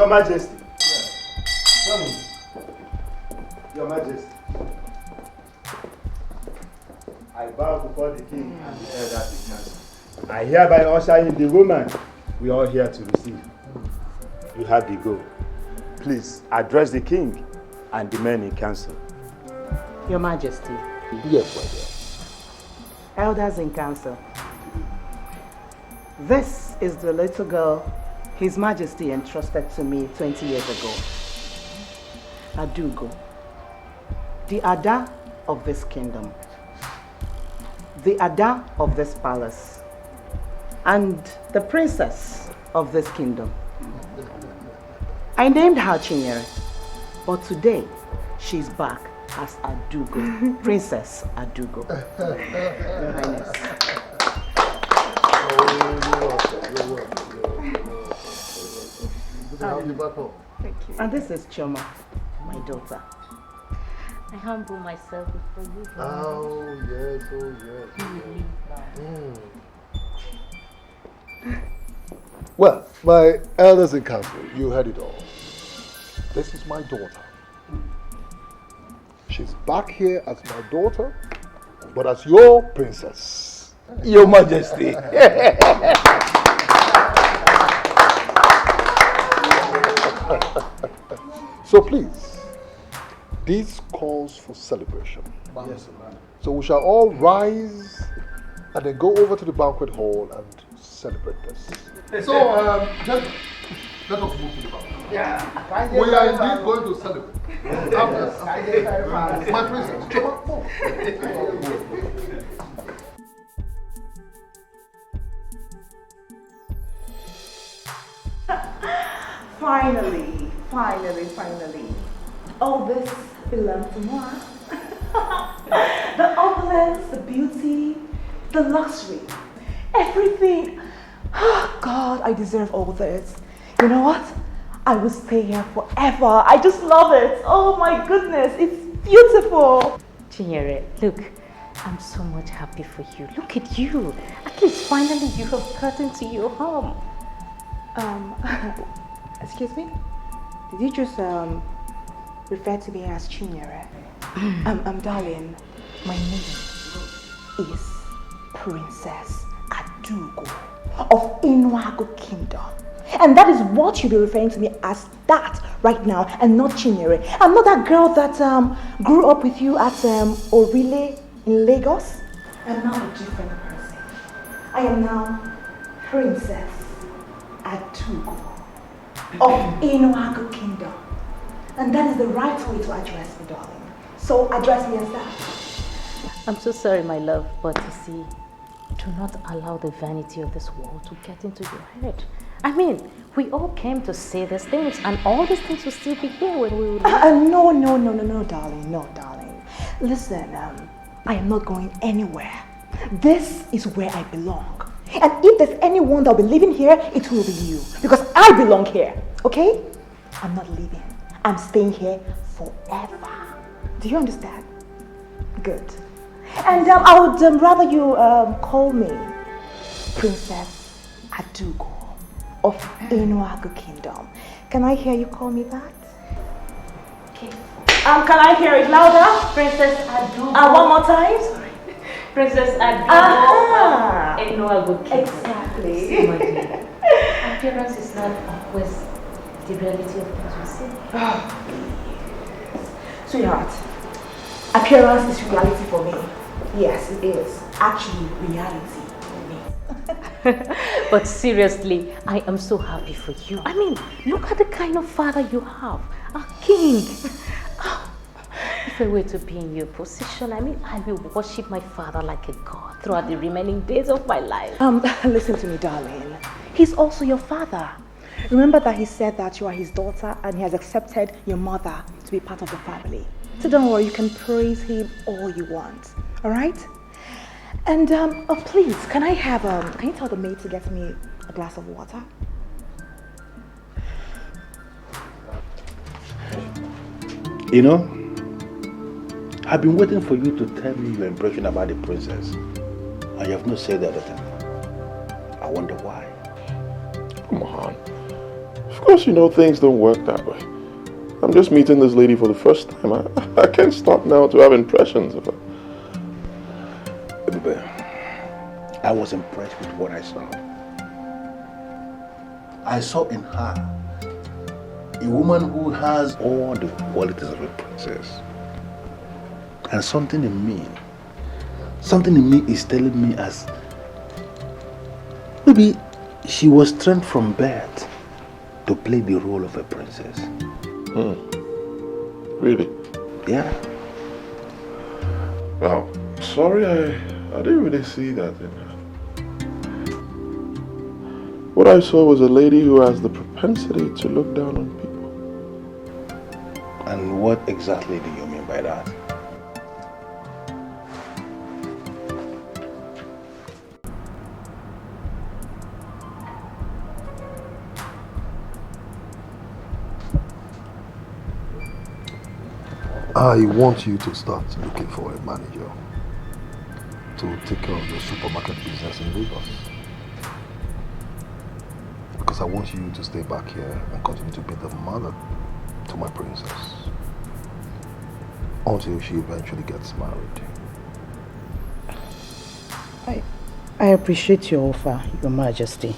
Your Majesty. Yeah. Your Majesty. I bow before the king and the elders in council. I hereby usher in the woman we are here to receive. You have the go. Please address the king and the men in council. Your Majesty. Yes, my dear. Elders in council. This is the little girl His Majesty entrusted to me 20 years ago. Adugo, the Ada of this kingdom, the Ada of this palace, and the princess of this kingdom. I named her Chinyere, but today she's back as Adugo, Princess Adugo. Your Highness. Thank you. And this is Choma, my daughter. I humble myself before you. Oh, yes, Well, my elders in council, you heard it all. This is my daughter. She's back here as my daughter, but as your princess. Your Majesty. So please, this calls for celebration. Yes, ma'am. So we shall all rise and then go over to the banquet hall and celebrate this. So, let us move to the banquet. Yeah. We are indeed going to celebrate. My princess, come on. Finally. All this belongs to moi. The opulence, the beauty, the luxury, everything. Oh God, I deserve all this. You know what? I will stay here forever. I just love it. Oh my goodness, it's beautiful. Chinyere, look, I'm so much happy for you. Look at you. At least finally you have gotten to your home. Excuse me? Did you just refer to me as Chinyere? Darling, my name is Princess Adugo of Inuago Kingdom. And that is what you'll be referring to me as that right now, and not Chinyere. I'm not that girl that grew up with you at Orile in Lagos. I'm now a different person. I am now Princess Adugo of Inuago Kingdom. And that is the right way to address me, darling. So address me as that. I'm so sorry, my love, but you see, do not allow the vanity of this world to get into your head. I mean, we all came to say these things, and all these things will still be here when we will leave. No, darling. No, darling. Listen, I am not going anywhere. This is where I belong. And if there's anyone that will be living here, it will be you. Because I belong here, okay? I'm not leaving. I'm staying here forever. Do you understand? Good. And I would rather you call me Princess Adugo of Inuago Kingdom. Can I hear you call me that? Okay. Can I hear it louder? Princess Adugo. One more time. Princess Adugo. Inuago Kingdom. Exactly. So, my dear, appearance is not always the reality of things we see. Sweetheart, appearance is reality for me. Yes, it is. Actually, reality for me. But seriously, I am so happy for you. I mean, look at the kind of father you have. A king. If I were to be in your position, I mean, I will worship my father like a god throughout the remaining days of my life. Listen to me, darling. He's also your father. Remember that he said that you are his daughter and he has accepted your mother to be part of the family. So don't worry, you can praise him all you want. All right? And, please, can you tell the maid to get me a glass of water? You know, I've been waiting for you to tell me your impression about the princess. And you have not said anything. I wonder why. Come on. course, you know things don't work that way. I'm just meeting this lady for the first time. I can't stop now to have impressions of her. I was impressed with what I saw. I saw in her a woman who has all the qualities of a princess. And something in me is telling me as maybe she was trained from birth to play the role of a princess. Really? Yeah. Well, sorry, I didn't really see that in her. What I saw was a lady who has the propensity to look down on people. And what exactly do you mean by that? I want you to start looking for a manager to take care of the supermarket business in Lagos. Because I want you to stay back here and continue to be the mother to my princess until she eventually gets married. I appreciate your offer, Your Majesty.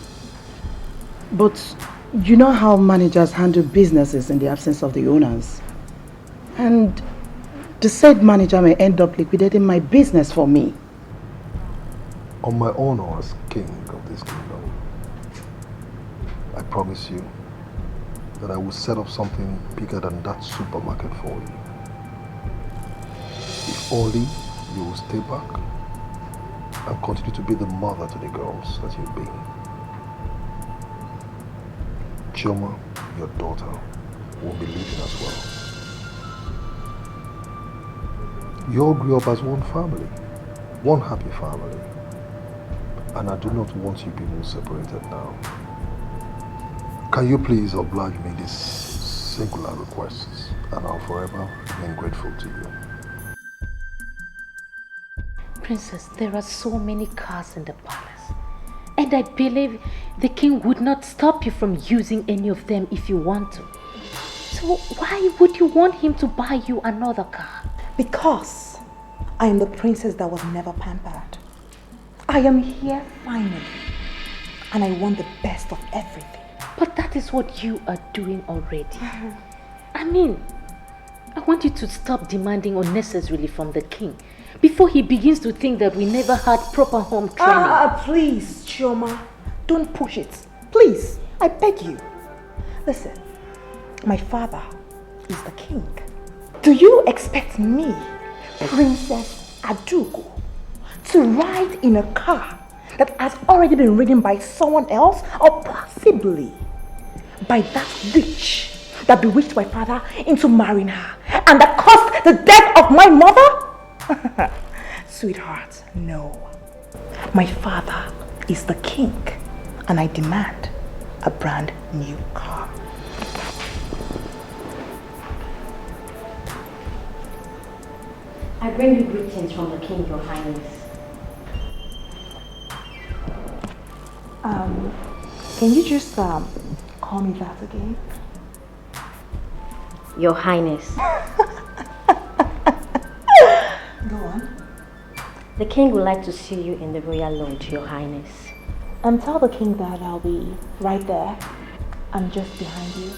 But you know how managers handle businesses in the absence of the owners. And the said manager may end up liquidating my business for me. On my honor as king of this kingdom, I promise you that I will set up something bigger than that supermarket for you. If only you will stay back and continue to be the mother to the girls that you've been. Chioma, your daughter, will be leaving as well. You all grew up as one family, one happy family. And I do not want you people separated now. Can you please oblige me this singular request, and I'll forever remain grateful to you. Princess, there are so many cars in the palace. And I believe the king would not stop you from using any of them if you want to. So why would you want him to buy you another car? Because I am the princess that was never pampered. I am here finally, and I want the best of everything. But that is what you are doing already. I mean, I want you to stop demanding unnecessarily from the king before he begins to think that we never had proper home training. Please, Chioma, don't push it. Please, I beg you. Listen, my father is the king. Do you expect me, Princess Adugo, to ride in a car that has already been ridden by someone else, or possibly by that witch that bewitched my father into marrying her and that caused the death of my mother? Sweetheart, no. My father is the king, and I demand a brand new car. I bring you greetings from the king, Your Highness. Can you just call me that again? Your Highness. Go on. The king would like to see you in the royal lodge, Your Highness. And tell the king that I'll be right there. I'm just behind you.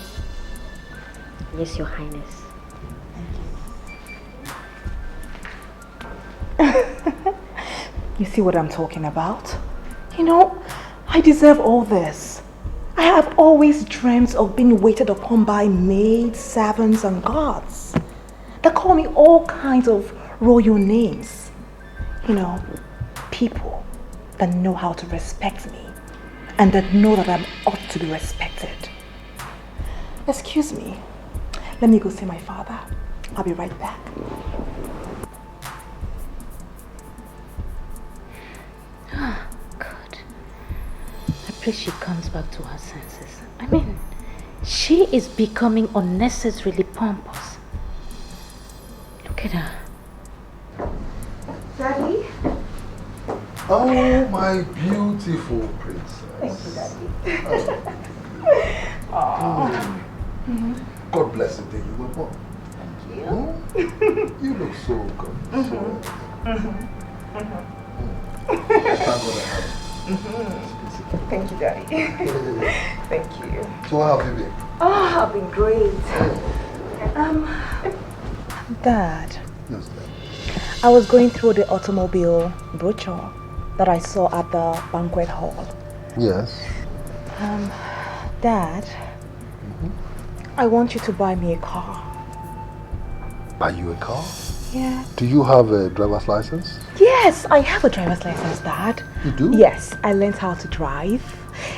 Yes, Your Highness. You see what I'm talking about? You know, I deserve all this. I have always dreamt of being waited upon by maids, servants, and guards. They call me all kinds of royal names. You know, people that know how to respect me and that know that I'm ought to be respected. Excuse me. Let me go see my father. I'll be right back. God. I pray she comes back to her senses. I mean, she is becoming unnecessarily pompous. Look at her. Daddy? Oh, my beautiful princess. Thank you, Daddy. God bless the day you were born. You look so good. Thank God I have you. Thank you, Daddy. Thank you. So how have you been? Oh, I've been great. Dad. Yes, Dad. I was going through the automobile brochure that I saw at the banquet hall. Yes. Dad, I want you to buy me a car. Buy you a car? Yeah. Do you have a driver's license? Yes, I have a driver's license, Dad. You do? Yes, I learned how to drive.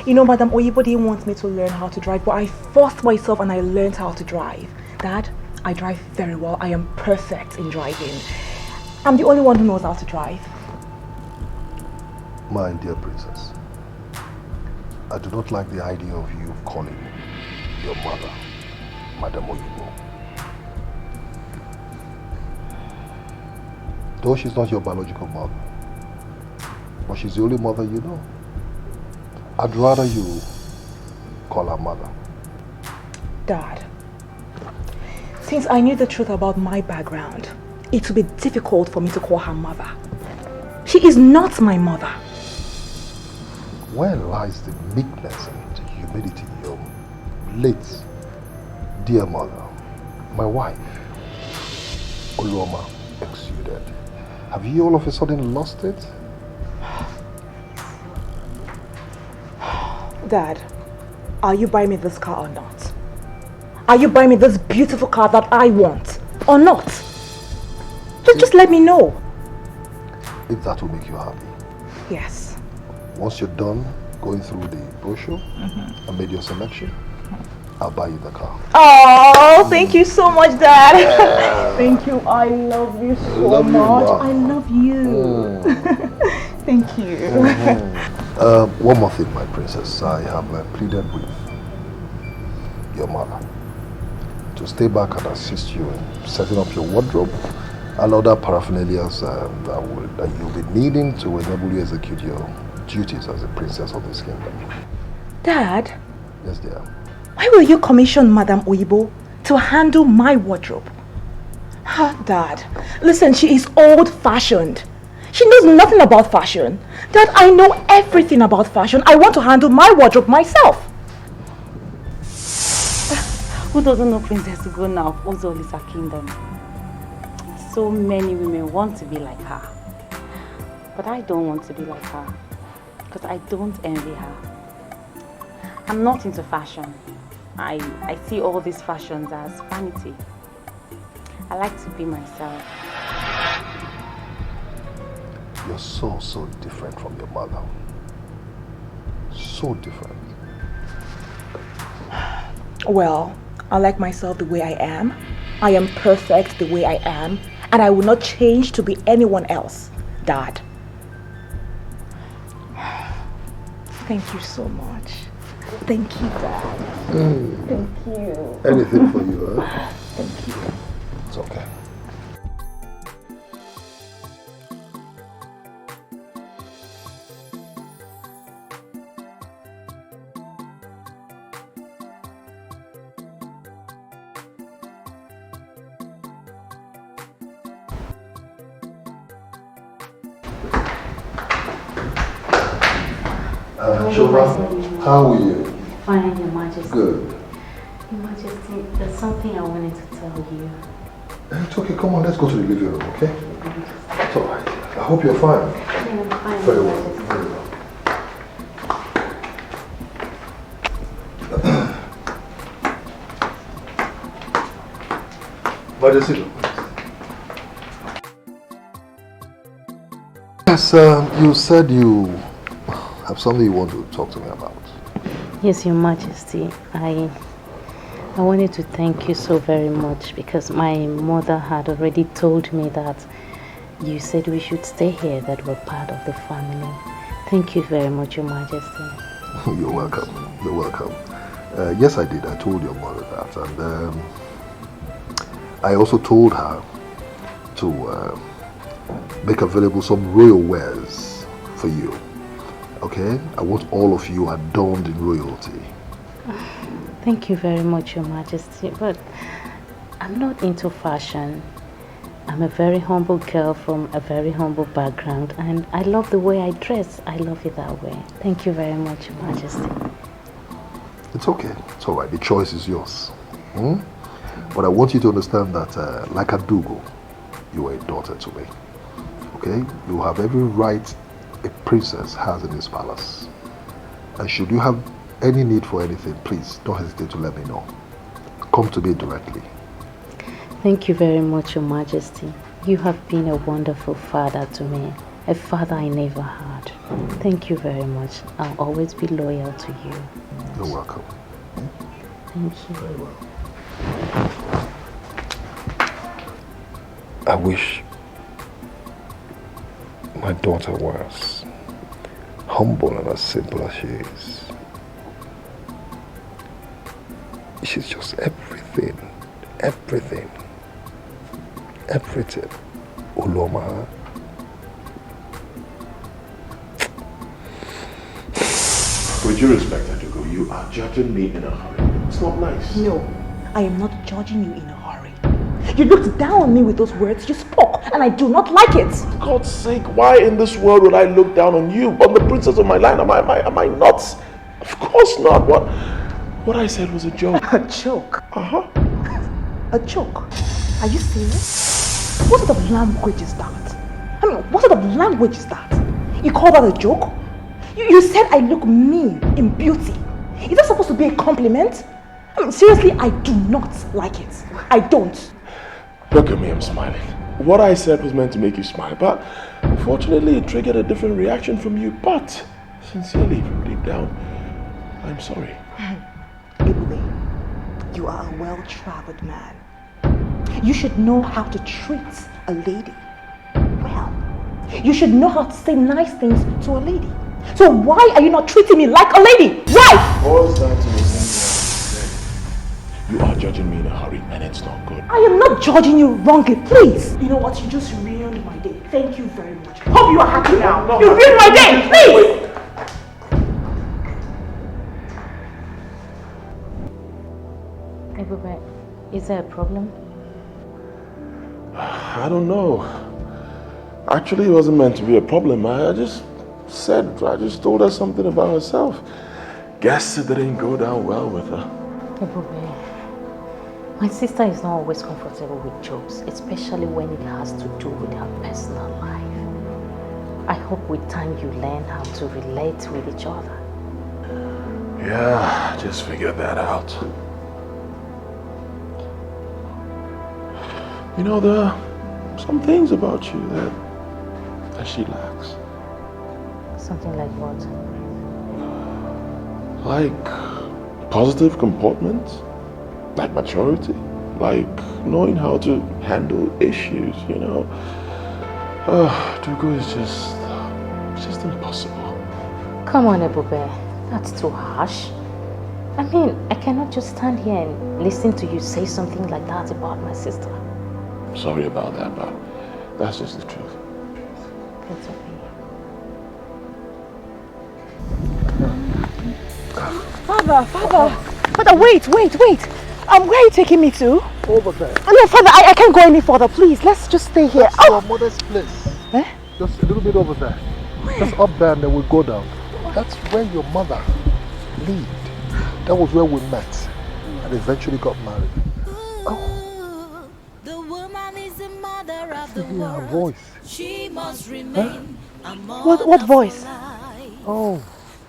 You know, Madam Oyibo didn't want me to learn how to drive, but I forced myself and I learned how to drive. Dad, I drive very well. I am perfect in driving. I'm the only one who knows how to drive. My dear princess, I do not like the idea of you calling your mother Madam Oyibo. Though she's not your biological mother, but she's the only mother you know. I'd rather you call her mother. Dad, since I knew the truth about my background, it would be difficult for me to call her mother. She is not my mother. Where lies the meekness and humility your late dear mother, my wife, Oluoma, exuded? Have you all of a sudden lost it? Dad, are you buying me this car or not? Are you buying me this beautiful car that I want or not? Just let me know. If that will make you happy. Yes. Once you're done going through the brochure and made your selection, I'll buy you the car. Oh, thank you so much, Dad. Thank you. I love you so much. I love you. Thank you. One more thing, my princess. I have pleaded with your mother to stay back and assist you in setting up your wardrobe and other paraphernalia that you'll be needing to enable you execute your duties as a princess of this kingdom. Dad? Yes, dear. Why will you commission Madam Oyibo to handle my wardrobe? Dad, listen, she is old-fashioned. She knows nothing about fashion. Dad, I know everything about fashion. I want to handle my wardrobe myself. Who doesn't know Princess Ugonna of Ozolisa Kingdom? So many women want to be like her. But I don't want to be like her. Because I don't envy her. I'm not into fashion. I see all these fashions as vanity. I like to be myself. You're so different from your mother. So different. Well, I like myself the way I am. I am perfect the way I am. And I will not change to be anyone else, Dad. Thank you so much. Thank you, Dad. Thank you. Anything for you, huh? Thank you. It's okay. Shoma, how are you? Fine, Your Majesty. Good. Your Majesty, there's something I wanted to tell you. It's okay, come on, let's go to the living room, okay? It's alright. I hope you're fine. Yeah, I'm fine, Very Your well, Majesty. very well. Majesty. Yes, you said you have something you want to talk to me about. Yes, Your Majesty. I wanted to thank you so very much because my mother had already told me that you said we should stay here, that we're part of the family. Thank you very much, Your Majesty. You're welcome. You're welcome. Yes, I did. I told your mother that. And I also told her to make available some royal wares for you. Okay? I want all of you adorned in royalty. Thank you very much, Your Majesty, but I'm not into fashion. I'm a very humble girl from a very humble background, and I love the way I dress. I love it that way. Thank you very much, Your Majesty. It's okay. It's all right. The choice is yours. But I want you to understand that, like Adugo, you are a daughter to me. Okay? You have every right a princess has in this palace. And should you have any need for anything, please don't hesitate to let me know. Come to me directly. Thank you very much, Your Majesty. You have been a wonderful father to me. A father I never had. Thank you very much. I'll always be loyal to you. You're welcome. Thank you. Very well. I wish my daughter was humble and as simple as she is. She's just everything. Uloma. With due respect, Adugo, you are judging me in a hurry. It's not nice. No, I am not judging you in a hurry. You looked down on me with those words you spoke, and I do not like it. For God's sake, why in this world would I look down on you? On the princess of my line, am I nuts? Of course not. What I said was a joke. A joke? Uh-huh. A joke? Are you serious? What sort of language is that? I mean, what sort of language is that? You call that a joke? You said I look mean in beauty. Is that supposed to be a compliment? I mean, seriously, I do not like it. I don't. Look at me, I'm smiling. What I said was meant to make you smile, but unfortunately it triggered a different reaction from you. But sincerely, from deep down, I'm sorry. Edochie, you are a well-traveled man. You should know how to treat a lady well. You should know how to say nice things to a lady. So why are you not treating me like a lady? Why? Boils down to the same thing. You are judging me in a hurry, and it's not good. I am not judging you wrongly, please. You know what? You just ruined my day. Thank you very much. Hope you are happy now. No, you ruined my day, please! Ebube, is there a problem? I don't know. Actually, it wasn't meant to be a problem. I just told her something about herself. Guess it didn't go down well with her. Ebube, my sister is not always comfortable with jokes, especially when it has to do with her personal life. I hope with time you learn how to relate with each other. Yeah, just figured that out. You know, there are some things about you that she lacks. Something like what? Like positive comportment, like maturity, like knowing how to handle issues, you know. Dugu is just impossible. Come on, Ebube, that's too harsh. I mean, I cannot just stand here and listen to you say something like that about my sister. Sorry about that, but that's just the truth. It's okay. Father, wait. Where are you taking me to? Over there. No, Father, I can't go any further, please. Let's just stay here. That's your mother's place. Eh? Just a little bit over there. Just up there and then we'll go down. That's where your mother lived. That was where we met and eventually got married. Oh. The woman is the mother of the Hear her world. voice. She must remain a What voice? Oh.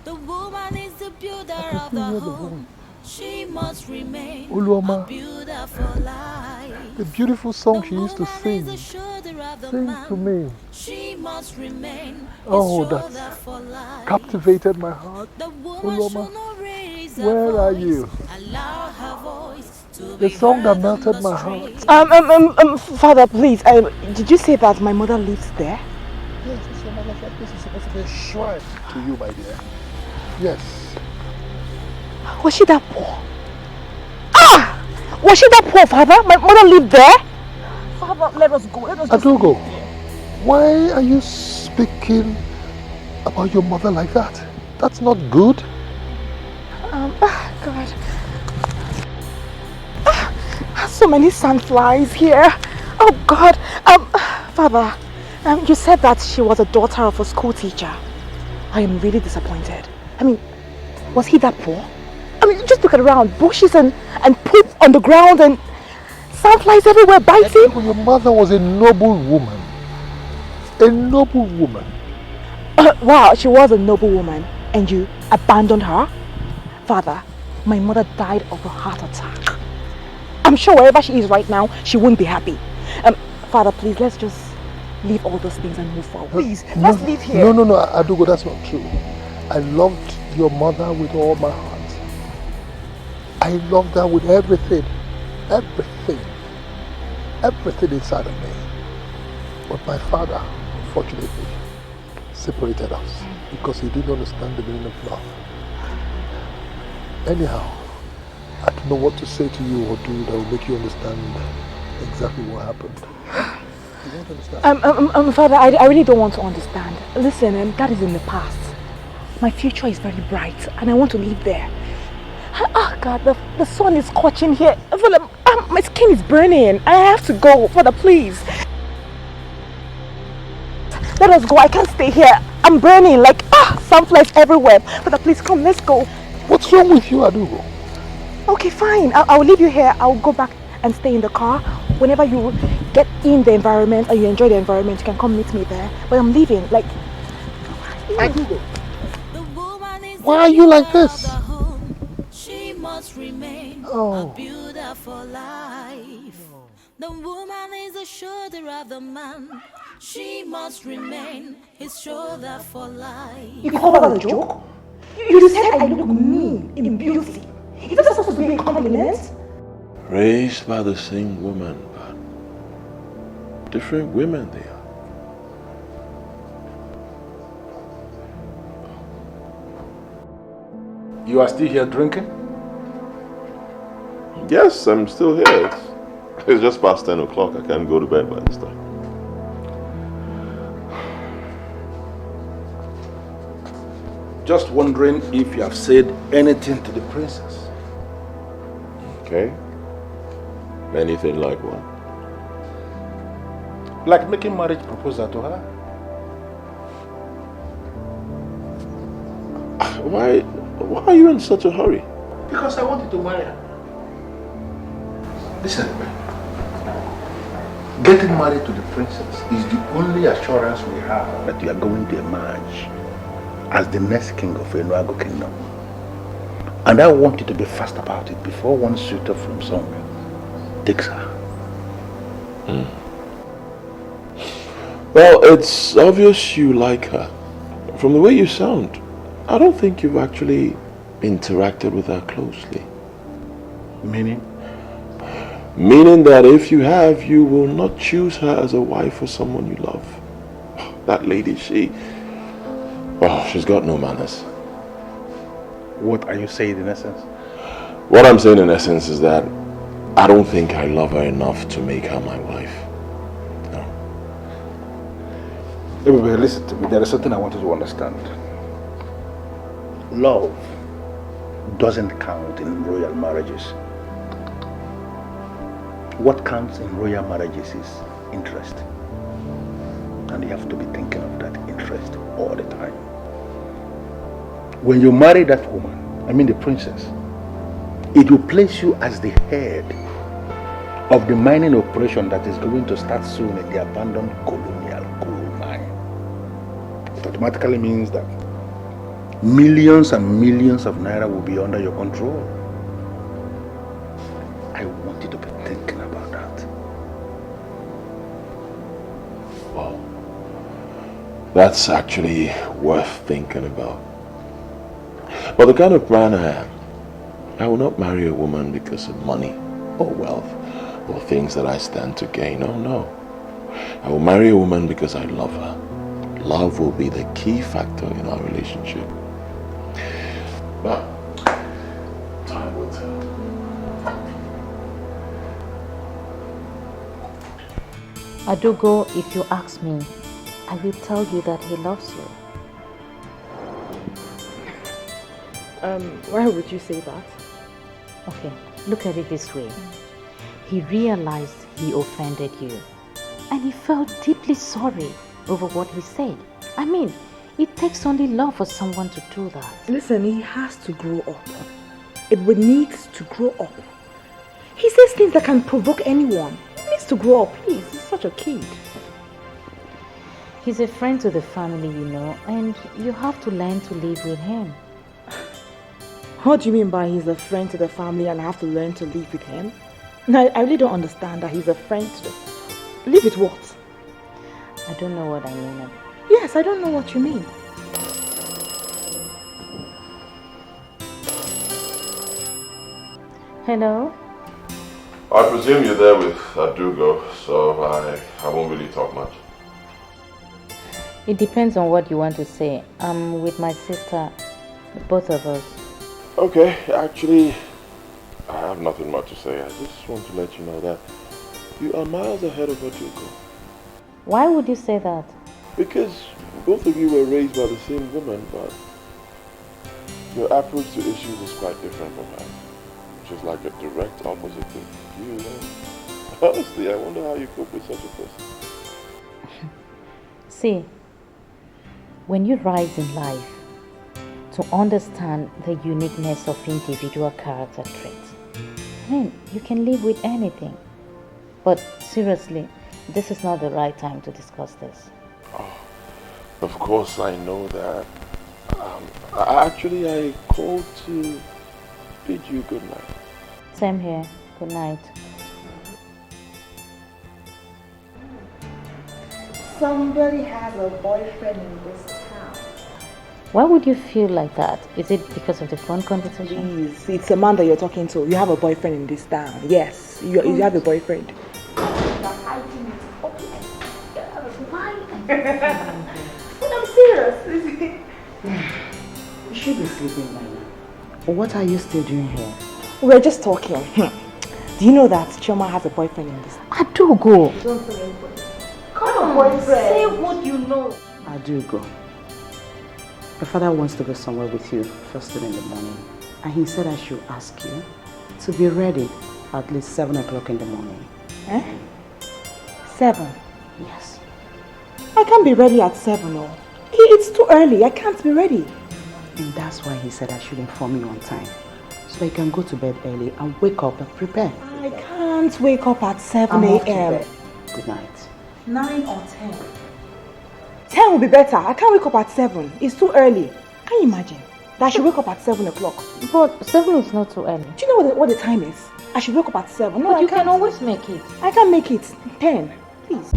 The woman is the builder of the home. She must remain Uloma. a builder for life. The beautiful song she used to sing. Sing to me. She must remain Oh, a that shoulder for life. captivated my heart. The woman Uloma, should not raise her where are voice. you? Allow her voice to The be song that heard on melted the my heart. street. Father, please. Did you say that my mother lives there? Yes, it's your mother's place. This is supposed to be a shrine to you, my dear. Yes. Was she that poor? Was she that poor, Father? My mother lived there? Father, let us go. Adugo, why are you speaking about your mother like that? That's not good. God. so many sandflies here. Oh God. Father, you said that she was a daughter of a school teacher. I am really disappointed. I mean, was he that poor? I mean, just look around, bushes and poop on the ground and sandflies everywhere biting. Your mother was a noble woman. A noble woman. Wow, she was a noble woman and you abandoned her? Father, my mother died of a heart attack. I'm sure wherever she is right now, she won't be happy. Father, please, let's just leave all those things and move forward. Please, let's leave here. No, Adugo, that's not true. I loved your mother with all my heart. I loved her with everything. Everything inside of me. But my father, unfortunately, separated us because he didn't understand the meaning of love. Anyhow, I don't know what to say to you or do that will make you understand exactly what happened. You don't understand? Father, I really don't want to understand. Listen, that is in the past. My future is very bright and I want to live there. Oh God, the sun is scorching here. Father, my skin is burning. I have to go. Father, please. Let us go. I can't stay here. I'm burning like sunflies everywhere. Father, please come. Let's go. What's wrong with you, Adugo? Okay, fine. I'll leave you here. I'll go back and stay in the car. Whenever you get in the environment and you enjoy the environment, you can come meet me there. But I'm leaving. Like, Adugo, why are you like this? She must remain a builder for life. The woman is the shoulder of the man. She must remain his shoulder for life. You call that a joke? You said I look mean in beauty. Is that supposed to be a compliment? Raised by the same woman, but different women they are. You are still here drinking? Yes, I'm still here. It's just past 10 o'clock. I can't go to bed by this time. Just wondering if you have said anything to the princess. Okay. Anything like what? Like making marriage proposal to her? Why are you in such a hurry? Because I wanted to marry her. Listen, getting married to the princess is the only assurance we have that you are going to emerge as the next king of Enuago Kingdom. And I want you to be fast about it before one suitor from somewhere takes her. Well, it's obvious you like her. From the way you sound, I don't think you've actually interacted with her closely. Meaning? Meaning that if you have, you will not choose her as a wife for someone you love. That lady, she's got no manners. What are you saying in essence? What I'm saying in essence is that I don't think I love her enough to make her my wife. No. Everybody, listen to me. There is something I want you to understand. Love doesn't count in royal marriages. What counts in royal marriages is interest. And you have to be thinking of that interest all the time. When you marry that woman, I mean the princess, it will place you as the head of the mining operation that is going to start soon in the abandoned colonial coal mine. It automatically means that millions and millions of naira will be under your control. I want you to be thinking about that. Wow. That's actually worth thinking about. But the kind of man I am, I will not marry a woman because of money or wealth or things that I stand to gain. Oh no. I will marry a woman because I love her. Love will be the key factor in our relationship. But time will tell. Adugo, if you ask me, I will tell you that he loves you. Why would you say that? Okay, look at it this way. he realized he offended you. And he felt deeply sorry over what he said. I mean, it takes only love for someone to do that. Listen, he has to grow up. Edward needs to grow up. He says things that can provoke anyone. He needs to grow up, please. He's such a kid. He's a friend to the family, you know, and you have to learn to live with him. What do you mean by he's a friend to the family and I have to learn to live with him? No, I really don't understand that he's a friend to the... Live with what? I don't know what I mean. Yes, I don't know what you mean. Hello? I presume you're there with Adugo, so I won't really talk much. It depends on what you want to say. I'm with my sister, both of us. Okay, actually, I have nothing much to say. I just want to let you know that you are miles ahead of Adugo. Why would you say that? Because both of you were raised by the same woman, but your approach to issues is quite different from hers. Just like a direct opposite to you. Honestly, I wonder how you cope with such a person. See, when you rise in life, to understand the uniqueness of individual character traits, you can live with anything. But seriously, this is not the right time to discuss this. Oh, of course I know that. I called to bid you good night. Same here. Good night. Somebody has a boyfriend in this town. Why would you feel like that? Is it because of the phone conversation? Please, it's a man that you're talking to. You have a boyfriend in this town. Yes, you have a boyfriend. Why? But I'm serious. You should be sleeping by now. What are you still doing here? We're just talking. Do you know that Chioma has a boyfriend in this? I do go. Don't say anything. Come on, boyfriend. Say what you know. I do go. My father wants to go somewhere with you first thing in the morning. And he said I should ask you to be ready at least 7 o'clock in the morning. Eh? 7? Yes. I can't be ready at 7, no. It's too early. I can't be ready. And that's why he said I should inform you on time. So you can go to bed early and wake up and prepare. I can't wake up at 7 a.m. Good night. 9 or 10? 10 will be better. I can't wake up at 7. It's too early. Can you imagine? That I should wake up at 7 o'clock. But 7 is not too early. Do you know what the time is? I should wake up at 7. No, but you can always make it. I can't make it. 10. Please.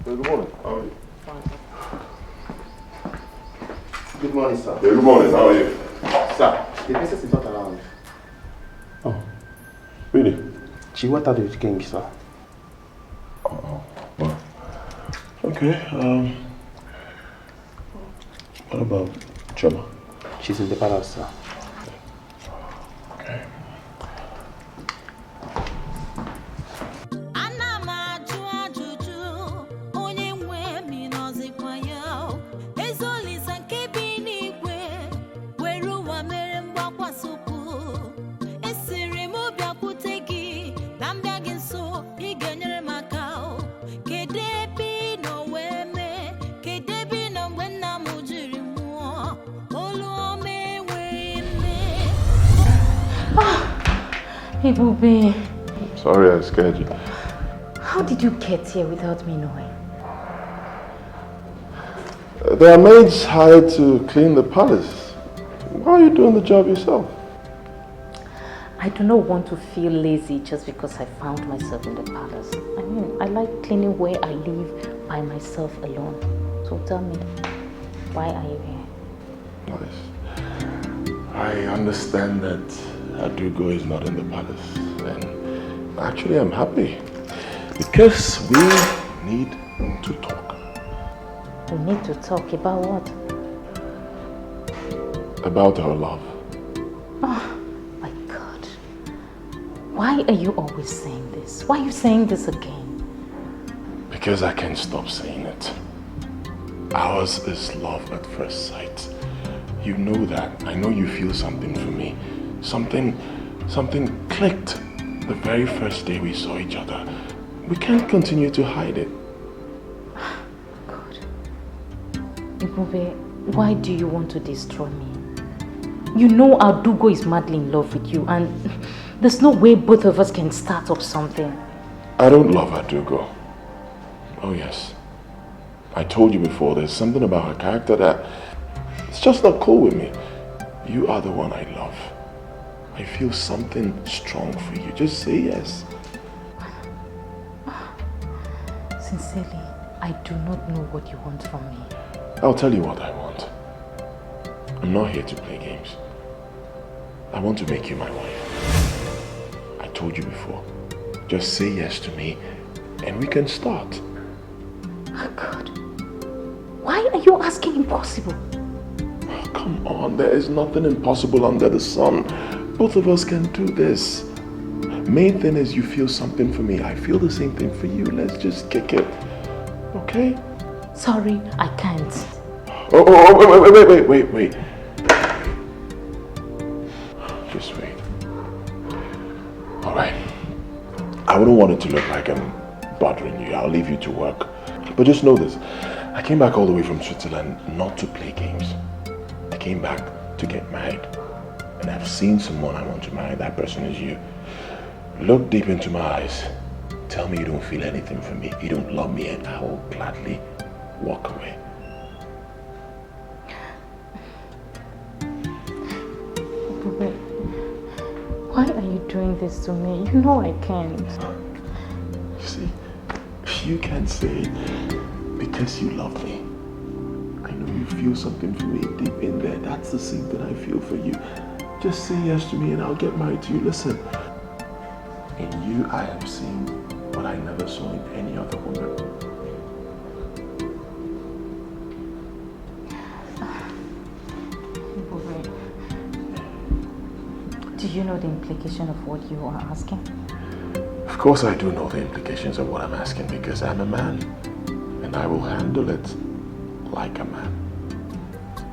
Good morning. How are you? Fine. Good morning, sir. Yeah, good morning. How are you? Sir, the princess is not around. Oh, really? She went out with the king, sir. Oh, well. Okay, what about Choma? She's in the palace, sir. Okay. Hey, Bobby. Sorry I scared you. How did you get here without me knowing? There are maids hired to clean the palace. Why are you doing the job yourself? I I do not want to feel lazy just because I found myself in the palace. I mean, I like cleaning where I live by myself alone. So tell me, why are you here? Yes. I understand that Adugo is not in the palace. And actually, I'm happy. Because we need to talk. We need to talk about what? About our love. Oh, my God. Why are you always saying this? Why are you saying this again? Because I can't stop saying it. Ours is love at first sight. You know that. I know you feel something for me. Something clicked the very first day we saw each other. We can't continue to hide it. God. Ibube, why do you want to destroy me? You know Adugo is madly in love with you and there's no way both of us can start up something. I don't love Adugo. Oh yes. I told you before, there's something about her character that it's just not cool with me. You are the one I love. I feel something strong for you. Just say yes. Sincerely, I do not know what you want from me. I'll tell you what I want. I'm not here to play games. I want to make you my wife. I told you before. Just say yes to me and we can start. Oh God. Why are you asking impossible? Oh, come on, there is nothing impossible under the sun. Both of us can do this. Main thing is you feel something for me. I feel the same thing for you. Let's just kick it. Okay? Sorry, I can't. Wait. Just wait. Alright. I wouldn't want it to look like I'm bothering you. I'll leave you to work. But just know this. I came back all the way from Switzerland not to play games. I came back to get married. And I've seen someone I want to marry. That person is you. Look deep into my eyes. Tell me you don't feel anything for me. You don't love me, and I will gladly walk away. Why are you doing this to me? You know I can't. You see, you can't say it because you love me. I know you feel something for me deep in there. That's the same thing I feel for you. Just say yes to me and I'll get married to you. Listen, in you I have seen what I never saw in any other woman. Do you know the implication of what you are asking? Of course I do know the implications of what I'm asking because I'm a man and I will handle it like a man.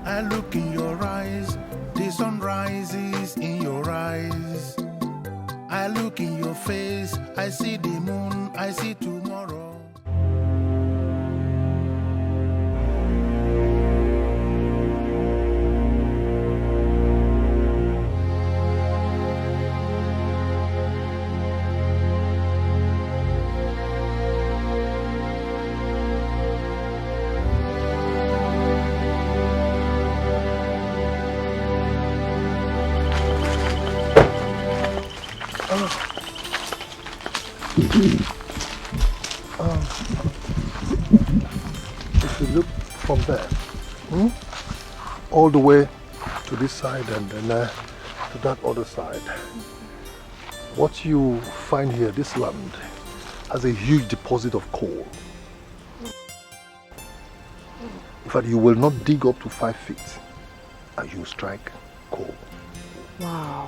I look in your eyes, the sun rises in your eyes. I look in your face, I see the moon, I see tomorrow. If you look from there, all the way to this side and then to that other side, what you find here, this land, has a huge deposit of coal. In fact, you will not dig up to 5 feet and you strike coal. Wow.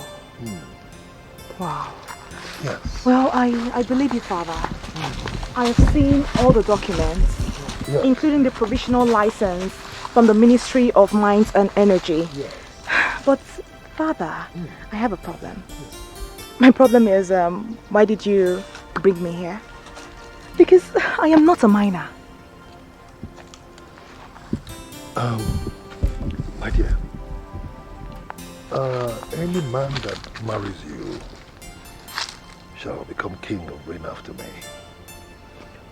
Wow. Yes. Well, I believe you, Father. I have seen all the documents, including the provisional license from the Ministry of Mines and Energy. Yes. But, Father, I have a problem. My problem is, why did you bring me here? Because I am not a miner. My dear, any man that marries you shall become king of reign after me.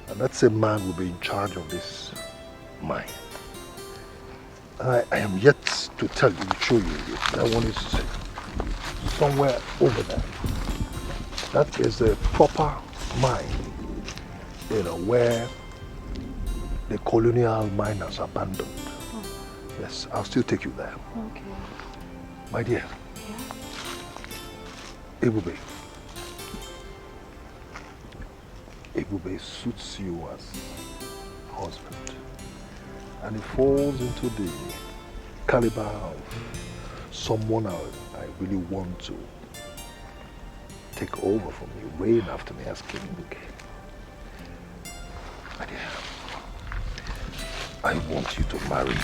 And that same man will be in charge of this mine. I am yet to tell you, to show you. That one is somewhere over there. That is a proper mine, where the colonial miners abandoned. Oh. Yes, I'll still take you there. Okay. My dear. Yeah. Ebube suits you as husband. And it falls into the caliber of someone I really want to take over from you, reign after me as king. My dear, I want you to marry me.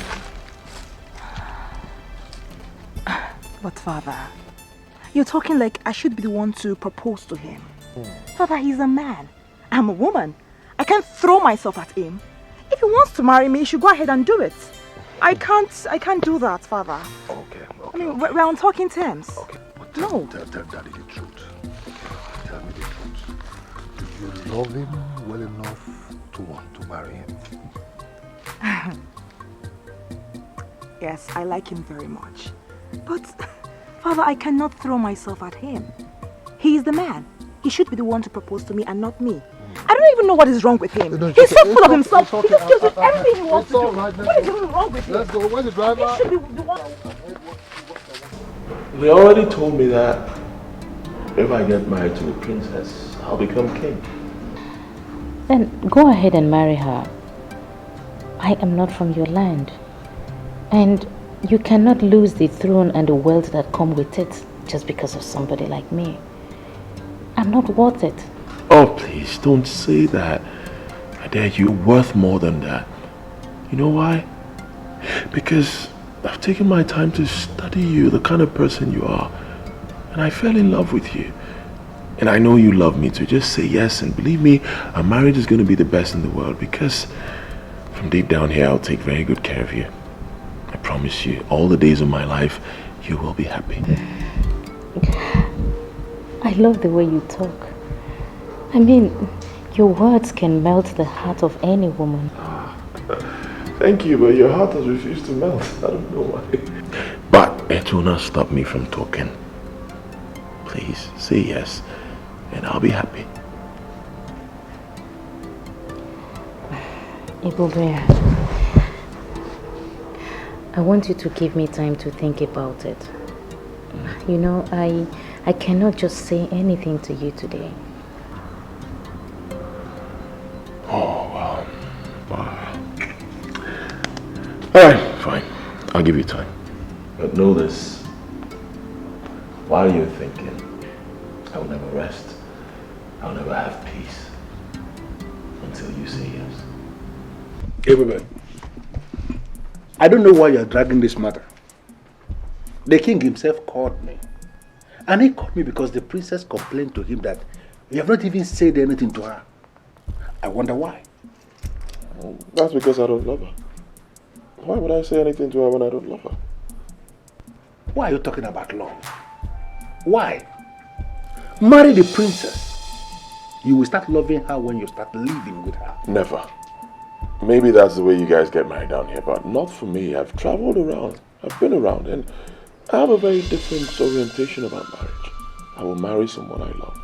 But Father, you're talking like I should be the one to propose to him. Father, he's a man. I'm a woman. I can't throw myself at him. If he wants to marry me, he should go ahead and do it. I can't do that, Father. Okay. I mean, we're on talking terms. Okay. No. Tell Daddy the truth. Tell me the truth. Do you love him well enough to want to marry him? Yes, I like him very much. But, Father, I cannot throw myself at him. He is the man. He should be the one to propose to me and not me. I don't even know what is wrong with him. He's so full of himself. He just gives me everything he wants to do. Right, what is even wrong with him? Let's go. Where's the driver? He should be the one. They already told me that if I get married to a princess, I'll become king. Then go ahead and marry her. I am not from your land. And you cannot lose the throne and the wealth that come with it just because of somebody like me. I'm not worth it. Oh, please, don't say that. I dare you, you're worth more than that. You know why? Because I've taken my time to study you, the kind of person you are. And I fell in love with you. And I know you love me too. Just say yes, and believe me, our marriage is going to be the best in the world, because from deep down here, I'll take very good care of you. I promise you, all the days of my life, you will be happy. I love the way you talk. I mean, your words can melt the heart of any woman. Thank you, but your heart has refused to melt. I don't know why. But it will not stop me from talking. Please, say yes, and I'll be happy. Ebube, I want you to give me time to think about it. You know, I cannot just say anything to you today. Oh, wow. Alright, fine. I'll give you time. But know this. While you're thinking, I will never rest. I'll never have peace until you say yes. Everybody, I don't know why you're dragging this matter. The king himself called me. And he called me because the princess complained to him that you have not even said anything to her. I wonder why. That's because I don't love her. Why would I say anything to her when I don't love her? Why are you talking about love? Why? Marry the princess. You will start loving her when you start living with her. Never. Maybe that's the way you guys get married down here, but not for me. I've traveled around. I've been around, and I have a very different orientation about marriage. I will marry someone I love.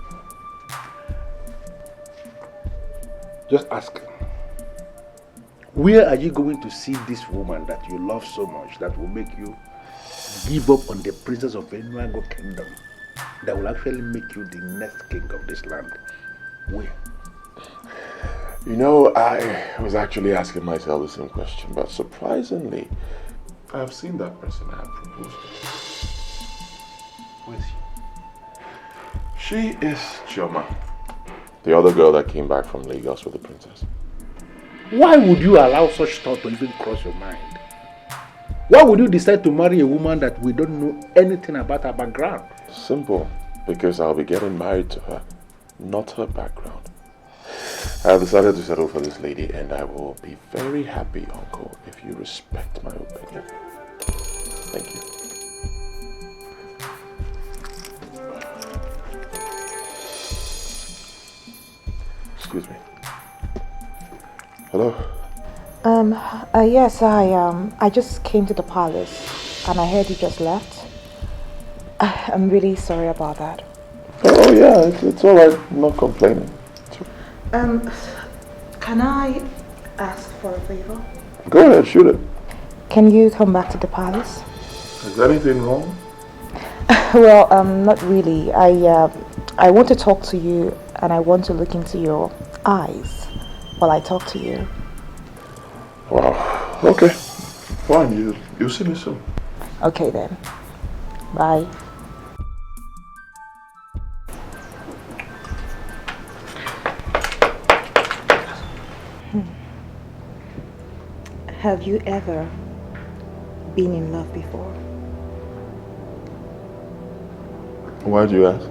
Just ask her. Where are you going to see this woman that you love so much that will make you give up on the princess of Enuago kingdom, that will actually make you the next king of this land? Where? You know, I was actually asking myself the same question, but surprisingly, I have seen that person I have proposed to. Who is she? She is Chioma, the other girl that came back from Lagos with the princess. Why would you allow such thought to even cross your mind? Why would you decide to marry a woman that we don't know anything about her background? Simple, because I'll be getting married to her, not her background. I have decided to settle for this lady, and I will be very happy, Uncle, if you respect my opinion. Thank you. Excuse me. Hello? Yes, I just came to the palace and I heard you just left. I'm really sorry about that. Oh yeah, it's all right. I'm not complaining. Can I ask for a favor? Go ahead, shoot it. Can you come back to the palace? Is anything wrong? Well, not really. I want to talk to you, and I want to look into your eyes while I talk to you. Wow. Okay. Fine. You see me soon. Okay then. Bye. Have you ever been in love before? Why do you ask?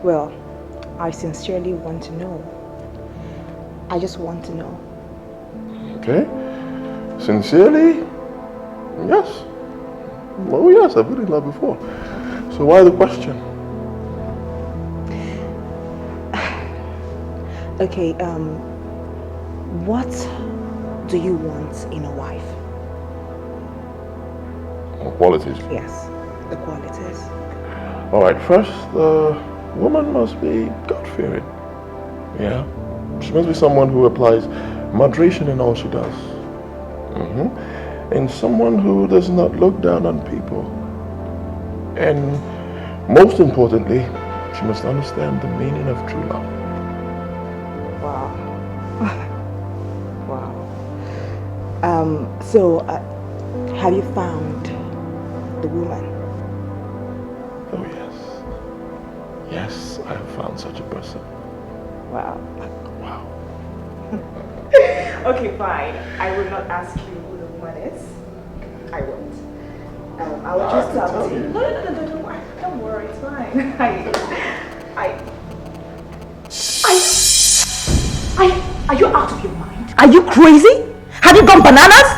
Well, I sincerely want to know. I just want to know. Okay. Sincerely? Yes. Oh yes, I've been in love before. So why the question? Okay, what do you want in a wife? Qualities. Yes, the qualities. Alright, first, the woman must be God-fearing. Yeah. She must be someone who applies moderation in all she does. And someone who does not look down on people. And most importantly, she must understand the meaning of true love. Wow. Wow. So, have you found the woman? Oh yes. Yes, I have found such a person. Wow. Wow. Okay, fine. I will not ask you who the woman is. I won't. I'll just tell you. No, don't worry, it's fine. Are you out of your mind? Are you crazy? Have you gone bananas?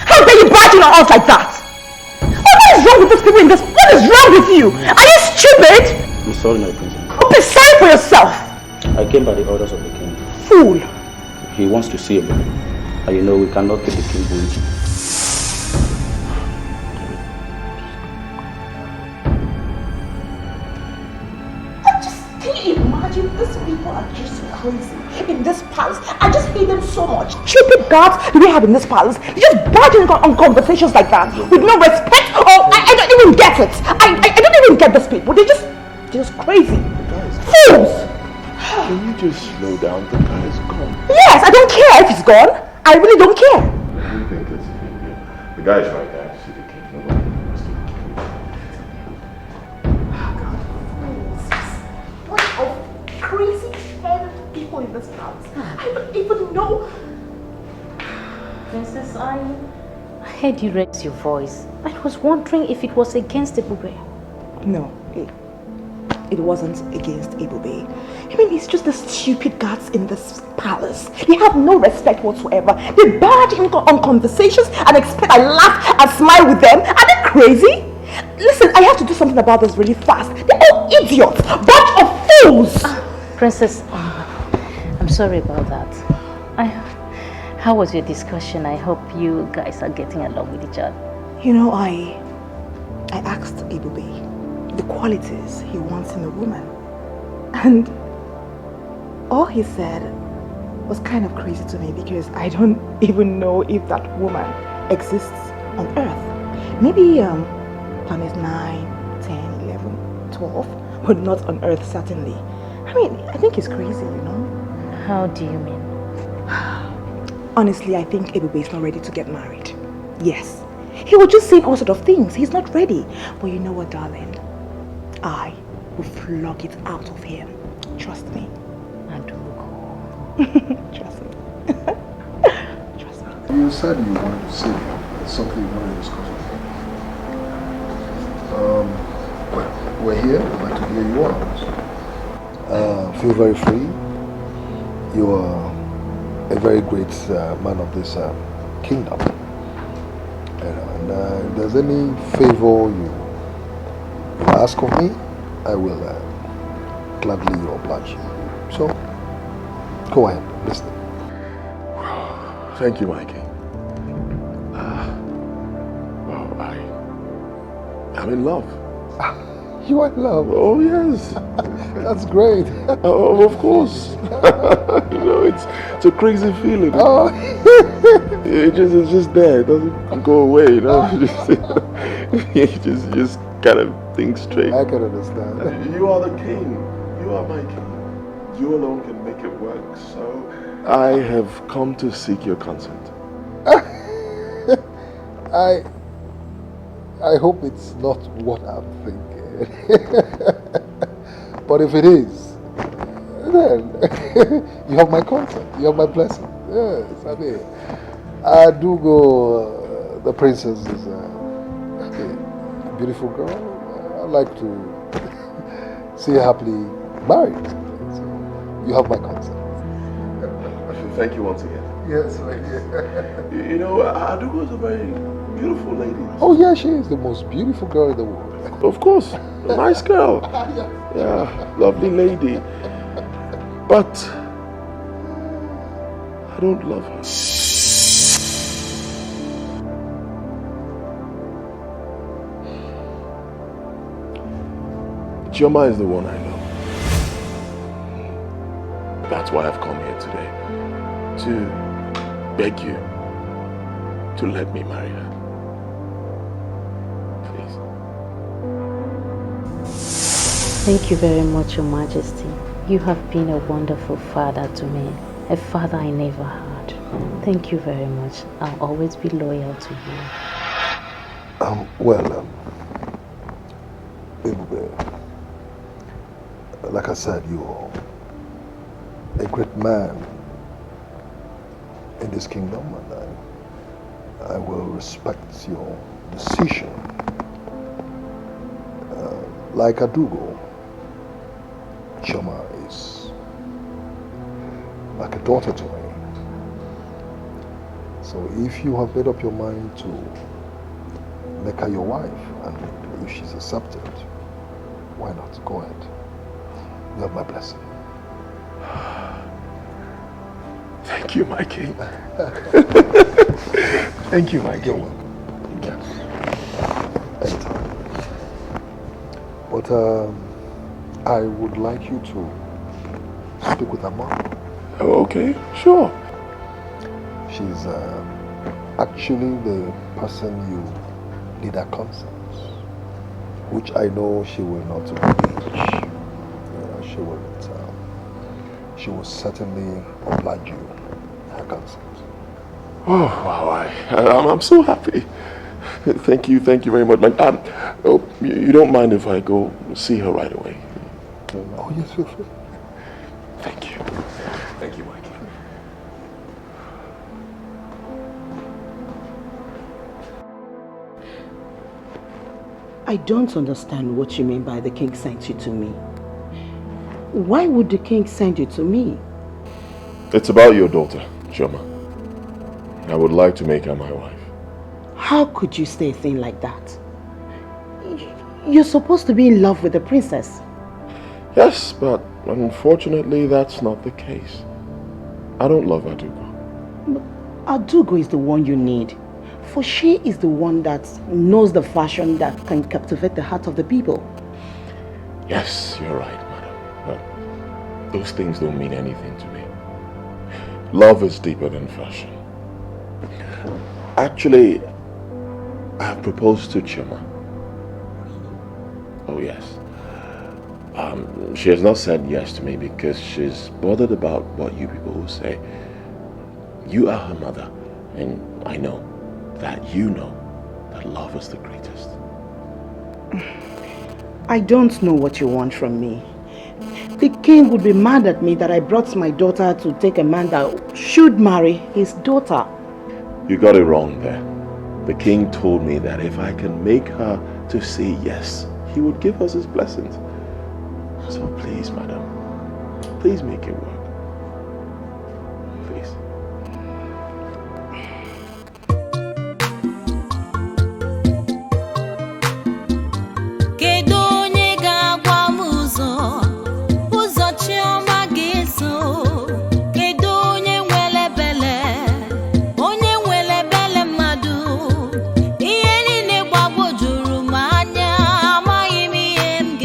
How dare you barge in on us like that? What is wrong with these people in this? What is wrong with you? Are you stupid? I'm sorry, my princess. Oh, be sorry for yourself. I came by the orders of the king. Fool. He wants to see me. And you know we cannot keep the king waiting. Can you imagine? These people are just crazy in this palace. I just hate them so much. Stupid guards do we have in this palace? They just barging on conversations like that with no respect. Oh, I don't even get it. I don't even get these people. They're just crazy. Fools. Can you just slow down? The guy is gone. Yes, I don't care if he's gone. I really don't care. What do you think it's India? The guy's right there. See the king. Nobody wants to kill him. What of crazy-headed people in this house? I don't even know. Princess, I heard you raise your voice. I was wondering if it was against the Bube. No, it wasn't against Ibube. I mean, it's just the stupid guards in this palace. They have no respect whatsoever. They barge in on conversations and expect I laugh and smile with them. Are they crazy? Listen, I have to do something about this really fast. They're all idiots. Bunch of fools. Princess, I'm sorry about that. How was your discussion? I hope you guys are getting along with each other. You know, I asked Ibube the qualities he wants in a woman. And all he said was kind of crazy to me because I don't even know if that woman exists on Earth. Maybe planets 9, 10, 11, 12, but not on Earth certainly. I mean, I think he's crazy, you know? How do you mean? Honestly, I think Ebube is not ready to get married. Yes. He will just say all sort of things. He's not ready. But you know what, darling? I will flog it out of him. Trust me. Trust me. Trust me. You said you wanted to say something you wanted to discuss. Well, we're here. I'd like to hear you out. Feel very free. You are a very great man of this kingdom. And if there's any favor you ask of me, I will gladly oblige you. So, go ahead, listen. Thank you, my king. Well, I'm in love. You are in love? Oh, yes. That's great. Oh, of course. You know, it's a crazy feeling. Oh. It's just there. It doesn't go away, you know. You just kind of think straight. I can understand. You are the king. You are my king. You alone can make it work. So I have come to seek your consent. I hope it's not what I'm thinking. But if it is, then you have my consent. You have my blessing. Yes, I mean, I do go. The princess is a beautiful girl. I like to see her happily married. So you have my consent. Thank you once again. Yes, my dear. You know, Adugo is a very beautiful lady. Oh yeah, she is the most beautiful girl in the world. Of course, a nice girl. Yeah, lovely lady. But I don't love her. Chioma is the one I love. That's why I've come here today. To beg you to let me marry her. Please. Thank you very much, Your Majesty. You have been a wonderful father to me, a father I never had. Thank you very much. I'll always be loyal to you. Like I said, you're a great man in this kingdom, and I will respect your decision. Like Adugo, Chioma is like a daughter to me. So if you have made up your mind to make her your wife, and if she's accepted, why not? Go ahead. You have my blessing. Thank you, my king. Thank you, my king. Yes. Anytime. But I would like you to speak with her mom. Oh, okay, sure. She's actually the person you need her consent, which I know she will not reach. She will certainly oblige you her consent. Oh, wow, I'm so happy. Thank you very much. Oh, you don't mind if I go see her right away? Oh, yes, feel free. Thank you. Thank you, Mike. I don't understand what you mean by the king sent you to me. Why would the king send you to me? It's about your daughter, Chioma. I would like to make her my wife. How could you say a thing like that? You're supposed to be in love with the princess. Yes, but unfortunately that's not the case. I don't love Adugo. But Adugo is the one you need. For she is the one that knows the fashion that can captivate the heart of the people. Yes, you're right, madam. But those things don't mean anything to me. Love is deeper than fashion. Actually, I have proposed to Chioma. Oh, yes. She has not said yes to me because she's bothered about what you people will say. You are her mother, and I know that you know that love is the greatest. I don't know what you want from me. The king would be mad at me that I brought my daughter to take a man that should marry his daughter. You got it wrong there. The king told me that if I can make her to say yes, he would give us his blessings. So please, madam, please make it work. Please. Ihe niile gbagwojuru m anya, amaghị m ihe m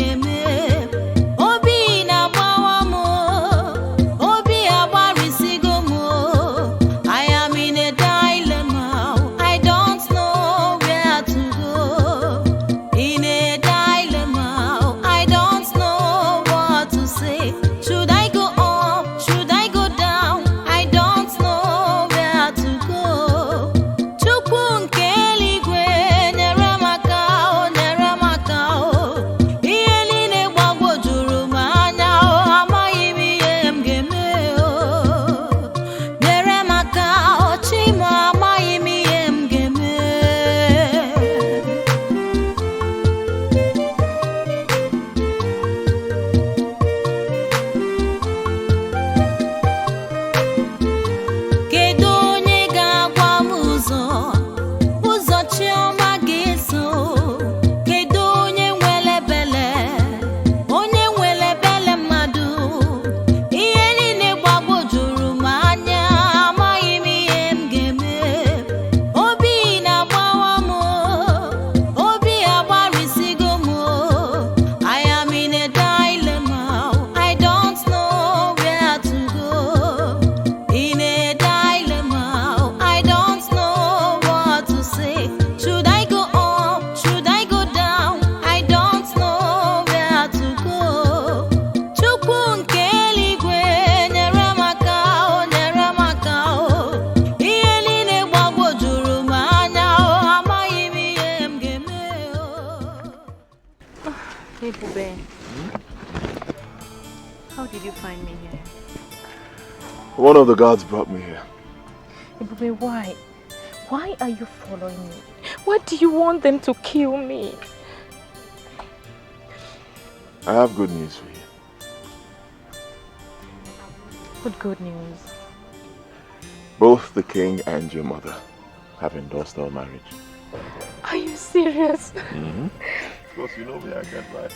Hey, Bube. How did you find me here? One of the guards brought me here. Hey, Bube, why? Why are you following me? Why do you want them to kill me? I have good news for you. What good news? Both the king and your mother have endorsed our marriage. Are you serious? Mm-hmm. Of course, you know me, I can't lie.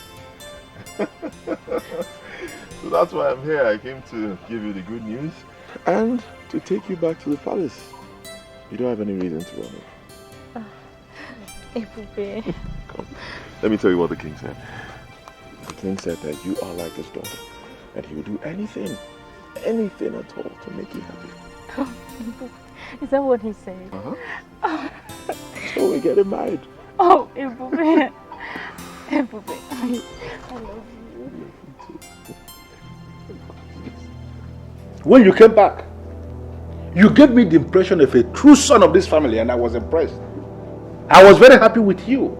So that's why I'm here. I came to give you the good news and to take you back to the palace. You don't have any reason to run away. Come, let me tell you what the king said. The king said that you are like his daughter and he will do anything at all to make you happy. Is that what he said? Uh-huh. So we're getting married. Oh, Ebube. Ebube, I love you. When you came back, you gave me the impression of a true son of this family and I was impressed. I was very happy with you.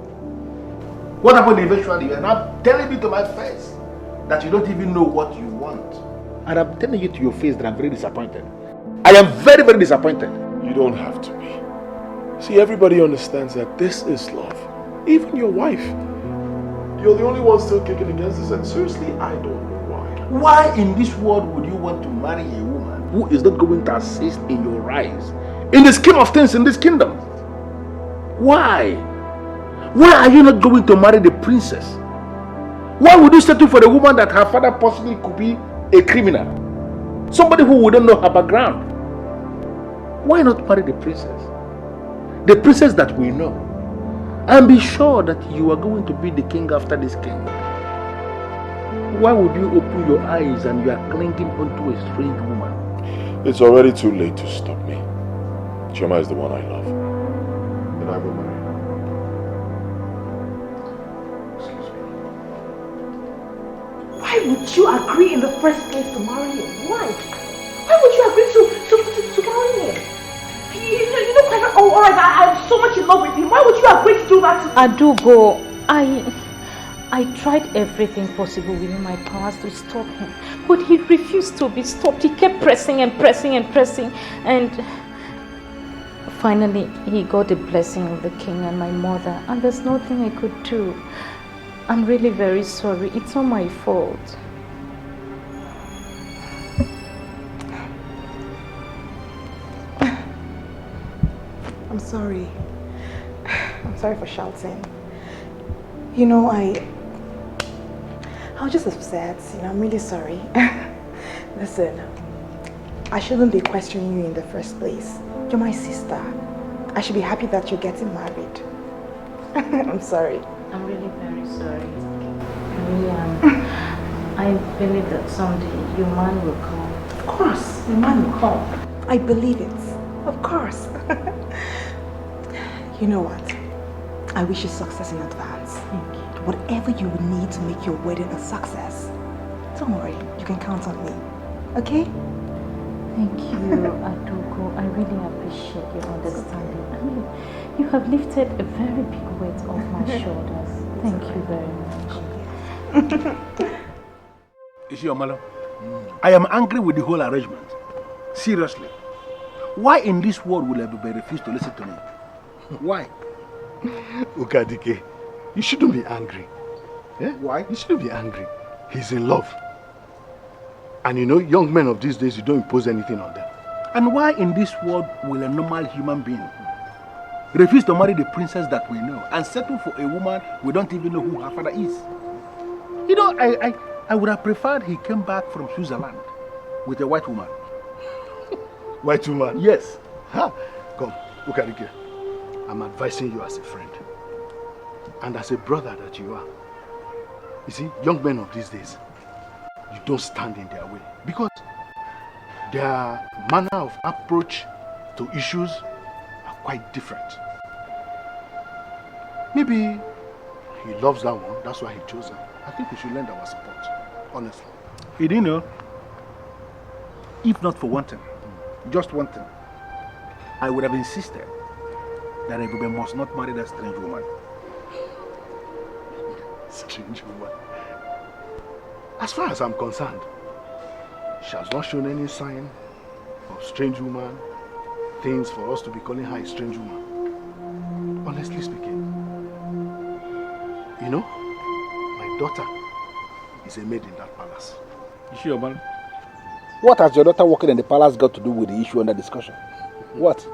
What happened eventually? You're now telling me to my face that you don't even know what you want. And I'm telling you to your face that I'm very disappointed. I am very, very disappointed. You don't have to be. See, everybody understands that this is love. Even your wife. You're the only one still kicking against this, and seriously, I don't know why. Why in this world would you want to marry a woman who is not going to assist in your rise? In the scheme of things in this kingdom. Why? Why are you not going to marry the princess? Why would you settle for a woman that her father possibly could be a criminal? Somebody who wouldn't know her background. Why not marry the princess? The princess that we know. And be sure that you are going to be the king after this king. Why would you open your eyes and you are clinging onto a strange woman? It's already too late to stop me. Chioma is the one I love. And I will marry her. Excuse me. Why would you agree in the first place to marry him? Why? Why would you agree to marry him? You know, quite alright, I'm so much in love with him. Why would you agree to do that to me? Adugo, I tried everything possible within my powers to stop him, but he refused to be stopped. He kept pressing and pressing and pressing, and finally he got the blessing of the king and my mother, and there's nothing I could do. I'm really very sorry. It's not my fault. I'm sorry. I'm sorry for shouting. You know, I was just upset. You know, I'm really sorry. Listen, I shouldn't be questioning you in the first place. You're my sister. I should be happy that you're getting married. I'm sorry. I'm really very sorry. I really am. I believe that someday your man will come. Of course, your man will come. I believe it. Of course. You know what? I wish you success in advance. Thank you. Whatever you will need to make your wedding a success, don't worry, you can count on me. Okay? Thank you, Adugo. I really appreciate your understanding. I mean, you have lifted a very big weight off my shoulders. Thank you very much. You see, Omalo, I am angry with the whole arrangement. Seriously. Why in this world will everybody refuse to listen to me? Why? Ukadike, you shouldn't be angry. Yeah? Why? You shouldn't be angry. He's in love. And you know, young men of these days, you don't impose anything on them. And why in this world will a normal human being refuse to marry the princess that we know and settle for a woman we don't even know who her father is? You know, I would have preferred he came back from Switzerland with a white woman. White woman? Yes. Ha! Come, Ukadike. I'm advising you as a friend and as a brother that you are. You see, young men of these days, you don't stand in their way because their manner of approach to issues are quite different. Maybe he loves that one, that's why he chose her. I think we should lend our support, honestly. You didn't know? If not for one thing, just one thing, I would have insisted that Ebube must not marry that strange woman. Strange woman. As far as I'm concerned, she has not shown any sign of strange woman, things for us to be calling her a strange woman. Honestly speaking, you know, my daughter is a maid in that palace. Is she your man? What has your daughter working in the palace got to do with the issue under discussion? What?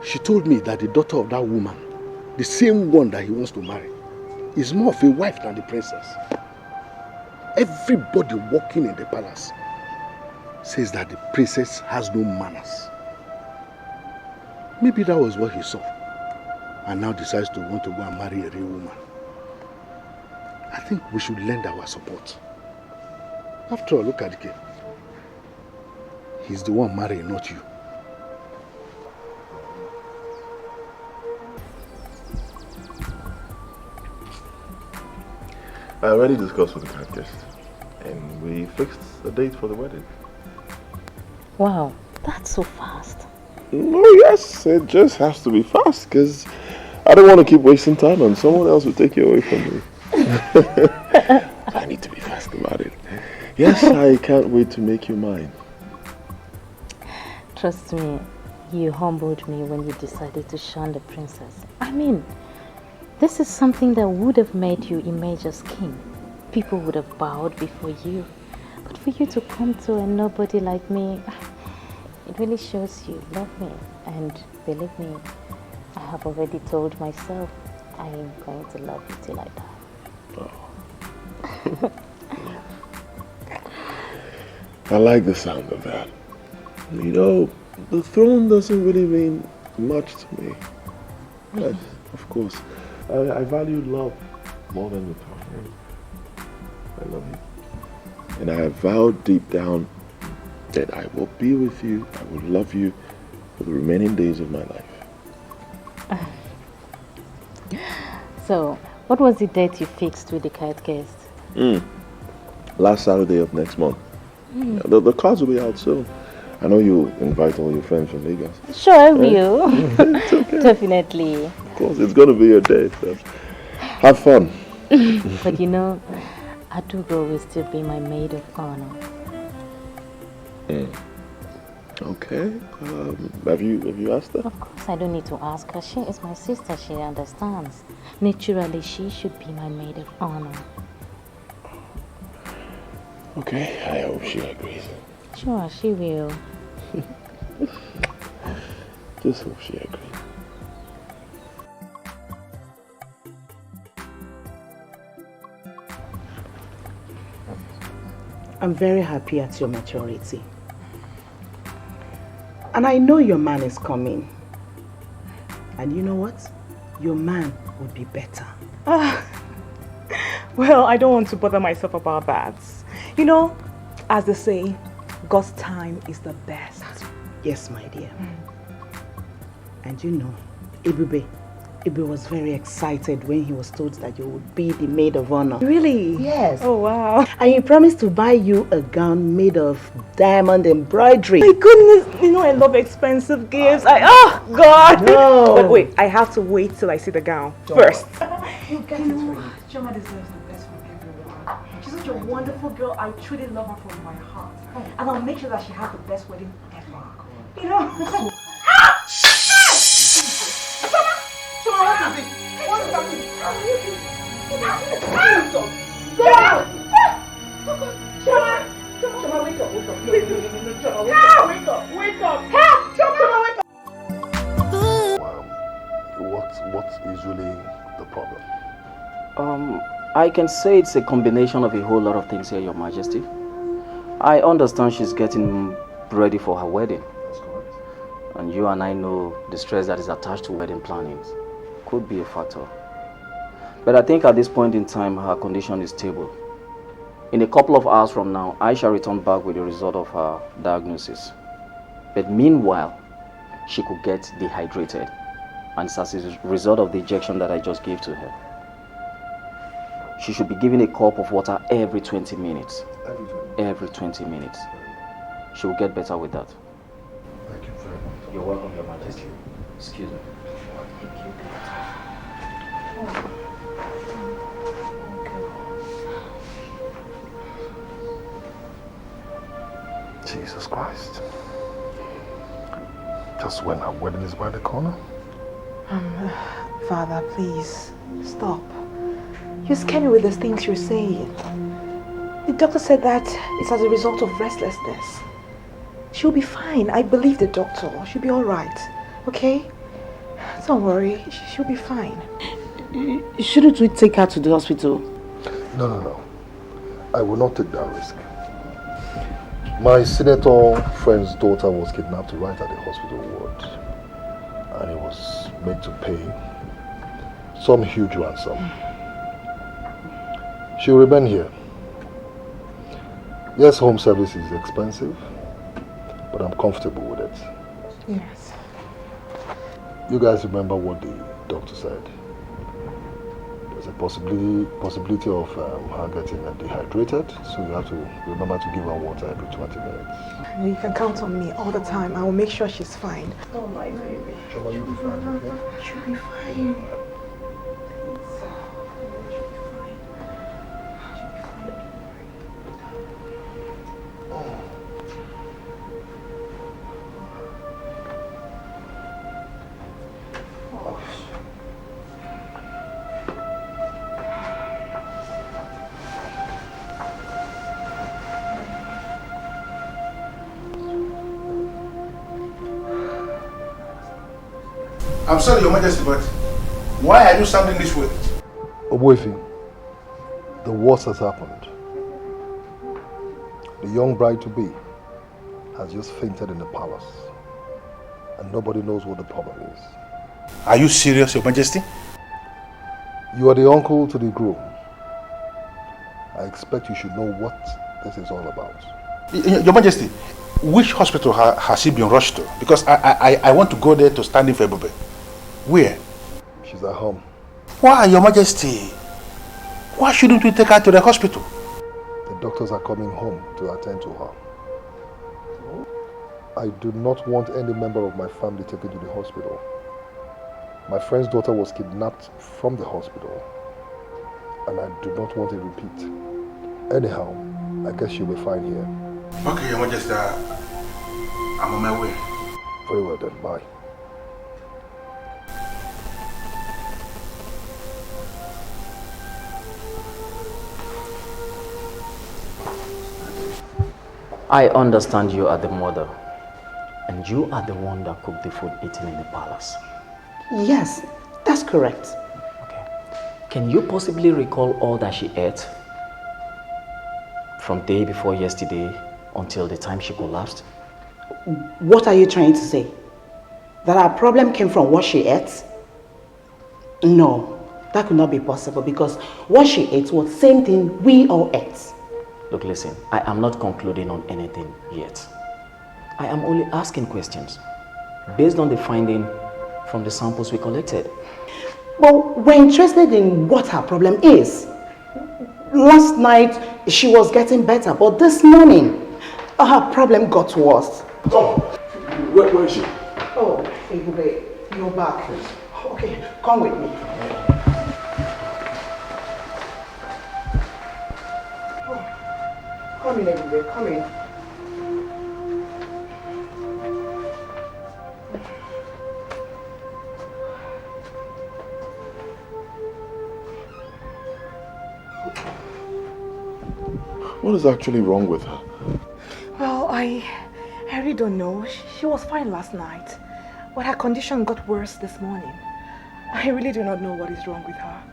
She told me that the daughter of that woman, the same one that he wants to marry, is more of a wife than the princess. Everybody working in the palace says that the princess has no manners. Maybe that was what he saw and now decides to want to go and marry a real woman. I think we should lend our support. After all, look at the kid. He's the one marrying, not you. I already discussed with the grand guest, and we fixed a date for the wedding. Wow, that's so fast. Oh yes, it just has to be fast, because I don't want to keep wasting time and someone else will take you away from me. I need to be fast about it. Yes, I can't wait to make you mine. Trust me, you humbled me when you decided to shun the princess. I mean, this is something that would have made you emerge as king. People would have bowed before you. But for you to come to a nobody like me, it really shows you love me. And believe me, I have already told myself I am going to love you till I die. Oh. I like the sound of that. You know, the throne doesn't really mean much to me. Yes, of course. I value love more than the throne. I love you. And I have vowed deep down that I will be with you, I will love you for the remaining days of my life. So, what was the date you fixed with the kite guest? Last Saturday of next month. The cards will be out soon. I know you'll invite all your friends from Lagos. Sure, I will. It's okay. Definitely. Of course, it's going to be your day. So have fun. But you know, Adugo will still be my maid of honor. Okay. Have you asked her? Of course, I don't need to ask her. She is my sister. She understands. Naturally, she should be my maid of honor. Okay, I hope she agrees. Sure, she will. Just hope she agrees. I'm very happy at your maturity. And I know your man is coming. And you know what? Your man would be better. Well, I don't want to bother myself about that. You know, as they say, God's time is the best. Yes, my dear. And you know, Ibe was very excited when he was told that you would be the maid of honor. Really? Yes. Oh, wow. And he promised to buy you a gown made of diamond embroidery. My goodness, you know I love expensive gifts. Oh, God. No. But wait, I have to wait till I see the gown first. You get it ready. Chioma deserves the best from everyone. She's such a wonderful girl. I truly love her from my heart. And I'll make sure that she has the best wedding ever. You know? Chioma, what is it? What is happening? Go out! Chioma, wake up, wake up. No, Chioma, wake up, wake up. Help! Chioma, wake up. What is really the problem? I can say it's a combination of a whole lot of things here, Your Majesty. I understand she's getting ready for her wedding. That's correct. And you and I know the stress that is attached to wedding planning could be a factor. But I think at this point in time, her condition is stable. In a couple of hours from now, I shall return back with the result of her diagnosis. But meanwhile, she could get dehydrated. And it's as a result of the injection that I just gave to her. She should be given a cup of water every 20 minutes. Every 20 minutes. She will get better with that. Thank you very much. You're welcome, Your Majesty. Excuse me. Jesus Christ. Just when our wedding is by the corner. Father, please, stop. You scare me with the things you're saying. The doctor said that it's as a result of restlessness. She'll be fine. I believe the doctor. She'll be all right. Okay? Don't worry. She'll be fine. Shouldn't we take her to the hospital? No. I will not take that risk. My senator friend's daughter was kidnapped right at the hospital ward. And he was made to pay some huge ransom. She'll remain here. Yes, home service is expensive, but I'm comfortable with it. Yes. You guys remember what the doctor said? There's a possibility of her getting dehydrated, so you have to remember to give her water every 20 minutes. You can count on me all the time. I will make sure she's fine. Oh, my baby. Shall you be fine, okay? She'll be fine. I'm sorry, Your Majesty, but why are you sounding this way? Obuefi, the worst has happened. The young bride-to-be has just fainted in the palace, and nobody knows what the problem is. Are you serious, Your Majesty? You are the uncle to the groom. I expect you should know what this is all about. Your Majesty, which hospital has she been rushed to? Because I want to go there to stand in for Ebube. Where? She's at home. Why, Your Majesty? Why shouldn't we take her to the hospital? The doctors are coming home to attend to her. I do not want any member of my family taken to the hospital. My friend's daughter was kidnapped from the hospital, and I do not want a repeat. Anyhow, I guess she'll be fine here. Okay, Your Majesty, I'm on my way. Very well then, bye. I understand you are the mother, and you are the one that cooked the food eaten in the palace. Yes, that's correct. Okay. Can you possibly recall all that she ate? From day before yesterday until the time she collapsed? What are you trying to say? That our problem came from what she ate? No, that could not be possible because what she ate was the same thing we all ate. Look, listen, I am not concluding on anything yet. I am only asking questions based on the finding from the samples we collected. Well, we're interested in what her problem is. Last night, she was getting better, but this morning, her problem got worse. Oh, where is she? Oh, Ebube, you're back. Okay, come with me. Come in, Ebube, come in. What is actually wrong with her? Well, I really don't know. She was fine last night, but her condition got worse this morning. I really do not know what is wrong with her.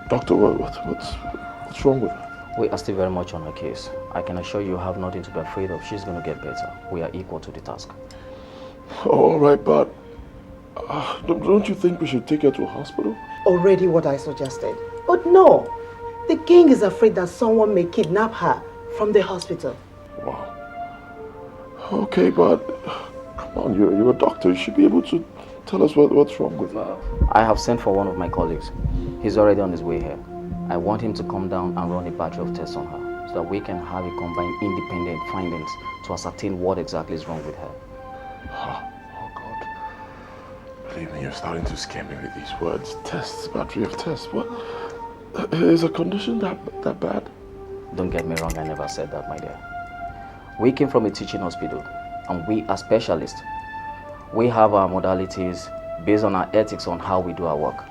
Doctor, what's wrong with her? We are still very much on her case. I can assure you have nothing to be afraid of. She's going to get better. We are equal to the task. All right, but don't you think we should take her to a hospital? Already what I suggested. But no, the king is afraid that someone may kidnap her from the hospital. Wow. Okay, but come on, you're a doctor. You should be able to tell us what's wrong with her. I have sent for one of my colleagues. He's already on his way here. I want him to come down and run a batch of tests on her so that we can have a combined independent findings to ascertain what exactly is wrong with her. Oh God. Believe me, you're starting to scare me with these words. Tests, battery of tests. What? Is a condition that bad? Don't get me wrong, I never said that, my dear. We came from a teaching hospital, and we are specialists. We have our modalities based on our ethics on how we do our work.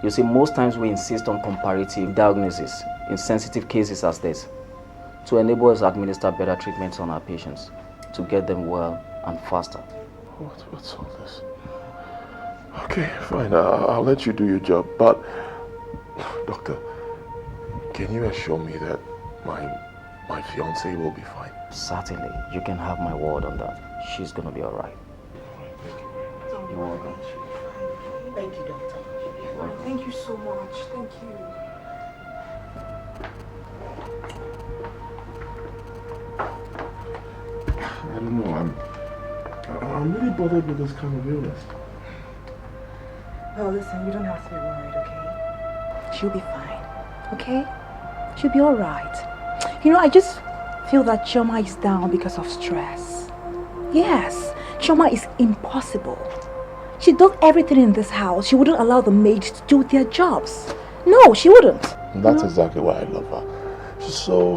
You see, most times we insist on comparative diagnosis in sensitive cases as this to enable us to administer better treatments on our patients to get them well and faster. What's all this? Okay, fine. I'll let you do your job, but doctor, can you assure me that my fiancée will be fine? Certainly, you can have my word on that. She's gonna be all right. You're welcome. Thank you, doctor. Thank you so much. Thank you. I don't know. I'm really bothered with this kind of illness. Well, listen, you don't have to be worried, okay? She'll be fine, okay? She'll be all right. You know, I just feel that Chioma is down because of stress. Yes, Chioma is impossible. She does everything in this house. She wouldn't allow the maids to do their jobs. No, she wouldn't. That's exactly why I love her. She's so,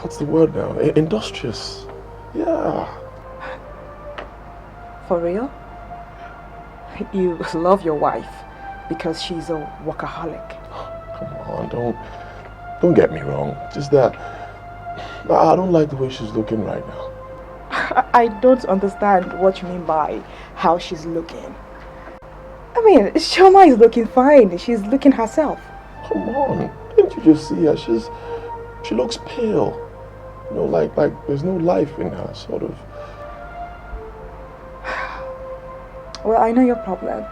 what's the word now? Industrious. Yeah. For real? You love your wife because she's a workaholic. Come on, don't get me wrong. Just that I don't like the way she's looking right now. I don't understand what you mean by how she's looking. I mean, Chioma is looking fine. She's looking herself. Come on, didn't you just see her? She looks pale. You know, like there's no life in her, sort of. Well, I know your problem.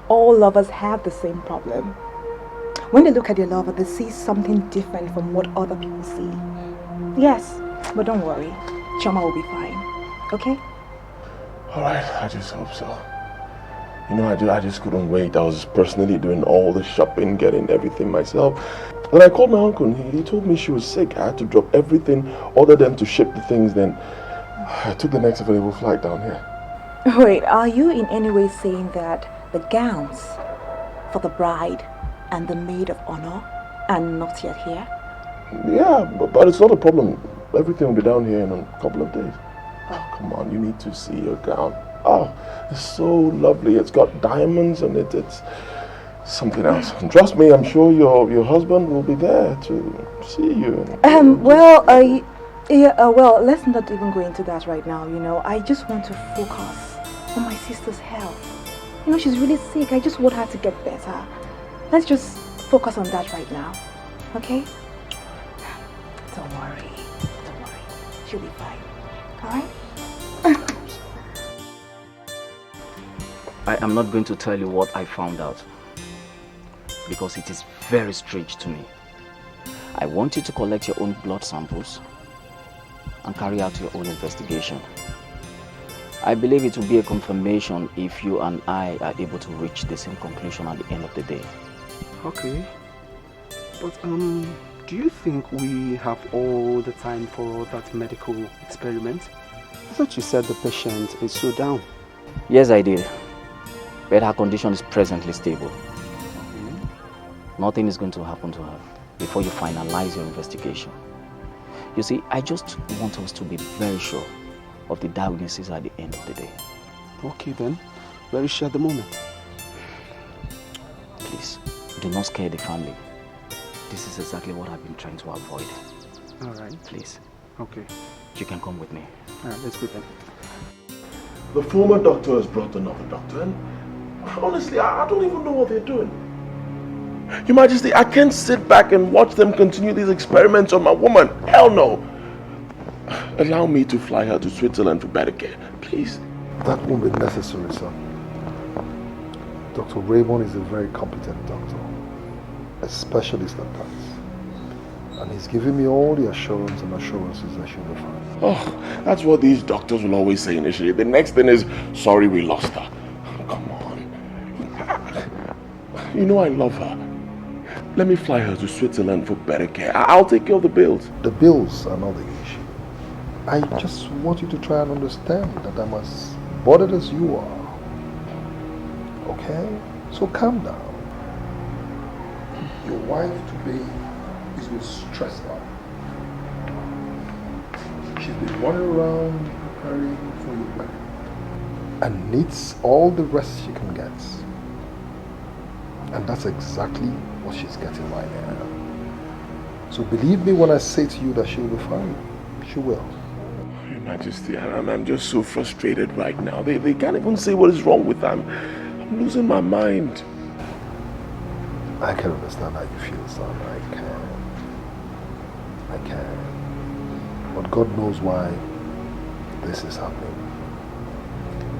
All lovers have the same problem. When they look at their lover, they see something different from what other people see. Yes, but don't worry. Chioma will be fine. Okay? Alright, I just hope so. You know, I just couldn't wait. I was personally doing all the shopping, getting everything myself. When I called my uncle, and he told me she was sick. I had to drop everything, order them to ship the things, then I took the next available flight down here. Wait, are you in any way saying that the gowns for the bride and the maid of honor are not yet here? Yeah, but it's not a problem. Everything will be down here in a couple of days. Oh, come on, you need to see your gown. Oh, it's so lovely. It's got diamonds and it's something else. And trust me, I'm sure your husband will be there to see you. Well, let's not even go into that right now, you know. I just want to focus on my sister's health. You know, she's really sick. I just want her to get better. Let's just focus on that right now, okay? Don't worry. She'll be fine, all right? I am not going to tell you what I found out because it is very strange to me. I want you to collect your own blood samples and carry out your own investigation. I believe it will be a confirmation if you and I are able to reach the same conclusion at the end of the day. Okay. But do you think we have all the time for that medical experiment? I thought you said the patient is so down. Yes, I did. But her condition is presently stable. Okay. Nothing is going to happen to her before you finalize your investigation. You see, I just want us to be very sure of the diagnosis at the end of the day. Okay then. Where is she at the moment? Please, do not scare the family. This is exactly what I've been trying to avoid. Alright. Please. Okay. You can come with me. Alright, let's go then. The former doctor has brought another doctor, and honestly, I don't even know what they're doing. Your Majesty, I can't sit back and watch them continue these experiments on my woman. Hell no. Allow me to fly her to Switzerland for better care, please. That won't be necessary, sir. Dr. Raymond is a very competent doctor, a specialist at that. And he's giving me all the assurances that she'll be fine. Oh, that's what these doctors will always say initially. The next thing is, sorry we lost her. Come on. You know I love her. Let me fly her to Switzerland for better care. I'll take care of the bills. The bills are not the issue. I just want you to try and understand that I'm as bothered as you are. Okay? So calm down. Your wife today so stressed out. She's been running around preparing for your wedding and needs all the rest she can get. And that's exactly what she's getting right now. So believe me when I say to you that she will be fine. She will. Your Majesty, I'm just so frustrated right now. They can't even say what is wrong with them. I'm losing my mind. I can understand how you feel, son. I can. But God knows why this is happening.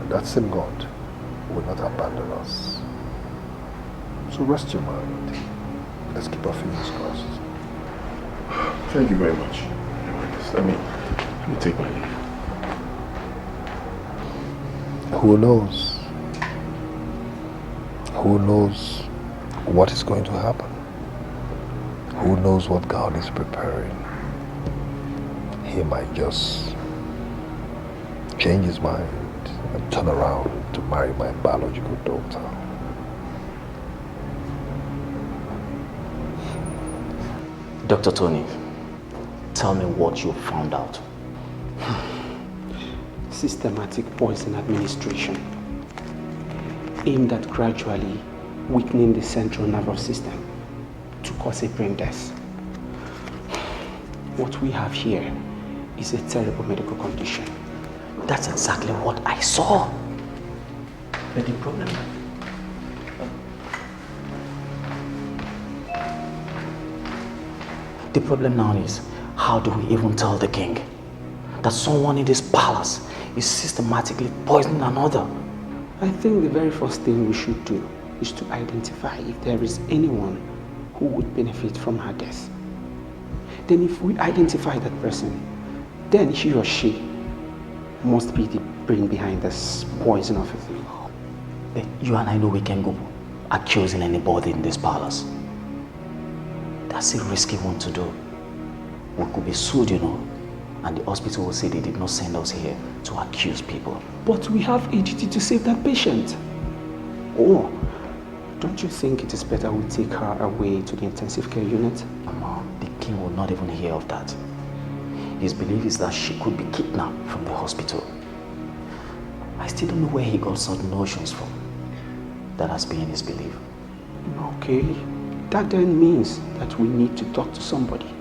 And that same God will not abandon us. So rest your mind. Let's keep our fingers crossed. Thank you very much. Let me take my leave. Who knows? Who knows what is going to happen? Who knows what God is preparing? He might just change his mind and turn around to marry my biological daughter. Dr. Tony, tell me what you found out. Systematic poison administration aimed at gradually weakening the central nervous system to cause a brain death. What we have here is a terrible medical condition. That's exactly what I saw. But the problem... The problem now is, how do we even tell the king that someone in this palace is systematically poisoning another? I think the very first thing we should do is to identify if there is anyone who would benefit from her death. Then if we identify that person, then he or she must be the brain behind this poison of a thing. You and I know we can go accusing anybody in this palace. That's a risky one to do. We could be sued, you know, and the hospital will say they did not send us here to accuse people. But we have a duty to save that patient. Oh, don't you think it is better we take her away to the intensive care unit? No, the king will not even hear of that. His belief is that she could be kidnapped from the hospital. I still don't know where he got certain notions from. That has been his belief. Okay, that then means that we need to talk to somebody.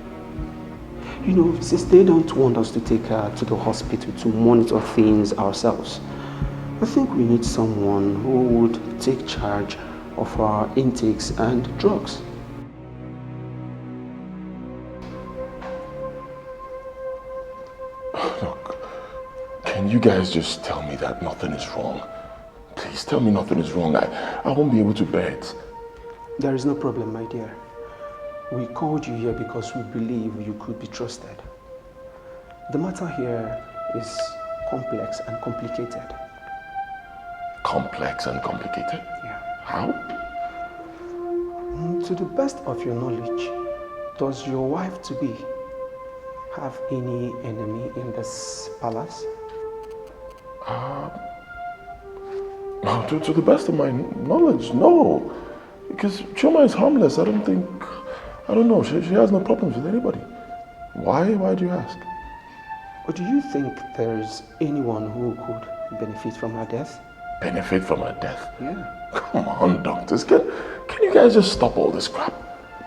You know, since they don't want us to take her to the hospital to monitor things ourselves, I think we need someone who would take charge of our intakes and drugs. Look, can you guys just tell me that nothing is wrong? Please tell me nothing is wrong. I won't be able to bear it. There is no problem, my dear. We called you here because we believe you could be trusted. The matter here is complex and complicated. Complex and complicated? Yeah. How? To the best of your knowledge, does your wife-to-be have any enemy in this palace? To the best of my knowledge, no. Because Choma is harmless. I don't know. She has no problems with anybody. Why? Why do you ask? Or do you think there's anyone who could benefit from her death? Benefit from her death? Yeah. Come on, doctors. Can you guys just stop all this crap?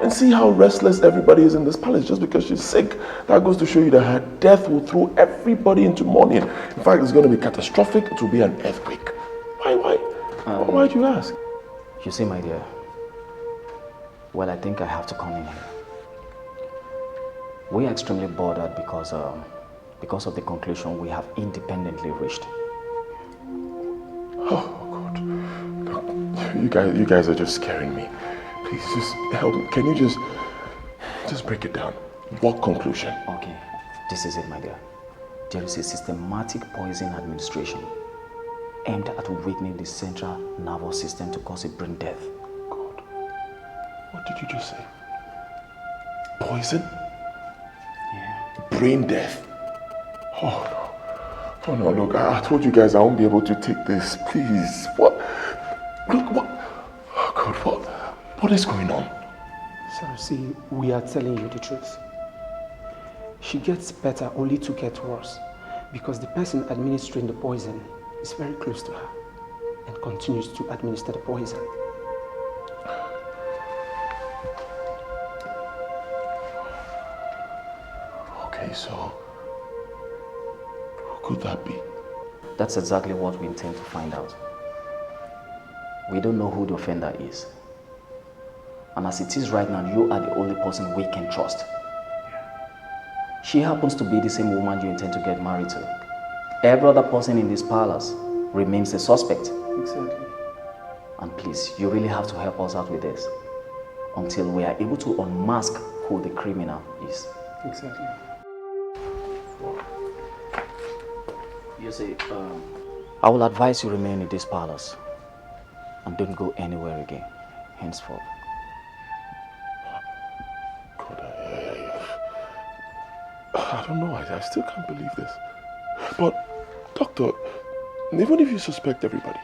And see how restless everybody is in this palace just because she's sick. That goes to show you that her death will throw everybody into mourning. In fact, it's going to be catastrophic. It will be an earthquake. Why do you ask? You see, my dear, well, I think I have to come in here. We are extremely bothered because of the conclusion we have independently reached. Oh, God. You guys are just scaring me. Please, just help me. Can you just break it down? What conclusion? Okay, this is it, my dear. There is a systematic poison administration aimed at weakening the central nervous system to cause a brain death. God, what did you just say? Poison? Yeah. Brain death? Oh no, look, I told you guys I won't be able to take this. Please, what? Look, what? Oh God, what is going on? So see, we are telling you the truth. She gets better only to get worse because the person administering the poison is very close to her and continues to administer the poison. Okay, so who could that be? That's exactly what we intend to find out. We don't know who the offender is. And as it is right now, you are the only person we can trust. She happens to be the same woman you intend to get married to. Every other person in this palace remains a suspect. Exactly. And please, you really have to help us out with this until we are able to unmask who the criminal is. Exactly. You see, I will advise you remain in this palace and don't go anywhere again, henceforth. God, I don't know. I still can't believe this. But, Doctor, even if you suspect everybody,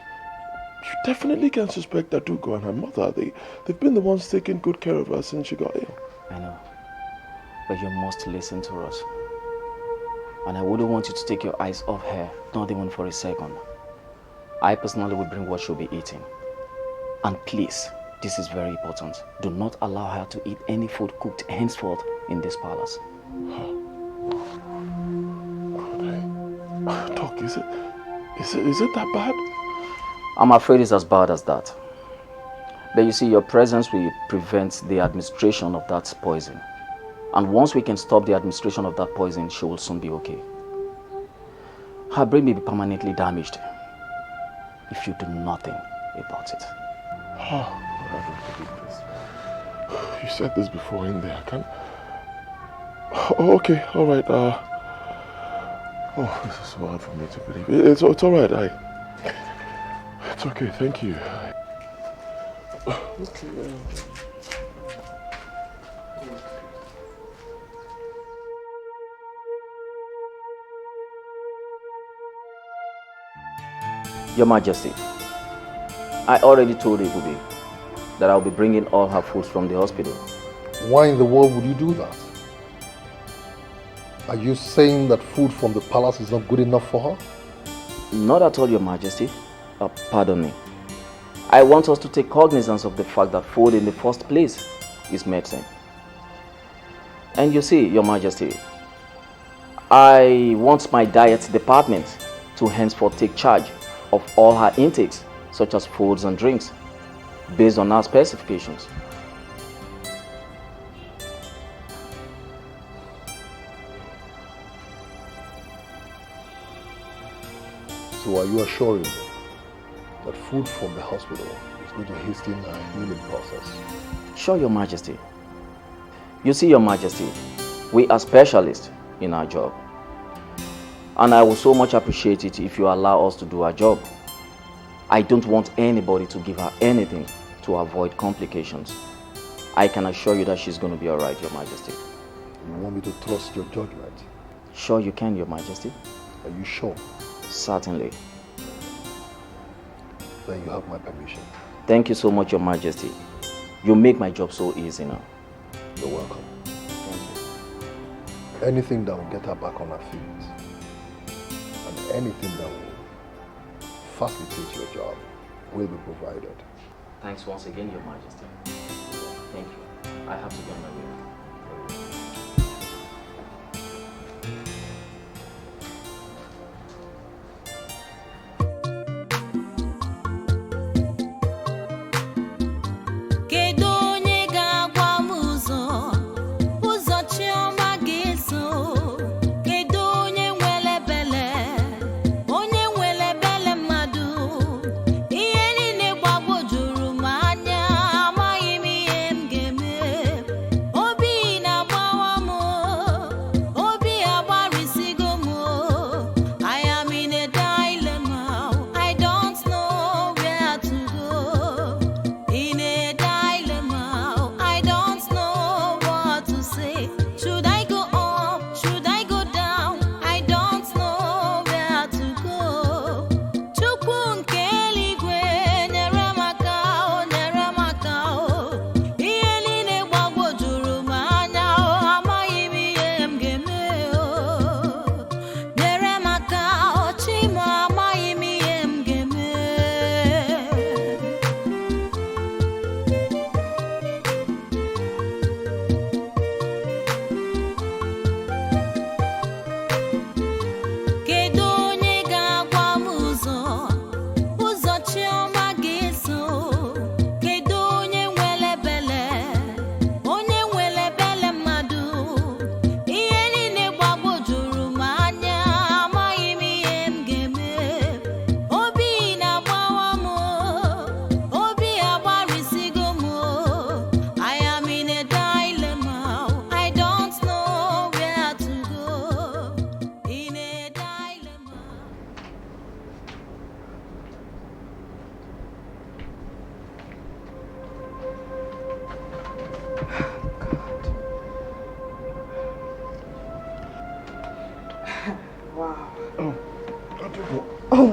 you definitely can suspect Adugo and her mother. They've been the ones taking good care of her since she got ill. I know. But you must listen to us. And I wouldn't want you to take your eyes off her, not even for a second. I personally will bring what she'll be eating. And please, this is very important. Do not allow her to eat any food cooked henceforth in this palace. Doc, is it that bad? I'm afraid it's as bad as that. But you see, your presence will prevent the administration of that poison. And once we can stop the administration of that poison, she will soon be okay. Her brain may be permanently damaged if you do nothing about it. Oh, I don't believe this. You said this before in there. I can't... Oh, okay, all right. Oh, this is so hard for me to believe. It's all right. It's okay. Thank you. Your Majesty, I already told Ebube that I'll be bringing all her foods from the hospital. Why in the world would you do that? Are you saying that food from the palace is not good enough for her? Not at all, Your Majesty. Pardon me. I want us to take cognizance of the fact that food in the first place is medicine. And you see, Your Majesty, I want my diet department to henceforth take charge of all her intakes, such as foods and drinks, based on our specifications. So are you assuring me that food from the hospital is going to hasten her healing process? Sure, Your Majesty. You see, Your Majesty, we are specialists in our job. And I would so much appreciate it if you allow us to do our job. I don't want anybody to give her anything to avoid complications. I can assure you that she's going to be all right, Your Majesty. You want me to trust your judgment? Sure you can, Your Majesty. Are you sure? Certainly. Then you have my permission. Thank you so much, Your Majesty. You make my job so easy now. You're welcome. Thank you. Anything that will get her back on her feet, and anything that will facilitate your job will be provided. Thanks once again, Your Majesty. Thank you. I have to be on my way. Oh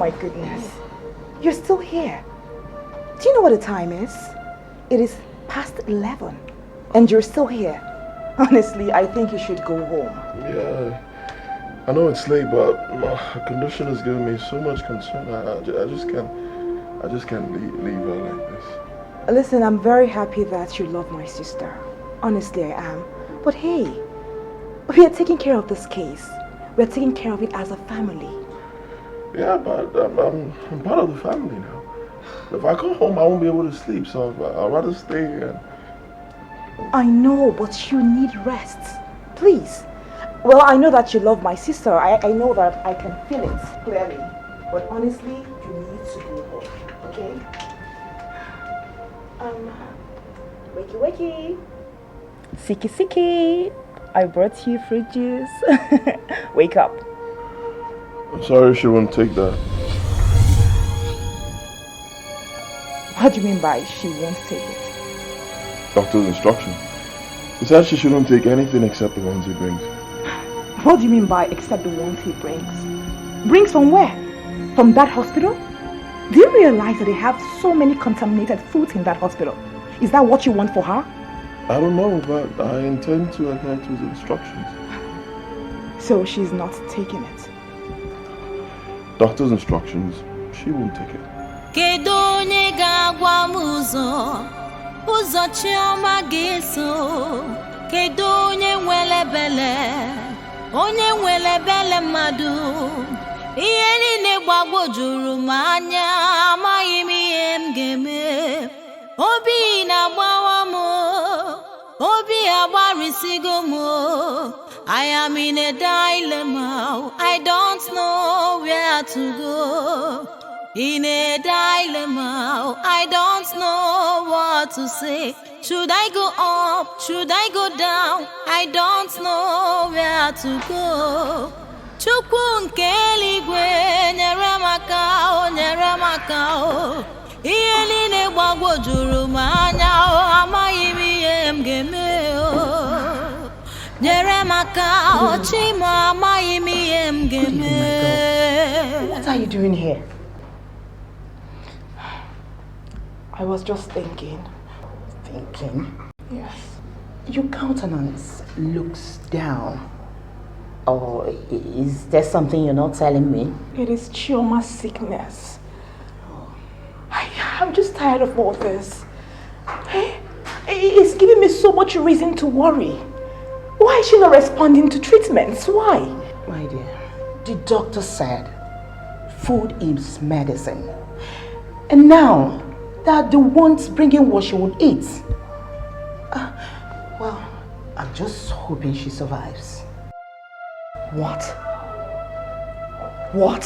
my goodness. You're still here. Do you know what the time is? It is past 11 and you're still here. Honestly, I think you should go home. Yeah, I know it's late, but my condition is giving me so much concern. I just can't leave her like this. Listen, I'm very happy that you love my sister. Honestly, I am. But hey, we are taking care of this case. We are taking care of it as a family. Yeah, but I'm part of the family now. If I come home, I won't be able to sleep, so I'd rather stay here. I know, but you need rest. Please. Well, I know that you love my sister. I know that I can feel it clearly. But honestly, you need to go home, okay? Wakey wakey. Siki siki. I brought you fruit juice. Wake up. I'm sorry she won't take that. What do you mean by she won't take it? Doctor's instruction. He said she shouldn't take anything except the ones he brings. What do you mean by except the ones he brings? Brings from where? From that hospital? Do you realize that they have so many contaminated foods in that hospital? Is that what you want for her? I don't know, but I intend to adhere to his instructions. So she's not taking it? Doctor's instructions, she won't take it. Kedonye ga-agwa m ụzọ chioma ga-eso. Kedonye nwere bele mmadụ. Ihe niile gbagwojuru m anya, amaghị m ihe m ga-eme. Obi na-agbawa m, obi agbarisigo m. I am in a dilemma, I don't know where to go. In a dilemma, I don't know what to say. Should I go up? Should I go down? I don't know where to go. Chukwu nke eluigwe nyere m aka o. Ihe niile gbagwojuru m anya o, amaghị m ihe m ga-eme o. Nyere m aka o, Chima, amaghị m ihe m ga-eme. What are you doing here? I was just thinking. Thinking? Yes. Your countenance looks down. Or is there something you're not telling me? It is Chioma's sickness. I'm just tired of all this. It's giving me so much reason to worry. Why is she not responding to treatments? Why? My dear, the doctor said food is medicine. And now that the one's bringing what she would eat. Well, I'm just hoping she survives. What? What?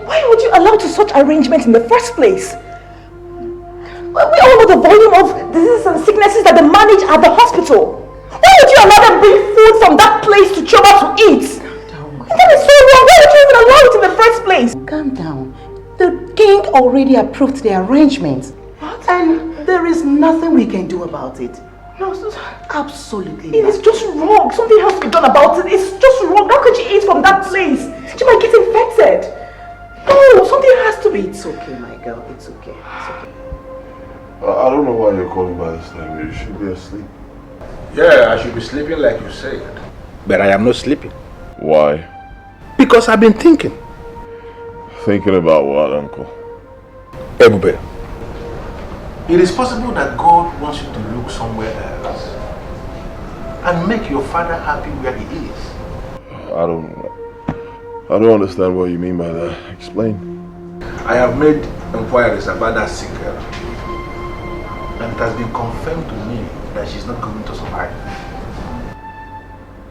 Why would you allow to such arrangement in the first place? We all know the volume of diseases and sicknesses that they manage at the hospital. Why would you allow them bring food from that place to Choma to eat? That is so wrong. Why would you even allow it in the first place? Calm down. The king already approved the arrangement. What? And there is nothing we can do about it. No, absolutely. It is just wrong. Something has to be done about it. It's just wrong. How could she eat from that place? She might get infected. No, something has to be. It's okay, my girl. It's okay. It's okay. I don't know why you're calling by this time. You should be asleep. Yeah, I should be sleeping like you said. But I am not sleeping. Why? Because I've been thinking. Thinking about what, Uncle? Ebube, it is possible that God wants you to look somewhere else and make your father happy where he is. I don't understand what you mean by that. Explain. I have made inquiries about that sick girl, and it has been confirmed to me that she's not going to survive.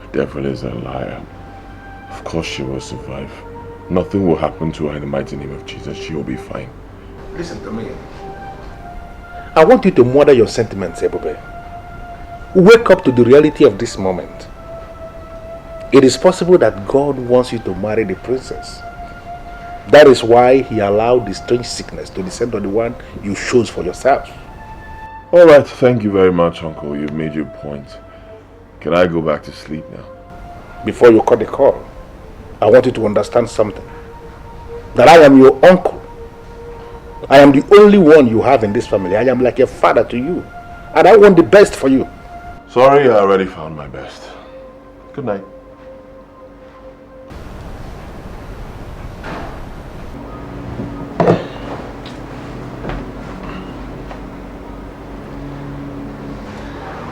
The devil is a liar. Of course she will survive. Nothing will happen to her in the mighty name of Jesus. She will be fine. Listen to me. I want you to mother your sentiments, Ebube. Wake up to the reality of this moment. It is possible that God wants you to marry the princess. That is why he allowed the strange sickness to descend on the one you chose for yourself. Alright, thank you very much, Uncle. You've made your point. Can I go back to sleep now? Before you cut the call, I want you to understand something. that I am your uncle. I am the only one you have in this family. I am like a father to you. And I want the best for you. Sorry, I already found my best. Good night.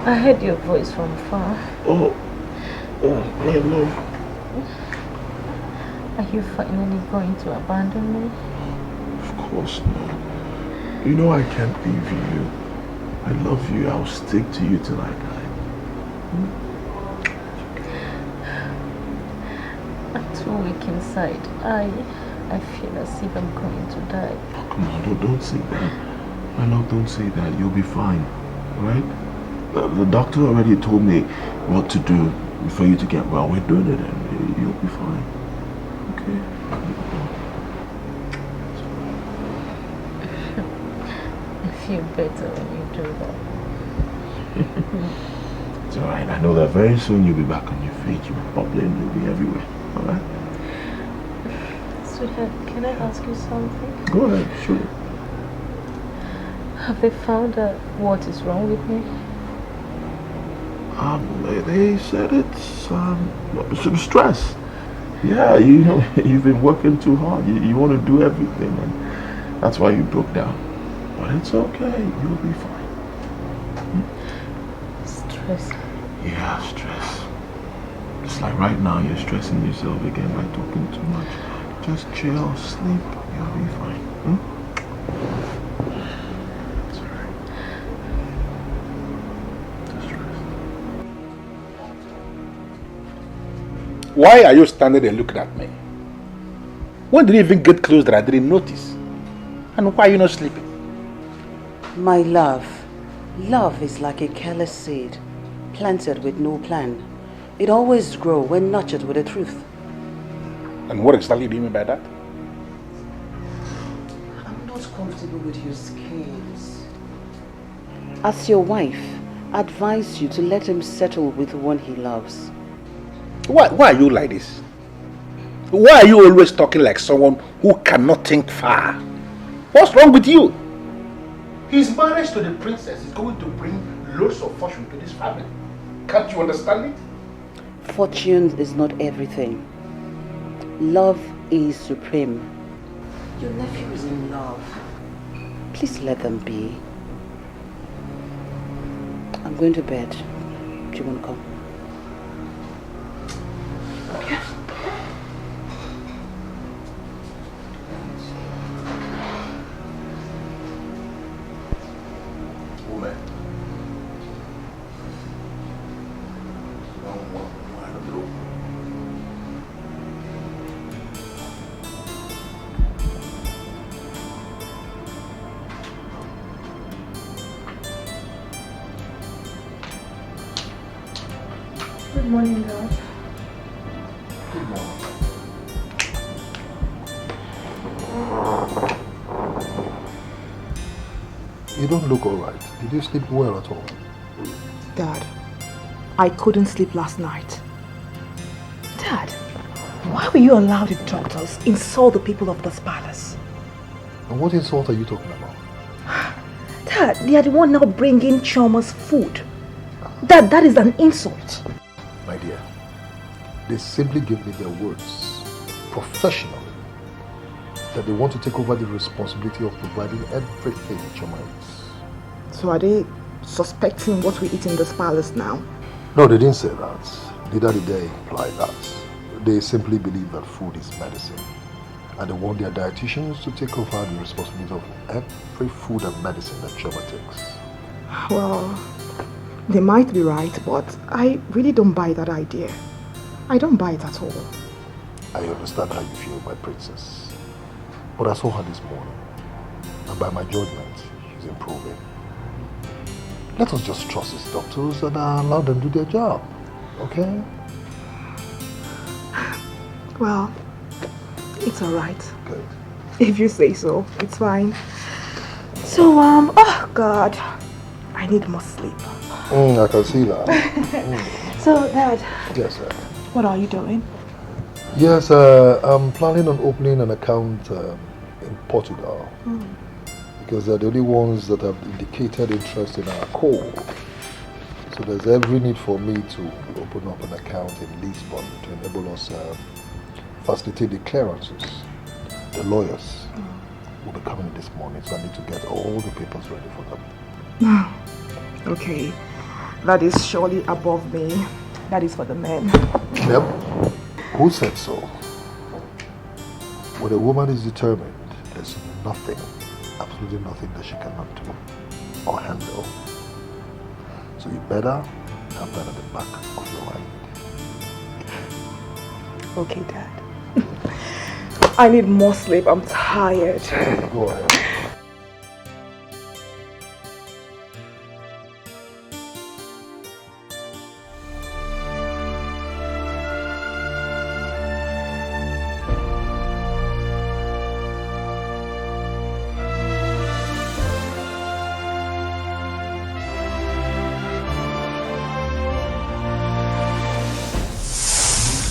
I heard your voice from far. Oh, my love. Are you finally going to abandon me? Of course not. You know I can't leave you. I love you. I'll stick to you till I die. I'm too weak inside. I feel as if I'm going to die. Oh, come on, don't say that. My love, don't say that. You'll be fine. Alright? The doctor already told me what to do for you to get well. We're doing it and you'll be fine. Okay? I feel better when you do that. It's alright. I know that very soon you'll be back on your feet. You'll be bubbling. You'll be everywhere. Alright? Sweetheart, can I ask you something? Go ahead. Sure. Have they found out what is wrong with me? They said it's some stress. Yeah, you know, you've been working too hard. You want to do everything, and that's why you broke down. But it's okay. You'll be fine. Stress. Yeah, stress. It's like right now you're stressing yourself again by talking too much. Just chill, sleep. You'll be fine. It's alright. Just rest. Why are you standing there looking at me? When did you even get close that I didn't notice? And why are you not sleeping? My love, love is like a careless seed, planted with no plan. It always grows when nurtured with the truth. And what exactly do you mean by that? I'm not comfortable with your schemes. As your wife, I advise you to let him settle with the one he loves. Why are you like this? Why are you always talking like someone who cannot think far? What's wrong with you? His marriage to the princess is going to bring loads of fortune to this family. Can't you understand it? Fortune is not everything. Love is supreme. Your nephew is in love. Please let them be. I'm going to bed. Do you want to come? Okay. Woman. Good morning, Dad. Good morning. You don't look alright. Did you sleep well at all? Dad, I couldn't sleep last night. Dad, why will you allow the doctors insult the people of this palace? And what insult are you talking about? Dad, they are the one now bringing Chioma's food. That is an insult. My dear, they simply give me their words, professionally, that they want to take over the responsibility of providing everything Chioma eats. So are they suspecting what we eat in this palace now? No, they didn't say that. Neither did they imply that. They simply believe that food is medicine. And they want their dietitians to take over the responsibility of every food and medicine that Chioma takes. Well, they might be right, but I really don't buy that idea. I don't buy it at all. I understand how you feel, my princess. But I saw her this morning. And by my judgment, she's improving. Let us just trust these doctors and allow them to do their job. Okay? Well, it's alright. Good. If you say so, it's fine. So, oh God, I need more sleep. I can see that. So, Dad. Yes, sir. What are you doing? Yes, I'm planning on opening an account in Portugal. Because they're the only ones that have indicated interest in our call. So there's every need for me to open up an account in Lisbon to enable us facilitate the clearances. The lawyers will be coming this morning, so I need to get all the papers ready for them. Okay, that is surely above me. That is for the men. Yep. Who said so? When a woman is determined, there's nothing, absolutely nothing that she cannot do or handle. So you better have that at the back of your mind. Okay, Dad. I need more sleep. I'm tired. Go ahead.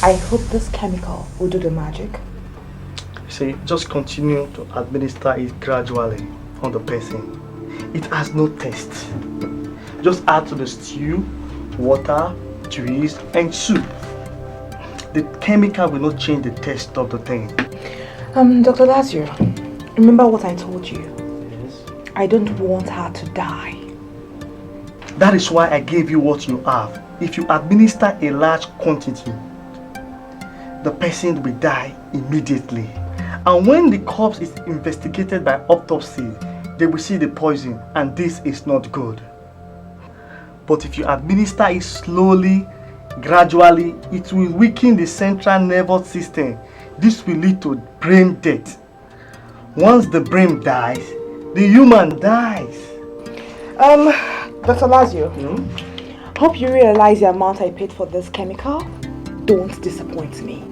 I hope this chemical will do the magic. See, just continue to administer it gradually on the person. It has no taste. Just add to the stew, water, cheese, and soup. The chemical will not change the taste of the thing. Dr. Lazio, remember what I told you? Yes. I don't want her to die. That is why I gave you what you have. If you administer a large quantity, the person will die immediately. And when the corpse is investigated by autopsy, they will see the poison, and this is not good. But if you administer it slowly, gradually, it will weaken the central nervous system. This will lead to brain death. Once the brain dies, the human dies. Dr. Lazio, hope you realize the amount I paid for this chemical. Don't disappoint me.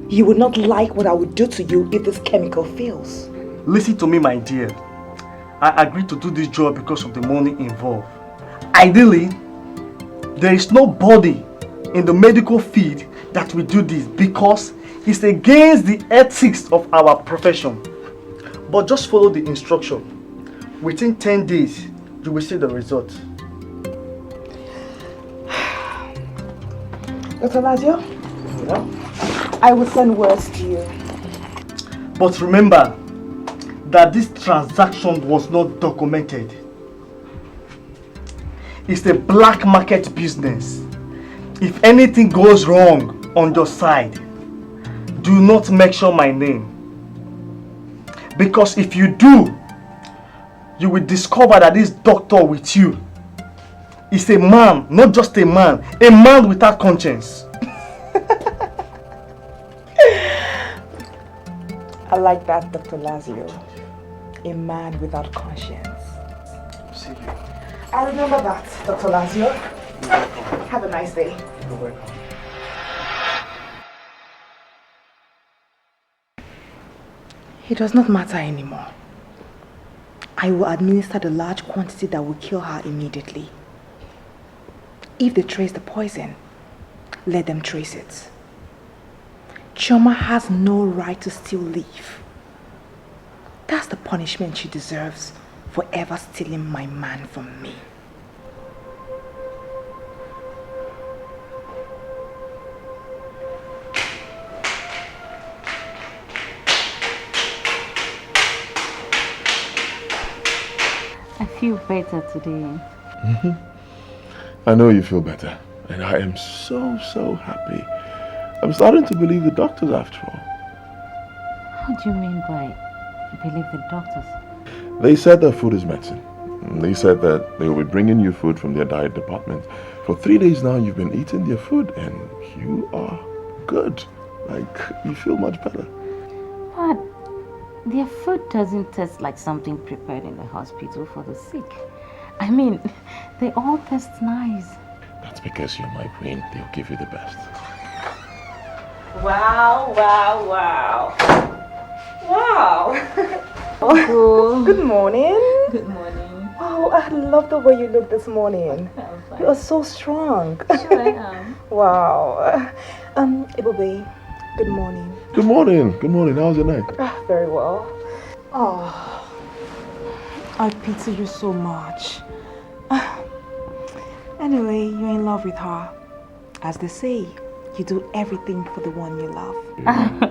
You would not like what I would do to you if this chemical fails. Listen to me, my dear. I agreed to do this job because of the money involved. Ideally, there is nobody in the medical field that will do this because it's against the ethics of our profession. But just follow the instruction. Within 10 days, you will see the result. Dr. Lazio? Yeah? I will send words to you. But remember that this transaction was not documented. It's a black market business. If anything goes wrong on your side, do not mention my name. Because if you do, you will discover that this doctor with you is a man, not just a man without conscience. I like that, Dr. Lazio. A man without conscience. See you. I remember that, Dr. Lazio. Have a nice day. You're welcome. It does not matter anymore. I will administer the large quantity that will kill her immediately. If they trace the poison, let them trace it. Chioma has no right to still live. That's the punishment she deserves for ever stealing my man from me. I feel better today. I know you feel better, and I am so happy. I'm starting to believe the doctors after all. What do you mean by believe the doctors? They said that food is medicine. They said that they will be bringing you food from their diet department. For 3 days now, you've been eating their food, and you are good. Like, you feel much better. But their food doesn't taste like something prepared in the hospital for the sick. I mean, they all taste nice. That's because you're my queen. They'll give you the best. Wow. Oh. Good morning. Good morning. Oh, I love the way you look this morning. You are so strong. Sure I am. Wow. Ibobe, Good morning. Good morning. Good morning. How's your night? Very well. Oh, I pity you so much. Anyway, you're in love with her. As they say, you do everything for the one you love.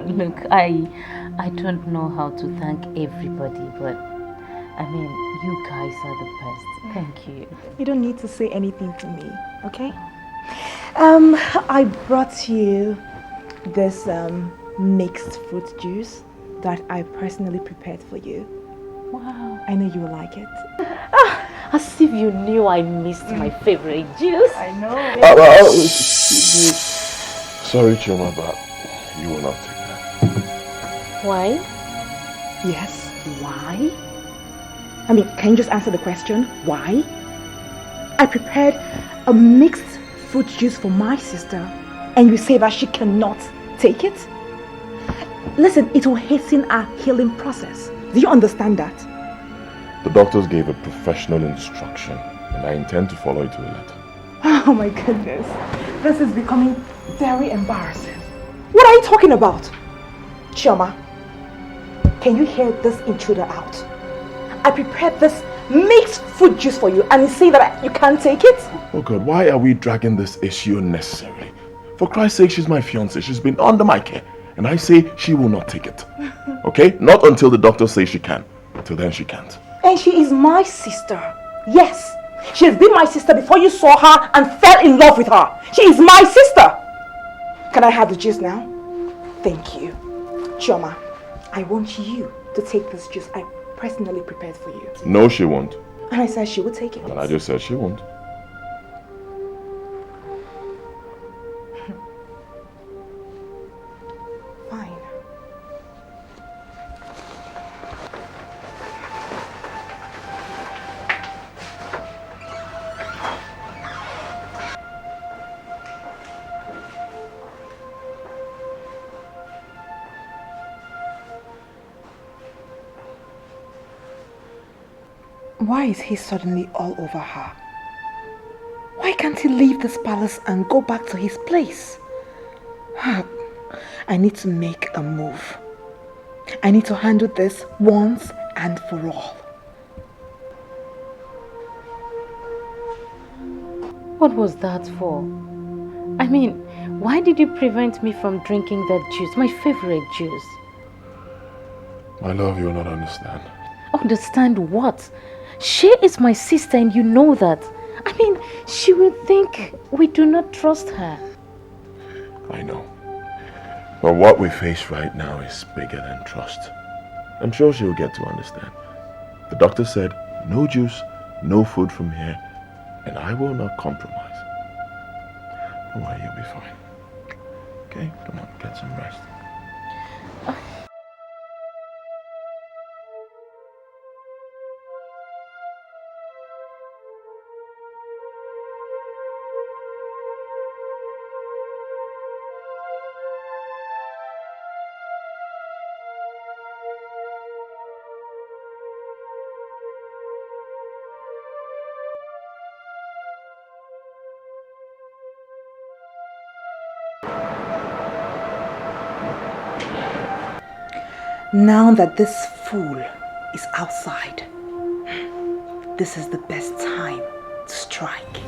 Look, I don't know how to thank everybody, but I mean, you guys are the best. Thank you. You don't need to say anything to me, okay? I brought you this mixed fruit juice that I personally prepared for you. Wow. I know you will like it. As if you knew I missed my favorite juice. I know. Sorry, Choma, but you will not take that. Why? Yes, why? I mean, can you just answer the question? Why? I prepared a mixed fruit juice for my sister, and you say that she cannot take it? Listen, it will hasten our healing process. Do you understand that? The doctors gave a professional instruction, and I intend to follow it to a letter. Oh my goodness. This is becoming very embarrassing. What are you talking about? Chioma, can you hear this intruder out? I prepared this mixed fruit juice for you, and you say that you can't take it? Oh God, why are we dragging this issue unnecessarily? For Christ's sake, she's my fiancée. She's been under my care. And I say she will not take it. Okay? Not until the doctor says she can. Till then she can't. And she is my sister. Yes. She has been my sister before you saw her and fell in love with her. She is my sister. Can I have the juice now? Thank you. Chioma, I want you to take this juice I personally prepared for you. No, she won't. And I said she would take it. And I just said she won't. Fine. Why is he suddenly all over her? Why can't he leave this palace and go back to his place? I need to make a move. I need to handle this once and for all. What was that for? I mean, why did you prevent me from drinking that juice, my favorite juice? My love, you will not understand. Understand what? She is my sister and you know that. I mean, she will think we do not trust her. I know. But what we face right now is bigger than trust. I'm sure she'll get to understand. The doctor said, no juice, no food from here, and I will not compromise. Don't worry, you'll be fine. Okay, come on, get some rest. Now that this fool is outside, this is the best time to strike.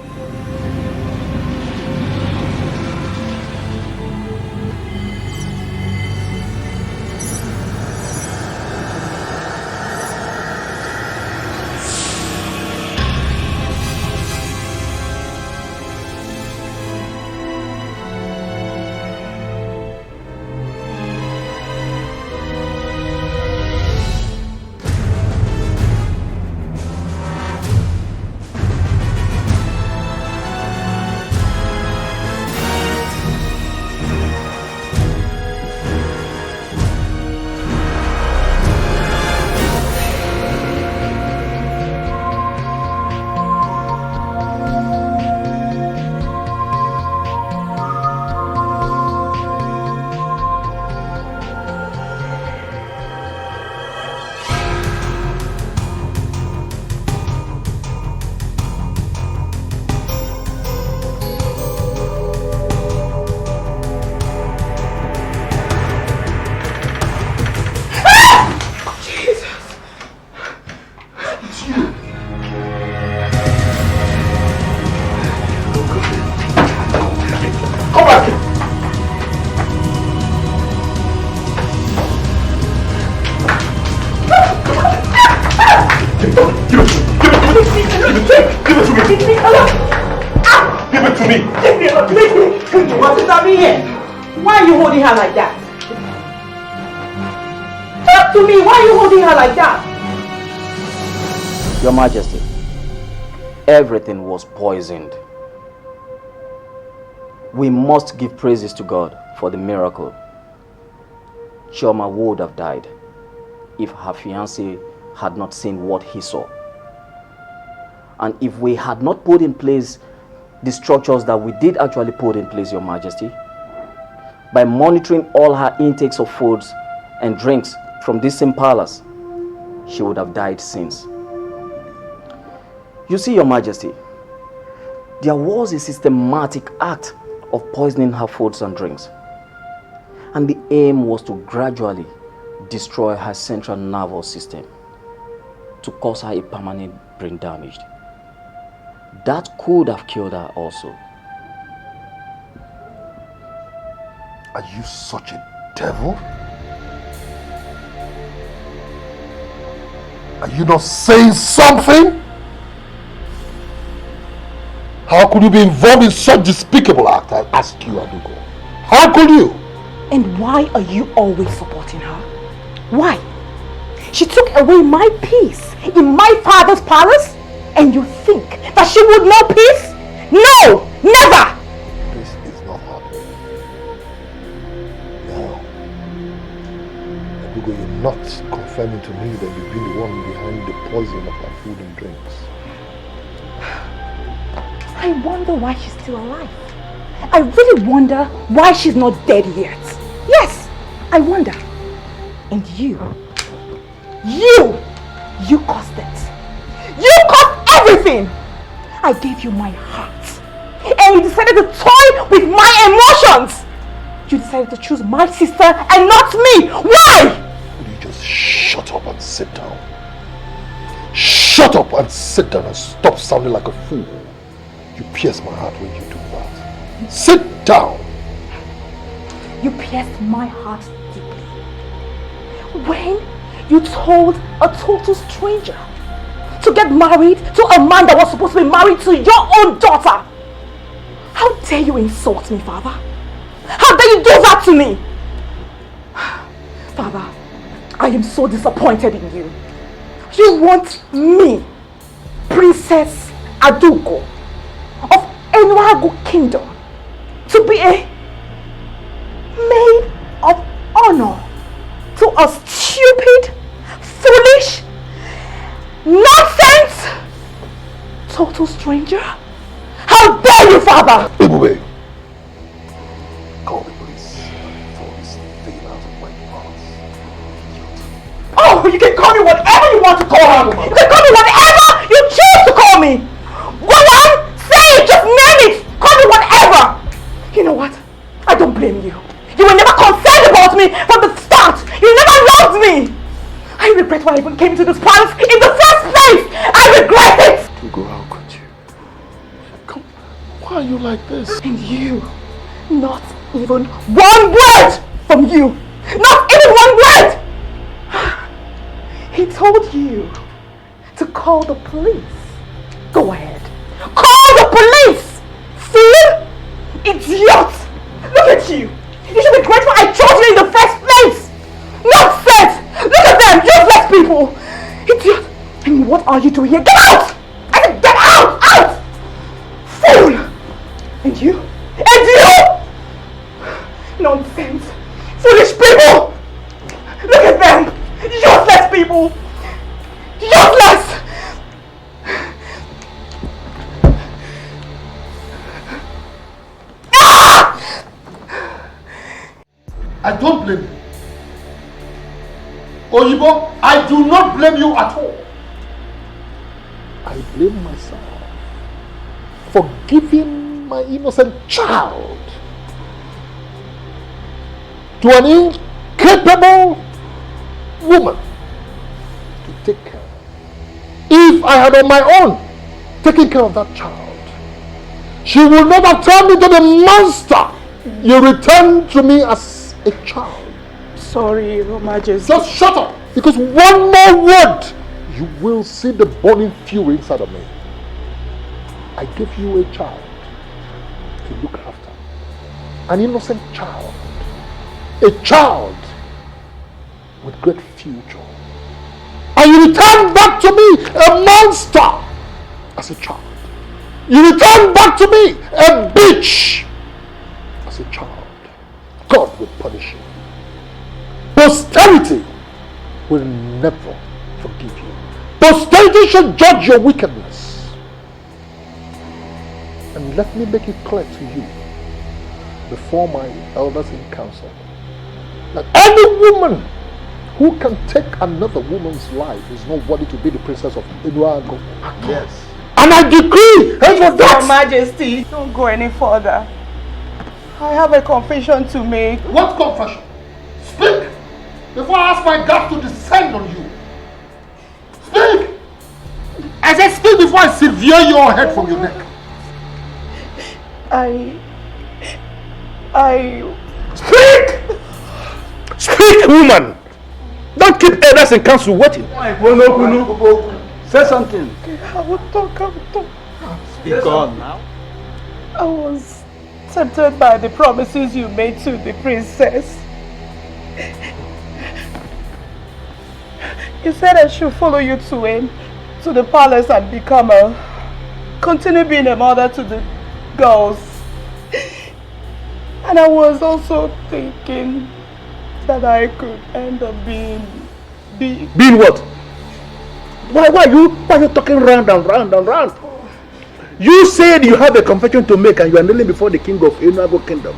happened to me? Leave me! What is happening here? Why are you holding her like that? Talk to me! Why are you holding her like that? Your Majesty, everything was poisoned. We must give praises to God for the miracle. Chioma would have died if her fiancé had not seen what he saw. And if we had not put in place the structures that we did actually put in place, Your Majesty, by monitoring all her intakes of foods and drinks from this same palace, she would have died since. You see, Your Majesty, there was a systematic act of poisoning her foods and drinks. And the aim was to gradually destroy her central nervous system to cause her a permanent brain damage. That could have killed her also. Are you such a devil? Are you not saying something? How could you be involved in such despicable act? I ask you, Adugo. How could you? And why are you always supporting her? Why? She took away my peace in my father's palace, and you think that she would know peace? No! Never! This is not happening. Now, Adugo, you're not confirming to me that you've been the one behind the poisoning of her food and drinks. I wonder why she's still alive. I really wonder why she's not dead yet. Yes, I wonder. And you caused it. You caused everything. I gave you my heart. And you decided to toy with my emotions. You decided to choose my sister and not me. Why? Will you just shut up and sit down? Shut up and sit down and stop sounding like a fool. You pierce my heart when you do that. Sit down. You pierced my heart deeply when you told a total stranger to get married to a man that was supposed to be married to your own daughter. How dare you insult me, Father? How dare you do that to me? Father, I am so disappointed in you. You want me, Princess Adugo of Enuagu Kingdom, to be a maid of honor to a stupid, foolish, nonsense, total stranger? How dare you, Father! Ebube, call the police. Throw this thing out of my palace. Oh, you can call me whatever you want to call me. You can call me whatever you choose to call me. Go on, say it, just name it. Call me whatever. You know what? I don't blame you. You were never concerned about me from the start. You never loved me. I regret why I even came to this palace in the first place. I regret it. Adugo, how could you? Come, why are you like this? And you, not even one word from you. Not even one word. He told you to call the police. Go ahead. Call the police! Fool! Idiot! Look at you! You should be grateful I chose you in the first place! Nonsense! Look at them! Useless people! Idiot! And what are you doing here? Get out! I said get out! Out! Fool! And you? And you! Nonsense! Foolish people! Look at them! Useless people! Useless! I don't blame you. Oyibo, I do not blame you at all. I blame myself for giving my innocent child to an incapable woman to take care of. If I had on my own taken care of that child, she would not have turned into the monster you returned to me as a child. Sorry, Your Majesty. Just shut up! Because one more word, you will see the burning fury inside of me. I gave you a child. to look after. An innocent child. A child with great future. And you return back to me a monster as a child. You return back to me a bitch as a child. God will punish you. Posterity will never forgive you. Posterity shall judge your wickedness. And let me make it clear to you before my elders in council that any woman who can take another woman's life is not worthy to be the princess of Inuago. Yes. And I decree for that. Your Majesty, don't go any further. I have a confession to make. What confession? Speak before I ask my God to descend on you. Speak! I said speak before I sever your head from your neck. Speak! Speak, woman! Don't keep elders in council waiting. Say something. Okay, I will talk. Speak on now. I was tempted by the promises you made to the princess. You said I should follow you to the palace and continue being a mother to the girls. And I was also thinking that I could end up being what? Why are you talking round and round? You said you have a confession to make and you are kneeling before the king of Enuago kingdom.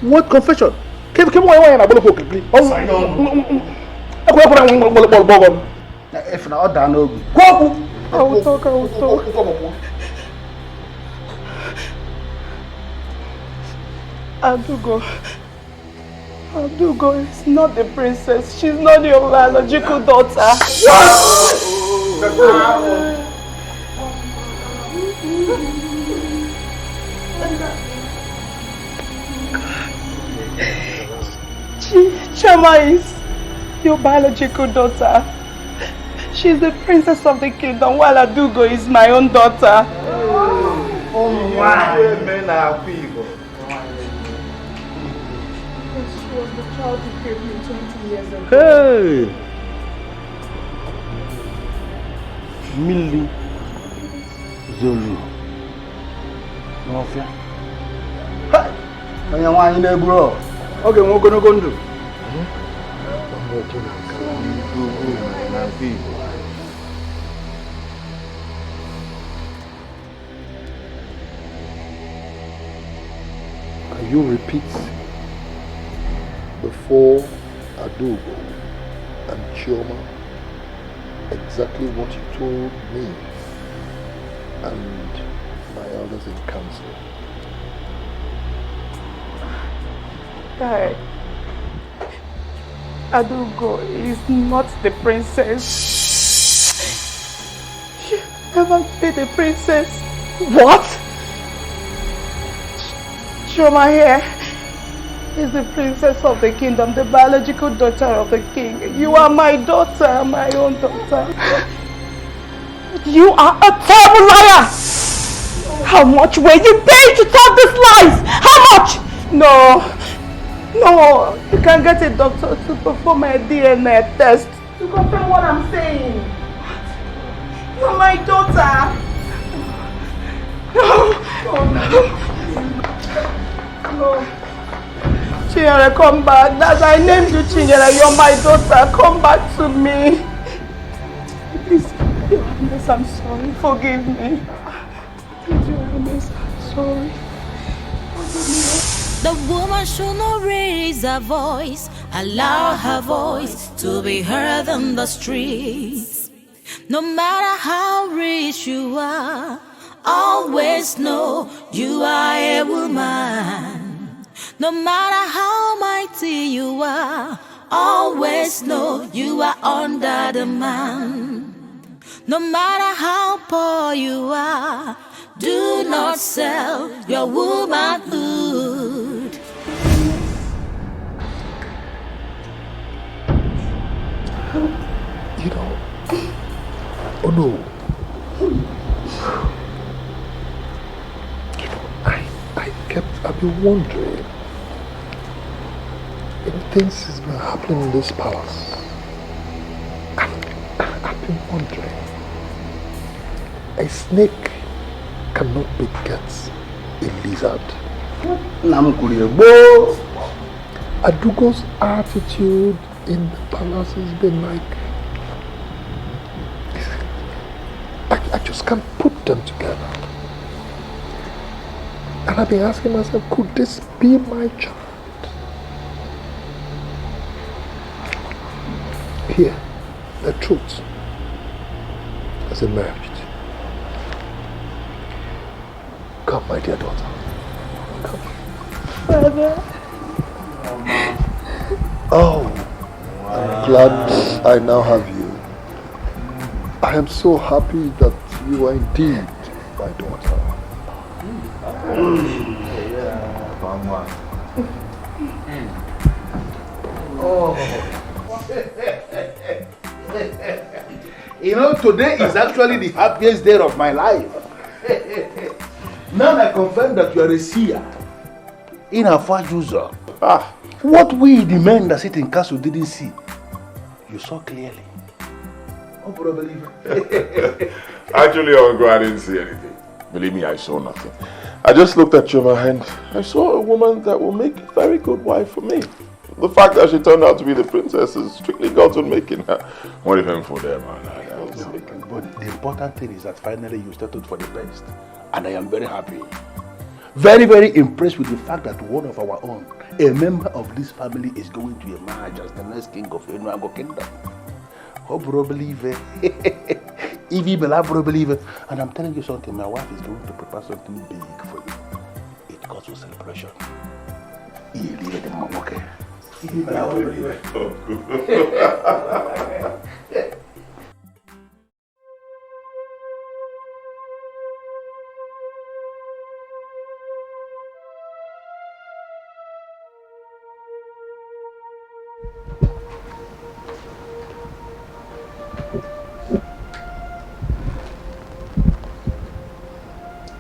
What confession? If not done, I will talk. Adugo is not the princess. She's not your biological daughter. Chama is your biological daughter. She's the princess of the kingdom, while Adugo is my own daughter. Oh my! Men are people. She was the child you gave me 20 years ago. Hey! Millie Zulu. Mafia. Hey! Kanya wani na bro. Okay, we're going to go do. Can you repeat before Adugo and Chioma exactly what you told me and my elders in council? Adugo is not the princess. She never be the princess. What? Chioma here is the princess of the kingdom, the biological daughter of the king. You are my daughter, my own daughter. You are a terrible liar! How much were you paid to tell these lies? How much? No, you can get a doctor to perform a DNA test to confirm what I'm saying. You're my daughter. No. Chinyere, come back. As I named you Chinyere, you're my daughter. Come back to me. Please, Your Highness, I'm sorry. Forgive me. Please, Your Highness, I'm sorry. The woman should not raise her voice, allow her voice to be heard on the streets. No matter how rich you are, always know you are a woman. No matter how mighty you are, always know you are under the man. No matter how poor you are, do not sell your womanhood. You know, oh no. You know, I I've been wondering. Things has been happening in this palace. I've been wondering. A snake cannot beget a lizard. Adugo's attitude in the palace has been like, I just can't put them together. And I've been asking myself, could this be my child? Here, the truth has emerged. Come, my dear daughter. Come. Father. Oh, I'm glad I now have you. I am so happy that you are indeed my daughter. Oh. You know, today is actually the happiest day of my life. Now I confirm that you are a seer in a far user. What we, the men that sit in castle, didn't see, you saw clearly. Oh, probably. Actually, Uncle, I didn't see anything. Believe me, I saw nothing. I just looked at Chuma and I saw a woman that will make a very good wife for me. The fact that she turned out to be the princess is strictly God's own making her. What if I'm for them? But the important thing is that finally you started for the best. And I am very happy. Very, very impressed with the fact that one of our own, a member of this family, is going to emerge as the next king of Enuango Kingdom. Hope you believe it. If you believe it. And I'm telling you something, my wife is going to prepare something big for you. It calls for celebration. You leave it in my okay?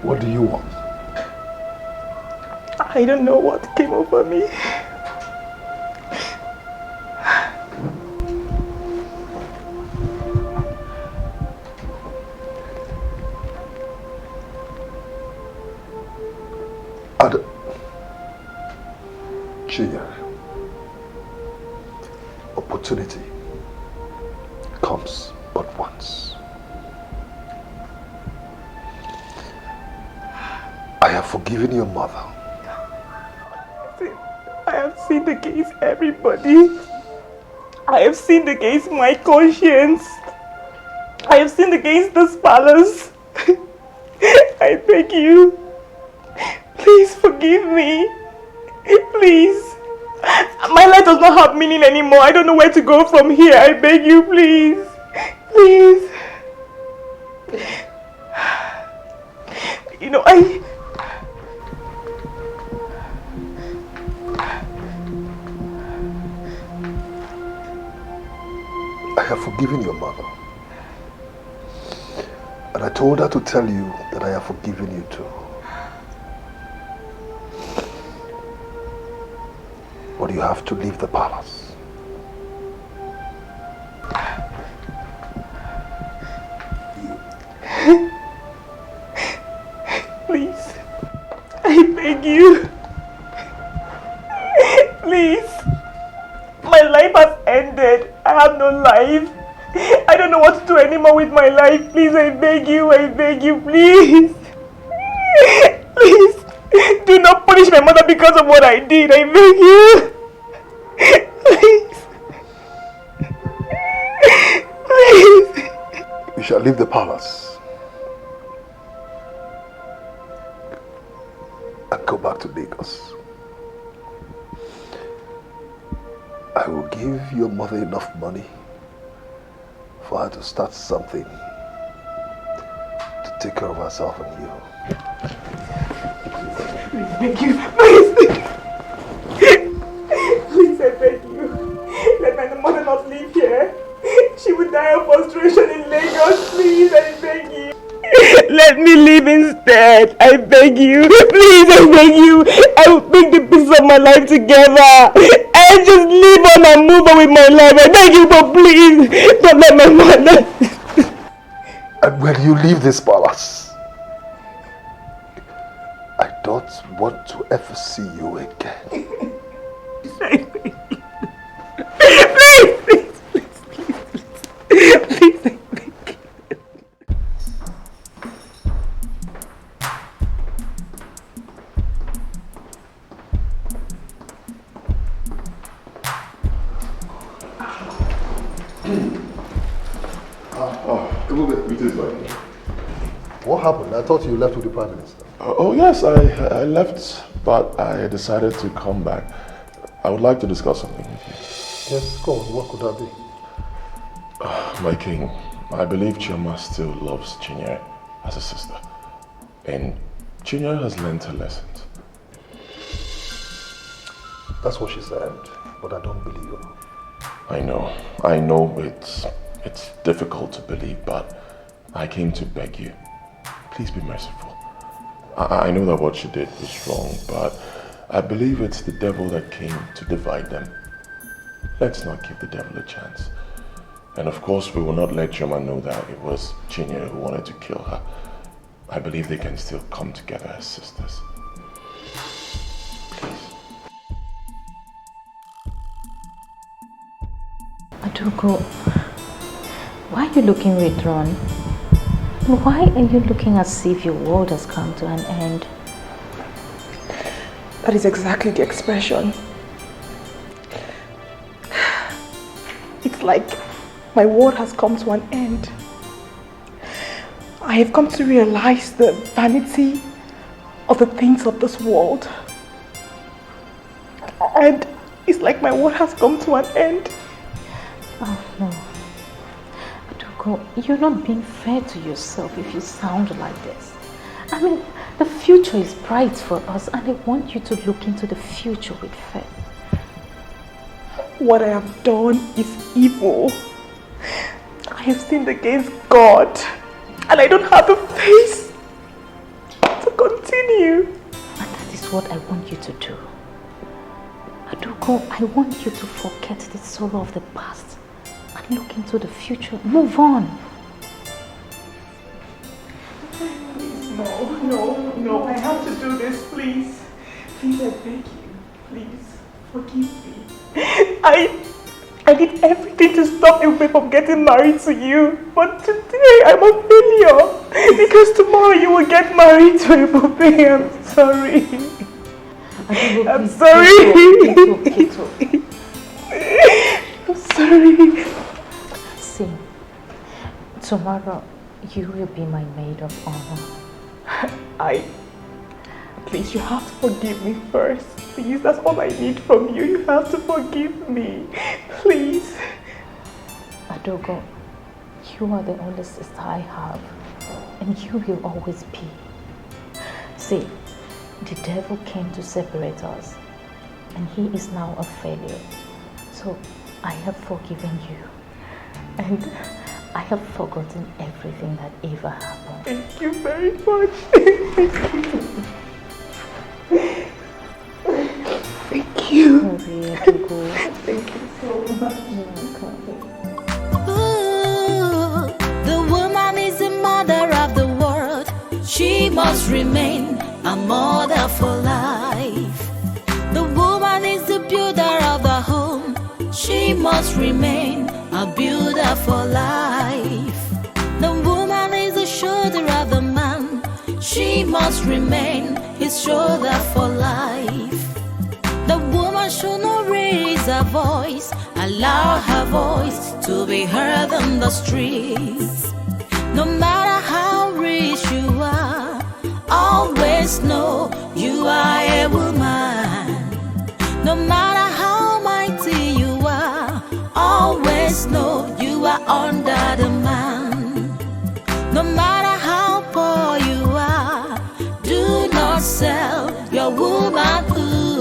What do you want? I don't know what came over me. Chika, opportunity comes but once. I have forgiven your mother. I have sinned against everybody. I have sinned against my conscience. I have sinned against this palace. I beg you, please forgive me. Please. My life does not have meaning anymore. I don't know where to go from here. I beg you, please. Please. You know, I have forgiven your mother. And I told her to tell you that I have forgiven you too. But you have to leave the palace. Please, I beg you. Please. My life has ended. I have no life. I don't know what to do anymore with my life. Please, I beg you, please. Please, do not punish my mother because of what I did. I beg you. Please. Please. You shall leave the palace and go back to Lagos. I will give your mother enough money for her to start something to take care of herself and you. Please, beg you. Please. Please, I beg you. Let my mother not live here. She would die of frustration in Lagos. Please, I beg you. Let me live instead. forget. I beg you. Please, I beg you. I will bring the pieces of my life together. I just live on and move on with my life. I beg you, but please, don't let my mother. And when you leave this palace, I don't want to ever see you again. Please, please, please, please, please, I beg you. What happened? I thought you left with the Prime Minister. Oh yes, I left, but I decided to come back. I would like to discuss something with you. Yes, go on. What could that be? My king, I believe Chioma still loves Chinyere as a sister. And Chinyere has learned her lessons. That's what she said, but I don't believe her. I know it's difficult to believe, but I came to beg you. Please be merciful. I know that what she did was wrong, but I believe it's the devil that came to divide them. Let's not give the devil a chance. And of course, we will not let Chioma know that it was Chinyere who wanted to kill her. I believe they can still come together as sisters. Please. Adugo, why are you looking withdrawn? Why are you looking as if your world has come to an end? That is exactly the expression. It's like my world has come to an end. I have come to realize the vanity of the things of this world. And it's like my world has come to an end. Oh no. Adugo, you're not being fair to yourself if you sound like this. I mean, the future is bright for us and I want you to look into the future with faith. What I have done is evil. I have sinned against God and I don't have the face to continue. And that is what I want you to do. Adugo, I want you to forget the sorrow of the past and look into the future. Move on. No, I have to do this, please. Please, I beg you. Please, forgive me. I did everything to stop Ube from getting married to you. But today, I'm a failure. Because tomorrow you will get married to Ube. I'm sorry. I'm sorry. It's okay. I'm sorry. See, tomorrow you will be my maid of honor. Please, you have to forgive me first. Please, that's all I need from you. You have to forgive me. Please. Adogo, you are the only sister I have. And you will always be. See, the devil came to separate us. And he is now a failure. So, I have forgiven you. And I have forgotten everything that ever happened. Thank you very much. Thank you. Thank you so much. Ooh, the woman is the mother of the world. She must remain a mother for life. The woman is the builder of the home. She must remain a builder for life. The woman is the shoulder of the man. She must remain his shoulder for life. The woman should not raise her voice, allow her voice to be heard on the streets. No matter how rich you are, always know you are a woman. No matter how mighty you are, always know you are under the man. No matter how poor you are, do not sell your womanhood.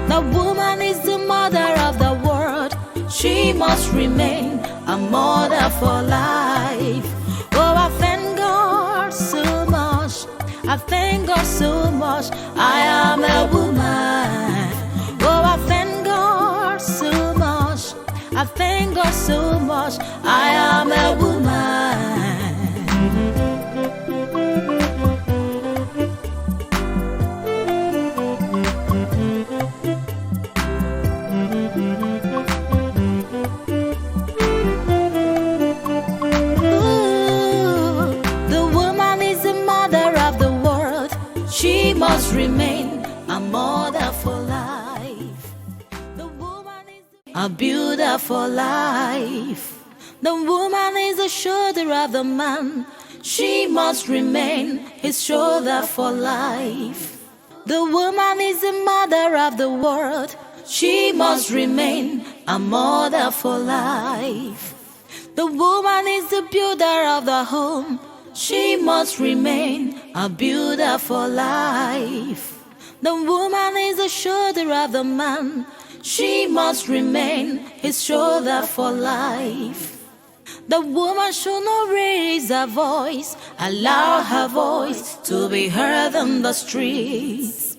The woman is the mother of the world. She must remain a mother for life. Oh, I thank God so much so much I am a woman. Oh, I thank God so much. I thank God so much I am a woman. She must remain a mother for life. The woman is a builder for life. The woman is the shoulder of the man. She must remain his shoulder for life. The woman is the mother of the world. She must remain a mother for life. The woman is the builder of the home. She must remain a builder for life. The woman is the shoulder of the man. She must remain his shoulder for life. The woman should not raise her voice, allow her voice to be heard on the streets.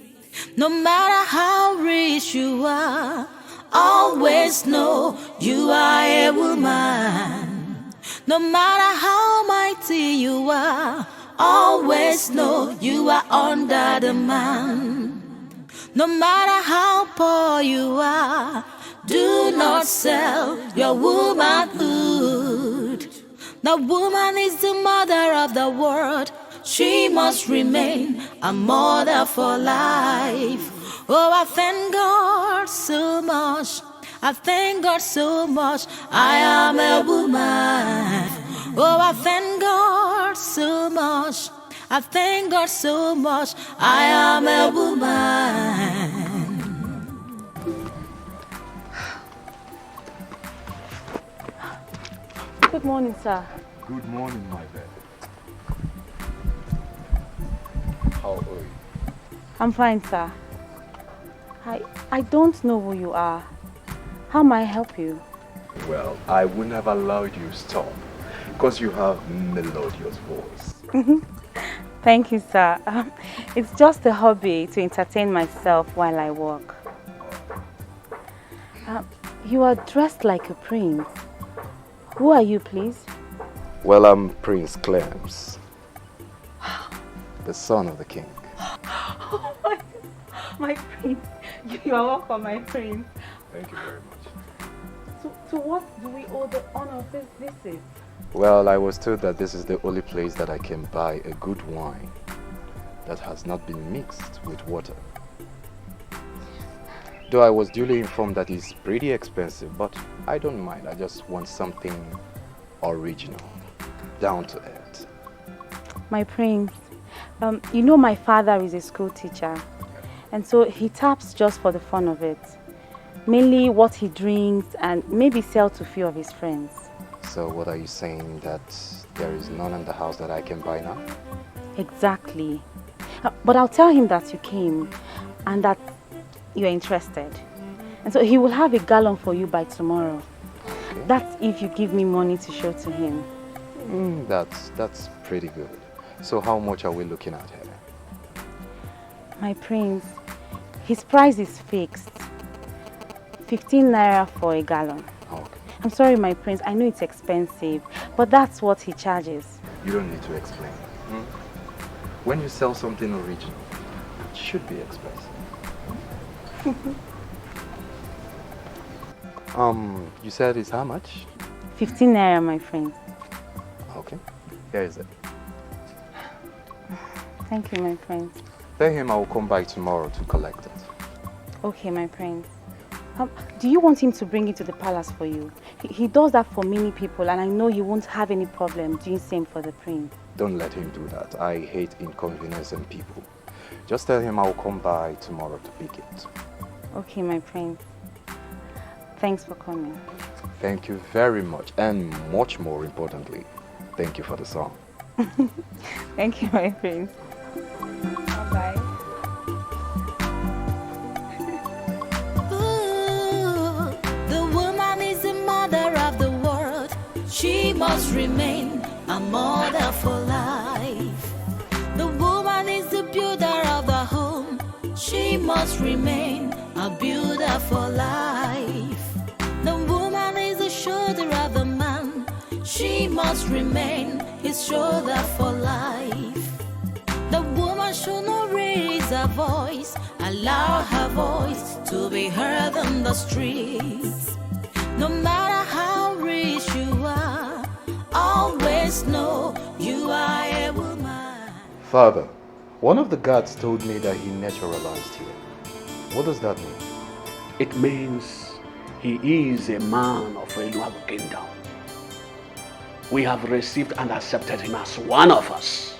No matter how rich you are, always know you are a woman. No matter how mighty you are, always know you are under the man. No matter how poor you are, do not sell your womanhood. The woman is the mother of the world. She must remain a mother for life. Oh, I thank God so much. I thank God so much I am a woman. Oh, I thank God so much. I thank God so much I am a woman. Good morning, sir. Good morning, my baby. How are you? I'm fine, sir. I don't know who you are. How may I help you? Well, I wouldn't have allowed you to stop because you have melodious voice. Thank you, sir. It's just a hobby to entertain myself while I work. You are dressed like a prince. Who are you, please? Well, I'm Prince Clem, the son of the king. Oh my prince. You are welcome, my prince. Thank you very much. To what do we owe the honor of this visit? Well, I was told that this is the only place that I can buy a good wine that has not been mixed with water. Though I was duly informed that it's pretty expensive, but I don't mind. I just want something original, down to earth. My prince, you know my father is a school teacher, and so he taps just for the fun of it. Mainly what he drinks and maybe sell to a few of his friends. So what are you saying, that there is none in the house that I can buy now? Exactly. But I'll tell him that you came and that you're interested. And so he will have a gallon for you by tomorrow. Okay. That's if you give me money to show to him. That's pretty good. So how much are we looking at here? My prince, his price is fixed. 15 naira for a gallon. Okay. I'm sorry, my prince, I know it's expensive, but that's what he charges. You don't need to explain. When you sell something original, it should be expensive. You said it's how much? 15 naira, my friend. Okay, here is it. Thank you, my friend. Tell him I will come by tomorrow to collect it. Okay, my friend. Do you want him to bring it to the palace for you? He does that for many people, and I know he won't have any problem doing same for the prince. Don't let him do that. I hate inconveniencing people. Just tell him I will come by tomorrow to pick it. Okay, my prince. Thanks for coming. Thank you very much, and much more importantly, thank you for the song. Thank you, my prince. Bye-bye. She must remain a mother for life. The woman is the builder of must remain a builder for life. The woman is the shoulder of the man. She must remain his shoulder for life. The woman should not raise her voice, allow her voice to be heard on the streets. No matter how rich you are, always know you are a woman. Father, one of the guards told me that he naturalized here. What does that mean? It means he is a man of Enuagu Kingdom. We have received and accepted him as one of us.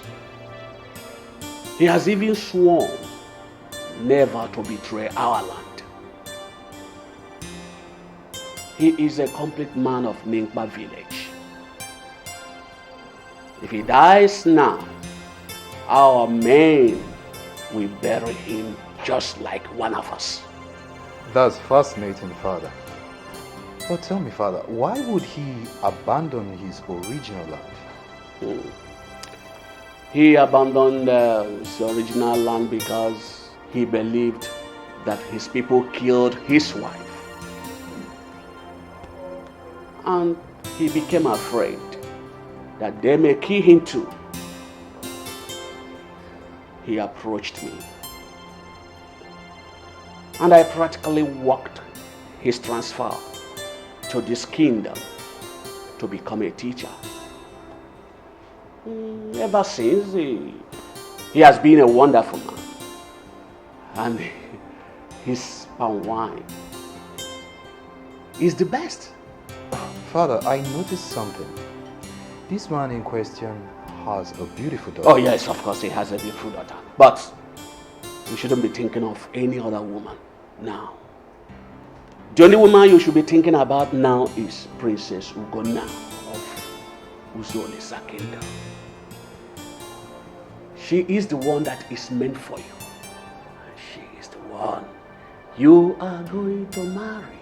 He has even sworn never to betray our land. He is a complete man of Ninkba village. If he dies now, our men will bury him just like one of us. That's fascinating, Father. But tell me, Father, why would he abandon his original land? He abandoned his original land because he believed that his people killed his wife. And he became afraid that they may kill him too. He approached me, and I practically worked his transfer to this kingdom to become a teacher. Ever since, he has been a wonderful man, and his palm wine is the best. Father, I noticed something. This man in question has a beautiful daughter. Oh yes, of course he has a beautiful daughter. But you shouldn't be thinking of any other woman now. The only woman you should be thinking about now is Princess Ugonna of Uzolisa Kingdom. She is the one that is meant for you. She is the one you are going to marry.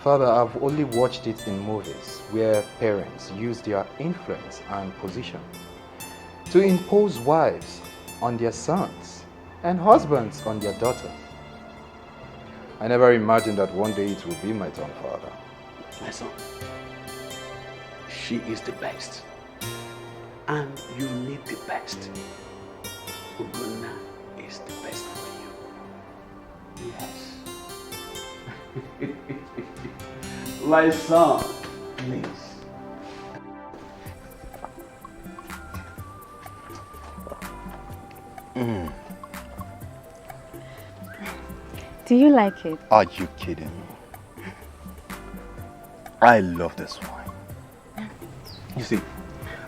Father, I've only watched it in movies where parents use their influence and position to impose wives on their sons and husbands on their daughters. I never imagined that one day it will be my turn, Father. My son, she is the best, and you need the best. Ugonna is the best for you. Yes. My son, please. Do you like it? Are you kidding me? I love this wine. You see,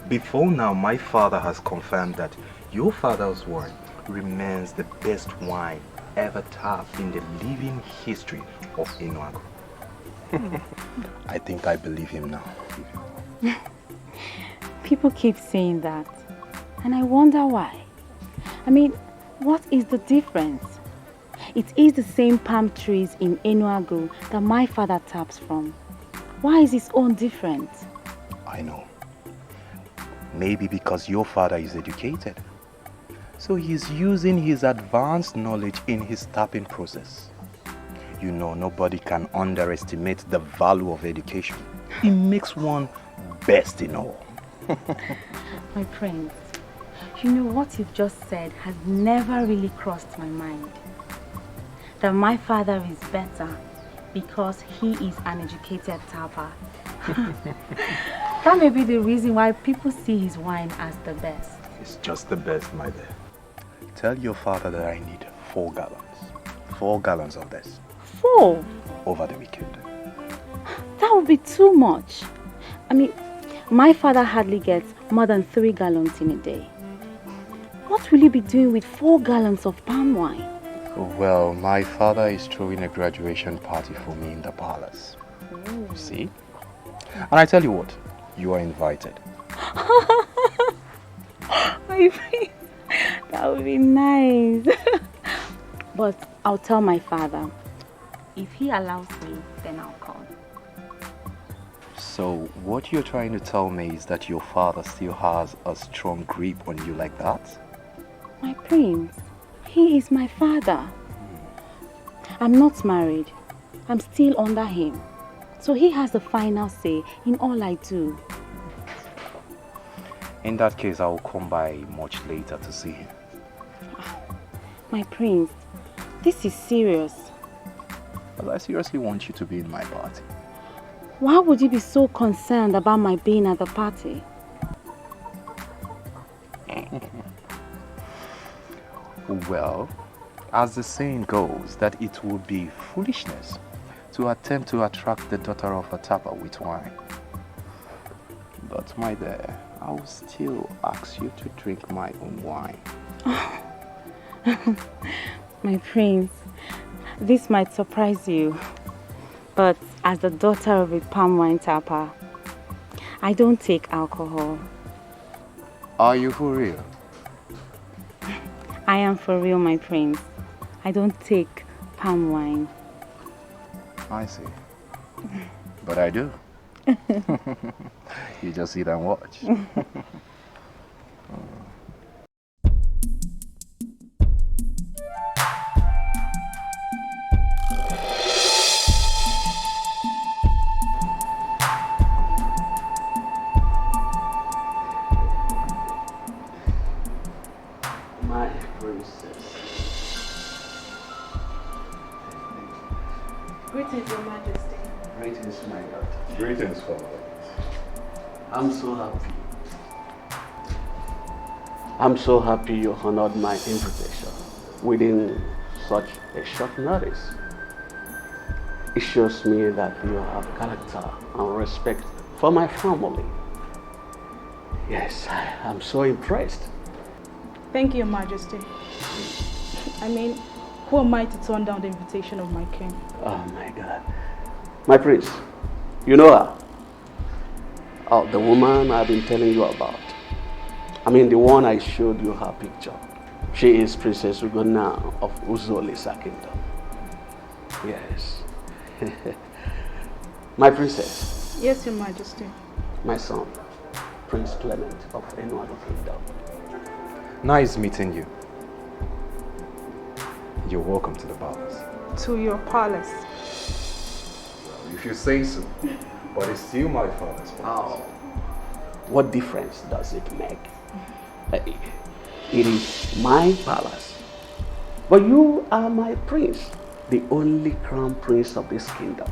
before now, my father has confirmed that your father's wine remains the best wine ever tapped in the living history of Enuagu. I think I believe him now. People keep saying that, and I wonder why. I mean, what is the difference? It is the same palm trees in Enuagu that my father taps from. Why is his own different? I know. Maybe because your father is educated. So he's using his advanced knowledge in his tapping process. You know, nobody can underestimate the value of education. It makes one best in all. My prince, you know what you've just said has never really crossed my mind. That my father is better because he is an educated tapper. That may be the reason why people see his wine as the best. It's just the best, my dear. Tell your father that I need 4 gallons. 4 gallons of this. 4? Over the weekend. That would be too much. I mean, my father hardly gets more than 3 gallons in a day. What will you be doing with 4 gallons of palm wine? Well, my father is throwing a graduation party for me in the palace. Ooh. See? And I tell you what, you are invited. My prince, that would be nice. But I'll tell my father. If he allows me, then I'll come. So what you're trying to tell me is that your father still has a strong grip on you like that? My prince, he is my father. I'm not married. I'm still under him. So he has the final say in all I do. In that case, I will come by much later to see him. My prince, this is serious. But I seriously want you to be in my party. Why would you be so concerned about my being at the party? Well, as the saying goes, that it would be foolishness to attempt to attract the daughter of a tapper with wine. But my dear, I will still ask you to drink my own wine. My prince, this might surprise you, but as the daughter of a palm wine tapper, I don't take alcohol. Are you for real? I am for real, my prince. I don't take palm wine. I see. But I do. You just sit and watch. My princess. Greetings, Your Majesty. Greetings, my daughter. Greetings, Father. I'm so happy. I'm so happy you honored my invitation within such a short notice. It shows me that you have character and respect for my family. Yes, I'm so impressed. Thank you, Your Majesty. I mean, who am I to turn down the invitation of my king? Oh my God. My prince, you know her? Oh, the woman I've been telling you about. I mean, the one I showed you her picture. She is Princess Ugonna of Uzolisa Kingdom. Yes. My princess. Yes, Your Majesty. My son, Prince Clement of Enuado Kingdom. Nice meeting you. You're welcome to the palace. To your palace. Well, if you say so. But it's still my father's palace. Oh, what difference does it make? It is my palace. But you are my prince, the only crown prince of this kingdom,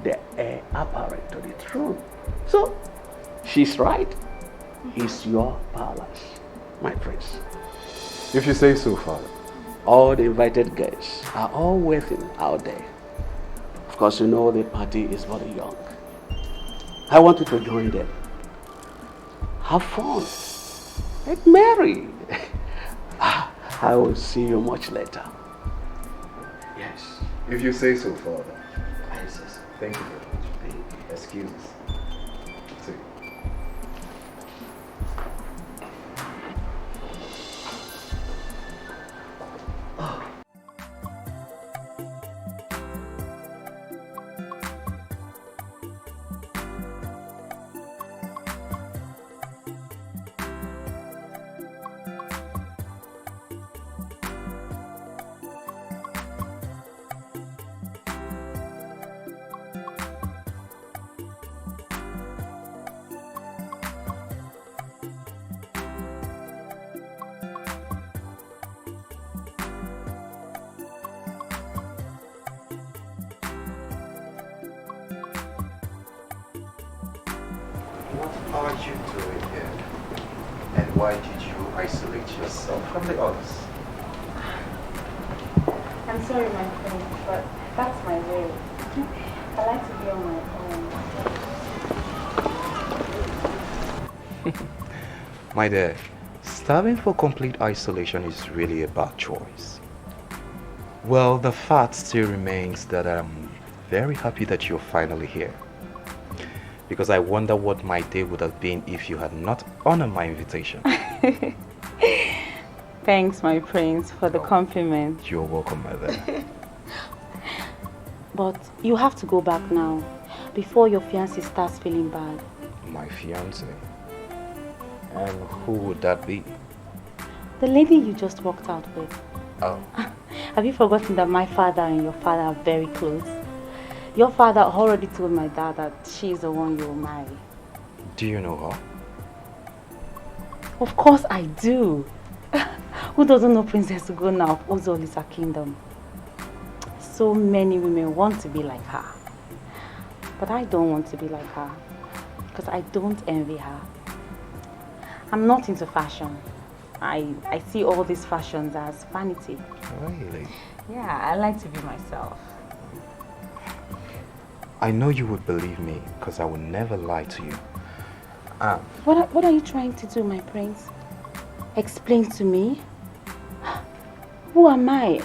the heir apparent to the throne. So, she's right. It's your palace, my prince. If you say so, father. All the invited guests are all waiting out there. Of course, you know the party is very young. I want you to join them. Have fun. Get married. I will see you much later. Yes. If you say so, father. I say so. Thank you very much. Thank you. Excuses. See. What are you doing here? And why did you isolate yourself from the others? I'm sorry, my friend, but that's my way. I like to be on my own. My dear, starving for complete isolation is really a bad choice. Well, the fact still remains that I'm very happy that you're finally here. Because I wonder what my day would have been if you had not honored my invitation. Thanks, my prince, for the compliment. You're welcome, mother. But you have to go back now, before your fiancé starts feeling bad. My fiancé? And who would that be? The lady you just walked out with. Oh. Have you forgotten that my father and your father are very close? Your father already told my dad that she's the one you will marry. Do you know her? Of course I do. Who doesn't know Princess Ugonna of Ozolisa Kingdom? So many women want to be like her. But I don't want to be like her. Because I don't envy her. I'm not into fashion. I see all these fashions as vanity. Really? Yeah, I like to be myself. I know you would believe me because I would never lie to you. What are you trying to do, my prince? Explain to me? Who am I?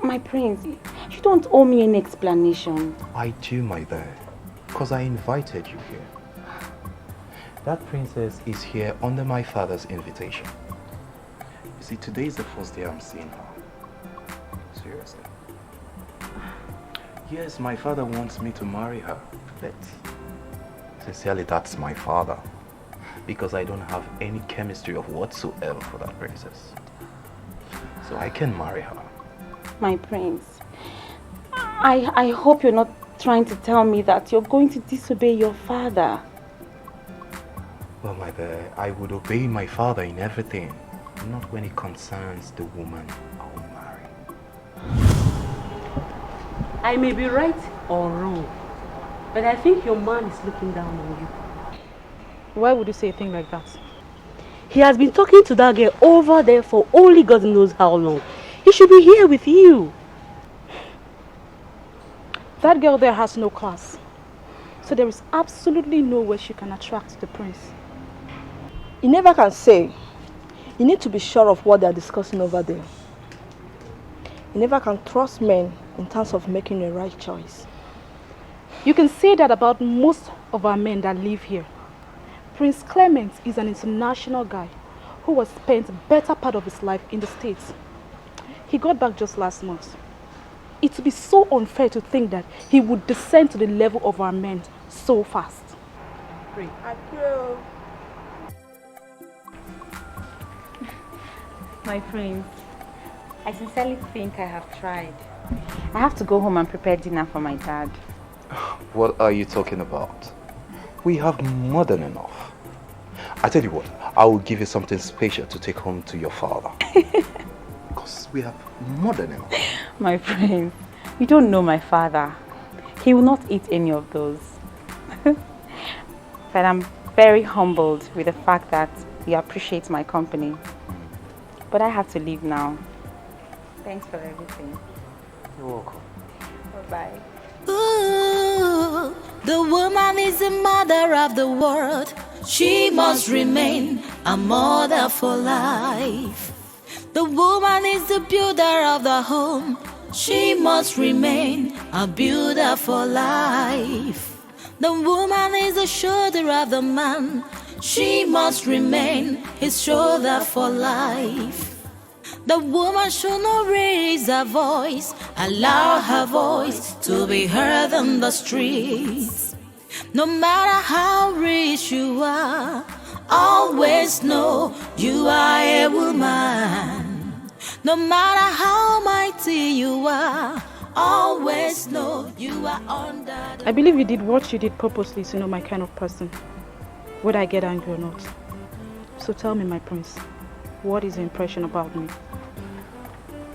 My prince, you don't owe me any explanation. I do, my dear, because I invited you here. That princess is here under my father's invitation. You see, today is the first day I'm seeing her. Seriously. Yes, my father wants me to marry her, but sincerely, that's my father. Because I don't have any chemistry of whatsoever for that princess. So I can marry her. My prince, I hope you're not trying to tell me that you're going to disobey your father. Well, my dear, I would obey my father in everything, not when it concerns the woman I will marry. I may be right or wrong, but I think your man is looking down on you. Why would you say a thing like that? He has been talking to that girl over there for only God knows how long. He should be here with you. That girl there has no class. So there is absolutely no way she can attract the prince. You never can say. You need to be sure of what they are discussing over there. You never can trust men in terms of making a right choice. You can say that about most of our men that live here. Prince Clement is an international guy who has spent the better part of his life in the States. He got back just last month. It would be so unfair to think that he would descend to the level of our men so fast. Pray. I pray. My prince, I sincerely think I have tried. I have to go home and prepare dinner for my dad. What are you talking about? We have more than enough. I tell you what, I will give you something special to take home to your father. Because we have more than enough. My prince, you don't know my father. He will not eat any of those. But I'm very humbled with the fact that you appreciate my company. But I have to leave now. Thanks for everything. You're welcome. Bye-bye. Ooh, the woman is the mother of the world. She must remain a mother for life. The woman is the builder of the home. She must remain a builder for life. The woman is the shoulder of the man. She must remain his shoulder for life. The woman should not raise her voice, allow her voice to be heard on the streets. No matter how rich you are, always know you are a woman. No matter how mighty you are, always know you are under. I believe you did what you did purposely to know my kind of person, whether I get angry or not. So tell me, my prince, what is your impression about me?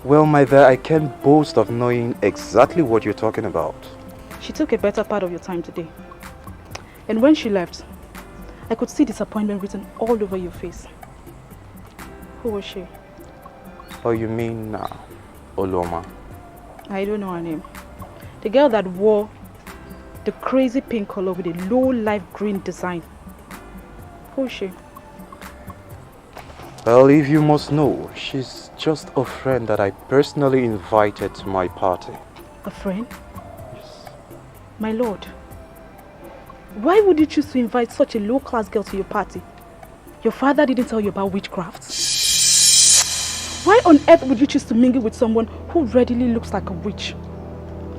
Well, my dear, I can't boast of knowing exactly what you're talking about. She took a better part of your time today. And when she left, I could see disappointment written all over your face. Who was she? Oh, you mean Oloma? I don't know her name. The girl that wore the crazy pink color with a low life green design. Who is she? Well, if you must know, she's just a friend that I personally invited to my party. A friend? Yes. My lord, why would you choose to invite such a low-class girl to your party? Your father didn't tell you about witchcraft? Why on earth would you choose to mingle with someone who readily looks like a witch?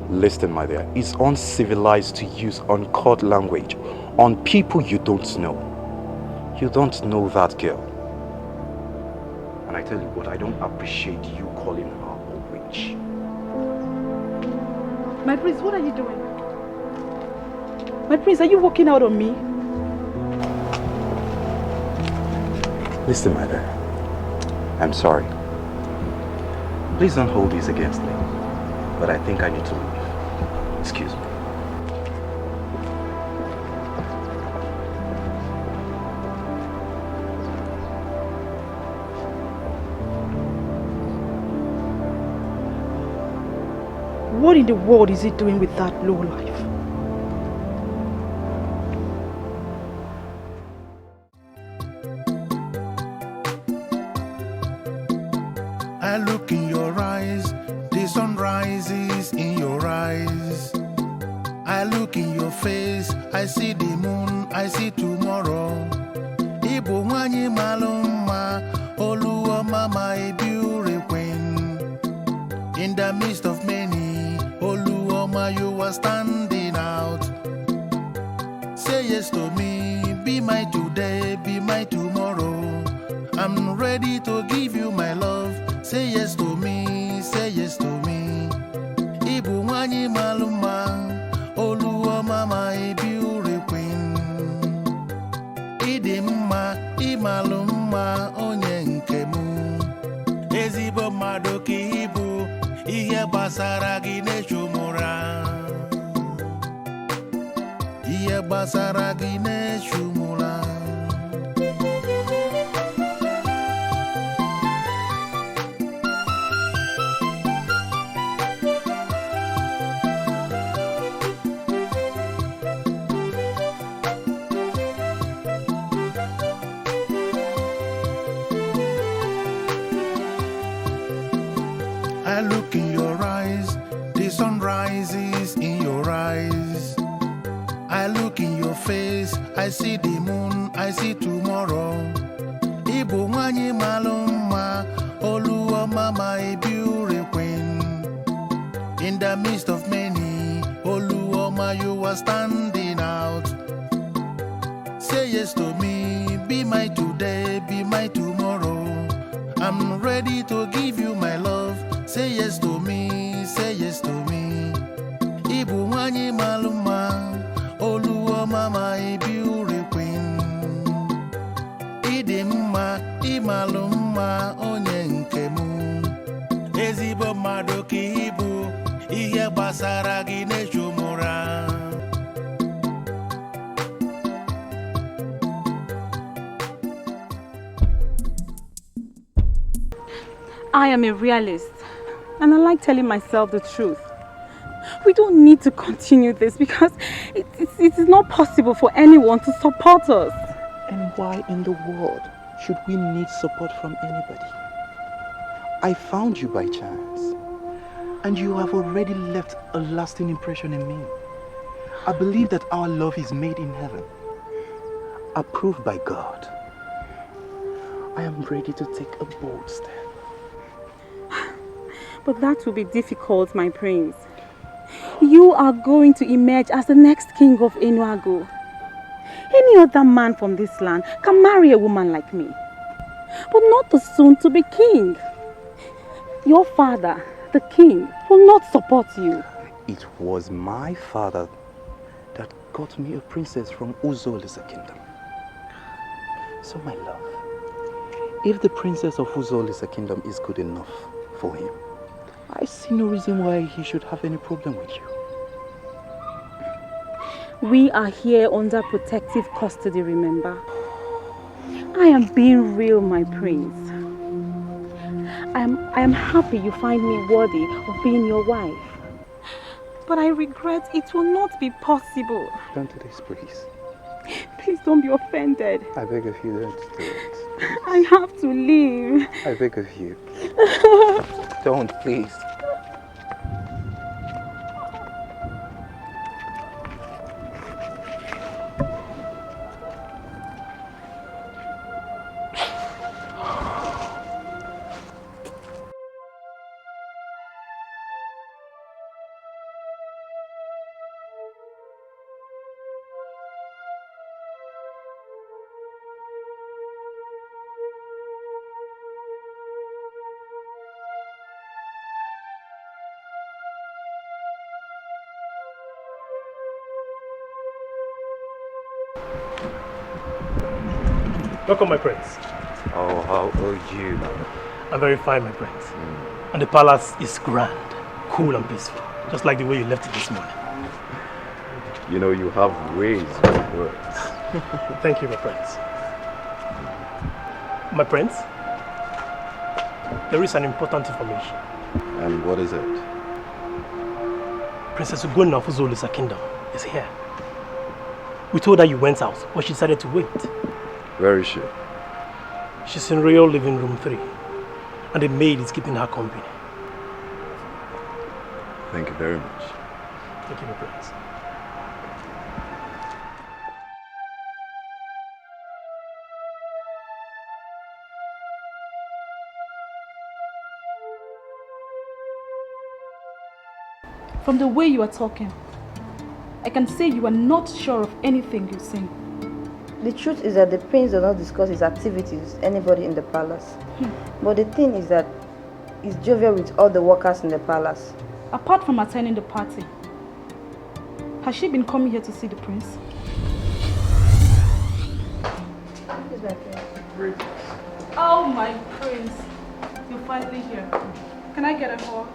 Listen, my dear, it's uncivilized to use uncouth language on people you don't know. You don't know that girl. And I tell you what, I don't appreciate you calling her a witch. My prince, what are you doing? My prince, are you walking out on me? Listen, my dear. I'm sorry. Please don't hold this against me. But I think I need to leave. Excuse me. What in the world is he doing with that low life? I look in your eyes, the sun rises in your eyes. I look in your face, I see the moon, I see tomorrow. Ibu wanyi maluma, Oluoma my beauty queen. In the midst of many, Oluoma you are standing out. Say yes to me, be my today, be my tomorrow. I'm ready to give you my love. Say yes to me, say yes to me. Ibu wanyi maluma, Oluoma my beauty queen. Idimma, imaluma, onye nke mu. Ezigbo mmadụ ka ibu, ihe gbasara gị na-echumụra. Ihe gbasara gị na-echumụra. I look in your eyes, the sun rises in your eyes. I look in your face, I see the moon, I see tomorrow. Ibu wanyi maluma, Oluoma my beauty queen. In the midst of many, Oluoma you are standing out. Say yes to me, be my today, be my tomorrow. I'm ready to give you my love. Say yes to me, say yes to me. Ibu wanyi maluma, Oluoma my beauty queen. Idimma, imaluma, onye nke mu. Ezigbo mmadụ ka ibu, ihe gbasara gị na-echumụra. I am a realist, and I like telling myself the truth. We don't need to continue this because it is not possible for anyone to support us. And why in the world should we need support from anybody? I found you by chance, and you have already left a lasting impression in me. I believe that our love is made in heaven, approved by God. I am ready to take a bold step. But that will be difficult, my prince. You are going to emerge as the next king of Enuago. Any other man from this land can marry a woman like me, but not the soon-to-be king. Your father, the king, will not support you. It was my father that got me a princess from Uzoli's kingdom. So my love, if the princess of Uzoli's kingdom is good enough for him, I see no reason why he should have any problem with you. We are here under protective custody, remember? I am being real, my prince. I am happy you find me worthy of being your wife. But I regret it will not be possible. Don't do this, please. Please don't be offended. I beg of you, don't do it. I have to leave. I beg of you. Don't, please. Welcome, my prince. Oh, how are you? I'm very fine, my prince. And the palace is grand, cool and peaceful, just like the way you left it this morning. You know, you have ways with words. Thank you, my prince. My prince, there is an important information. And what is it? Princess Ugonna of Zolu's kingdom is here. We told her you went out, but she decided to wait. Where is she? She's in royal living room 3, and the maid is keeping her company. Thank you very much. Thank you, my prince. From the way you are talking, I can say you are not sure of anything you say. The truth is that the prince does not discuss his activities with anybody in the palace. But the thing is that he's jovial with all the workers in the palace. Apart from attending the party, has she been coming here to see the prince? Who's my prince? Oh, my prince. You're finally here. Can I get a hug?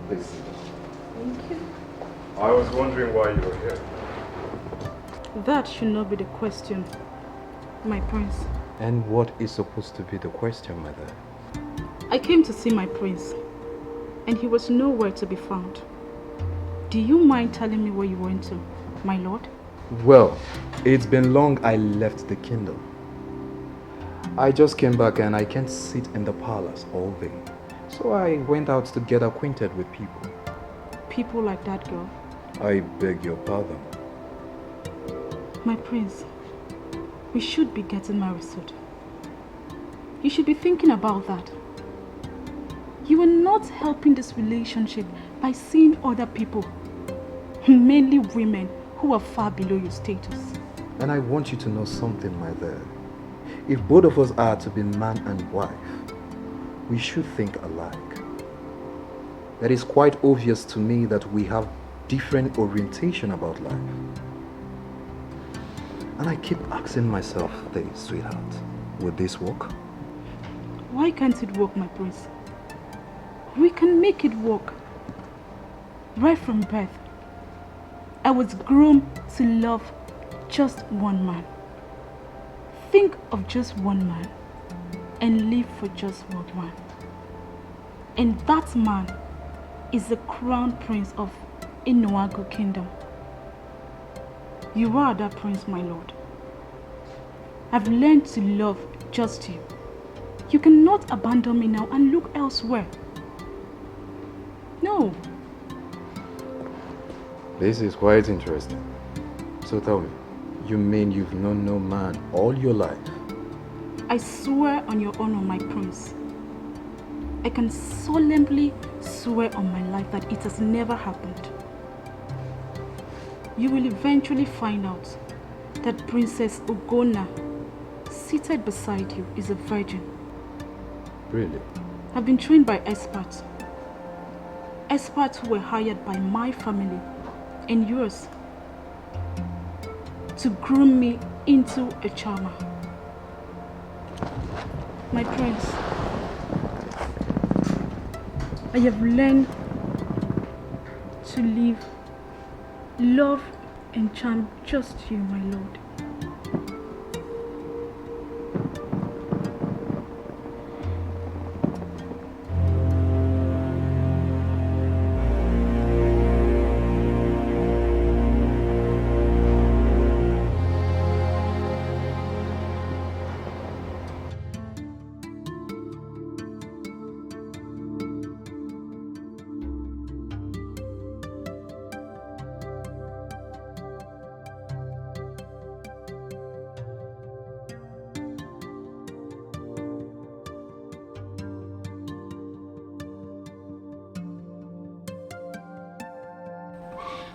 Please. Thank you. I was wondering why you were here. That should not be the question, my prince. And what is supposed to be the question, mother? I came to see my prince, and he was nowhere to be found. Do you mind telling me where you went to, my lord? Well, it's been long I left the kingdom. I just came back and I can't sit in the palace all day. So I went out to get acquainted with people. People like that girl? I beg your pardon. My prince, we should be getting married soon. You should be thinking about that. You are not helping this relationship by seeing other people, mainly women who are far below your status. And I want you to know something, my dear. If both of us are to be man and wife, we should think alike. It is quite obvious to me that we have different orientation about life. And I keep asking myself this, sweetheart, would this work? Why can't it work, my prince? We can make it work. Right from birth, I was groomed to love just one man. Think of just one man and live for just one man. And that man is the crown prince of Inuago kingdom. You are that prince, my lord. I've learned to love just you. You cannot abandon me now and look elsewhere. No. This is quite interesting. So tell me, you mean you've known no man all your life? I swear on your honor, my prince. I can solemnly swear on my life that it has never happened. You will eventually find out that Princess Ugonna, seated beside you, is a virgin. Really? I've been trained by experts. Experts who were hired by my family and yours to groom me into a charmer. My prince, I have learned to live, love and charm just you, my lord.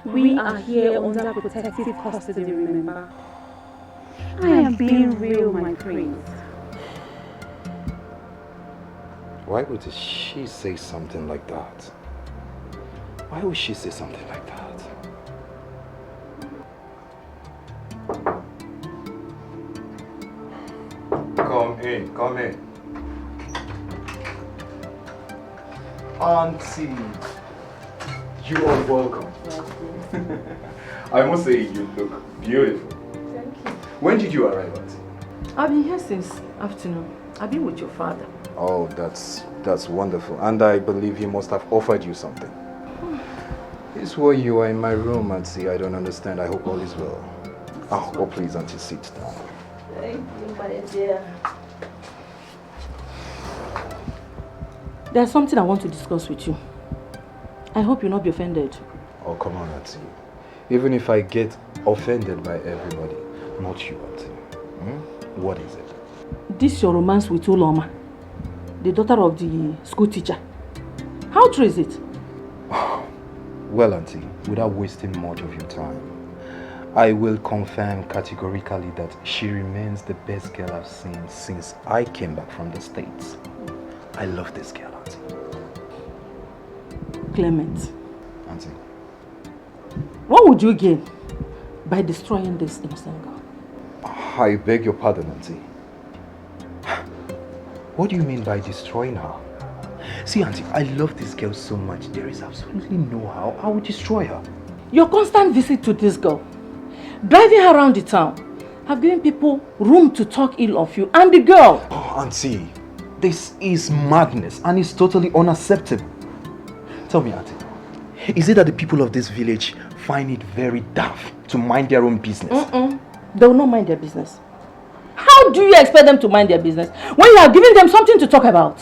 We are here under protective custody, remember? I am being real, my prince. Why would she say something like that? Why would she say something like that? Come in, come in. Auntie, you are welcome. I must say you look beautiful. Thank you. When did you arrive, Auntie? I've been here since afternoon. I've been with your father. Oh, that's wonderful. And I believe he must have offered you something. This why you are in my room, Auntie. I don't understand. I hope all is well. Oh, please, Auntie, sit down. Thank you, my dear. There's something I want to discuss with you. I hope you'll not be offended. Oh, come on, Auntie. Even if I get offended by everybody, not you, Auntie. What is it? This your romance with Uloma, the daughter of the school teacher. How true is it? Well, Auntie, without wasting much of your time, I will confirm categorically that she remains the best girl I've seen since I came back from the States. I love this girl, Auntie. Clement. Auntie. What would you gain by destroying this innocent girl? I beg your pardon, Auntie. What do you mean by destroying her? See, Auntie, I love this girl so much. There is absolutely no how I would destroy her. Your constant visit to this girl, driving her around the town, have given people room to talk ill of you and the girl. Oh, Auntie, this is madness and it's totally unacceptable. Tell me, Auntie, is it that the people of this village find it very daft to mind their own business? They will not mind their business. How do you expect them to mind their business when you are giving them something to talk about?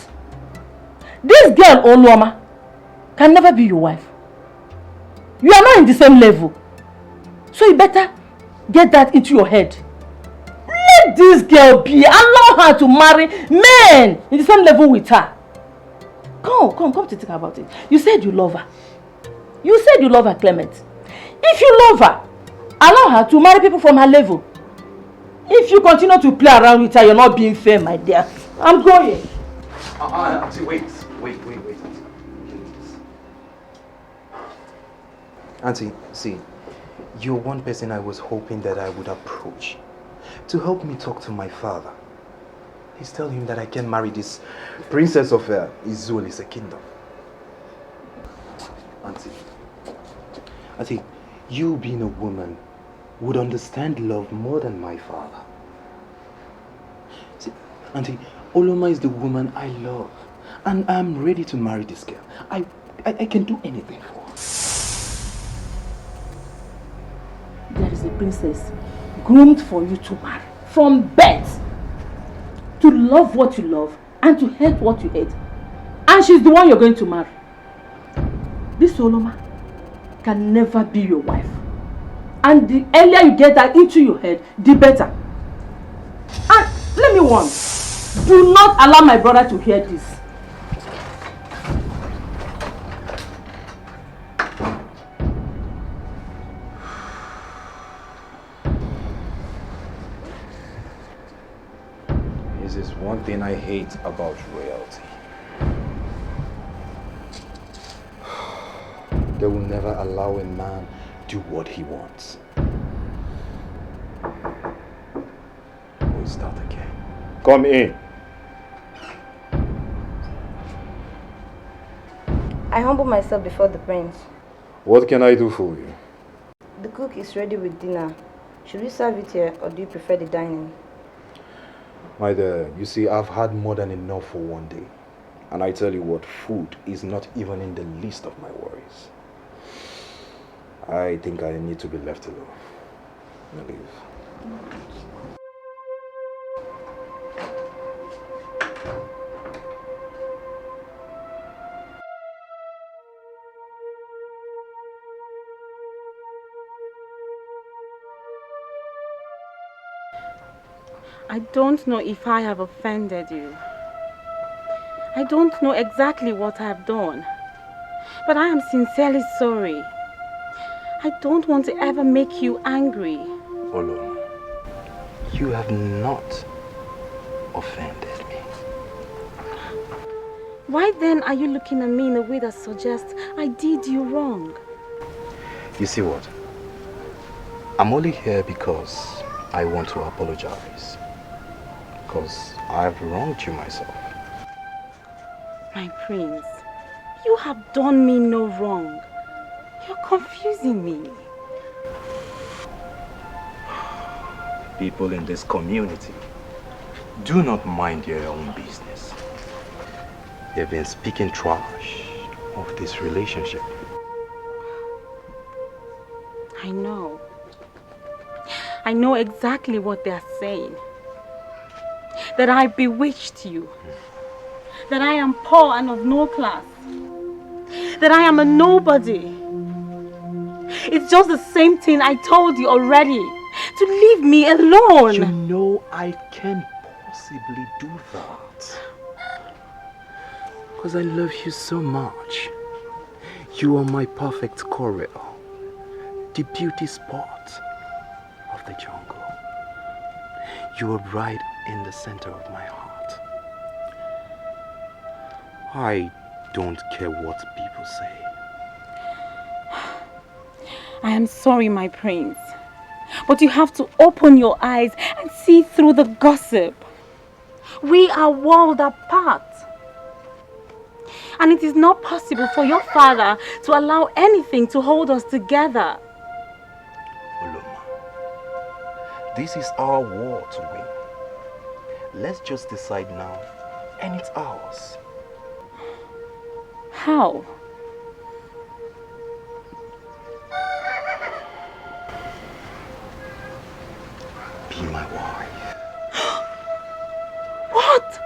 This girl, Oluoma, can never be your wife. You are not in the same level. So you better get that into your head. Let this girl be. Allow her to marry men in the same level with her. Come to think about it. You said you love her. You said you love her, Clement. If you love her, allow her to marry people from her level. If you continue to play around with her, you're not being fair, my dear. I'm going. Auntie, wait. Auntie, see, you're one person I was hoping that I would approach to help me talk to my father. Please tell him that I can marry this princess of Izuli's kingdom. Auntie, you being a woman would understand love more than my father. See, Auntie, Oloma is the woman I love, and I'm ready to marry this girl. I can do anything for her. There is a princess groomed for you to marry from birth, to love what you love and to hate what you hate, and she's the one you're going to marry. This Oloma can never be your wife, and the earlier you get that into your head, the better. And let me warn, do not allow my brother to hear this. This is one thing I hate about royalty. They will never allow a man do what he wants. We'll start again. Come in. I humble myself before the prince. What can I do for you? The cook is ready with dinner. Should we serve it here or do you prefer the dining? My dear, you see, I've had more than enough for one day. And I tell you what, food is not even in the list of my worries. I think I need to be left alone. I'll leave. I don't know if I have offended you. I don't know exactly what I have done. But I am sincerely sorry. I don't want to ever make you angry. Olo, you have not offended me. Why then are you looking at me in a way that suggests I did you wrong? You see what? I'm only here because I want to apologize. Because I've wronged you myself. My prince, you have done me no wrong. You're confusing me. People in this community do not mind their own business. They've been speaking trash of this relationship. I know. I know exactly what they're saying. That I bewitched you. That I am poor and of no class. That I am a nobody. It's just the same thing I told you already. To leave me alone. You know I can't possibly do that. Because I love you so much. You are my perfect coral. The beauty spot of the jungle. You are right in the center of my heart. I don't care what people say. I am sorry, my prince. But you have to open your eyes and see through the gossip. We are worlds apart. And it is not possible for your father to allow anything to hold us together. This is our war to win. Let's just decide now, and it's ours. How? Be my wife. What?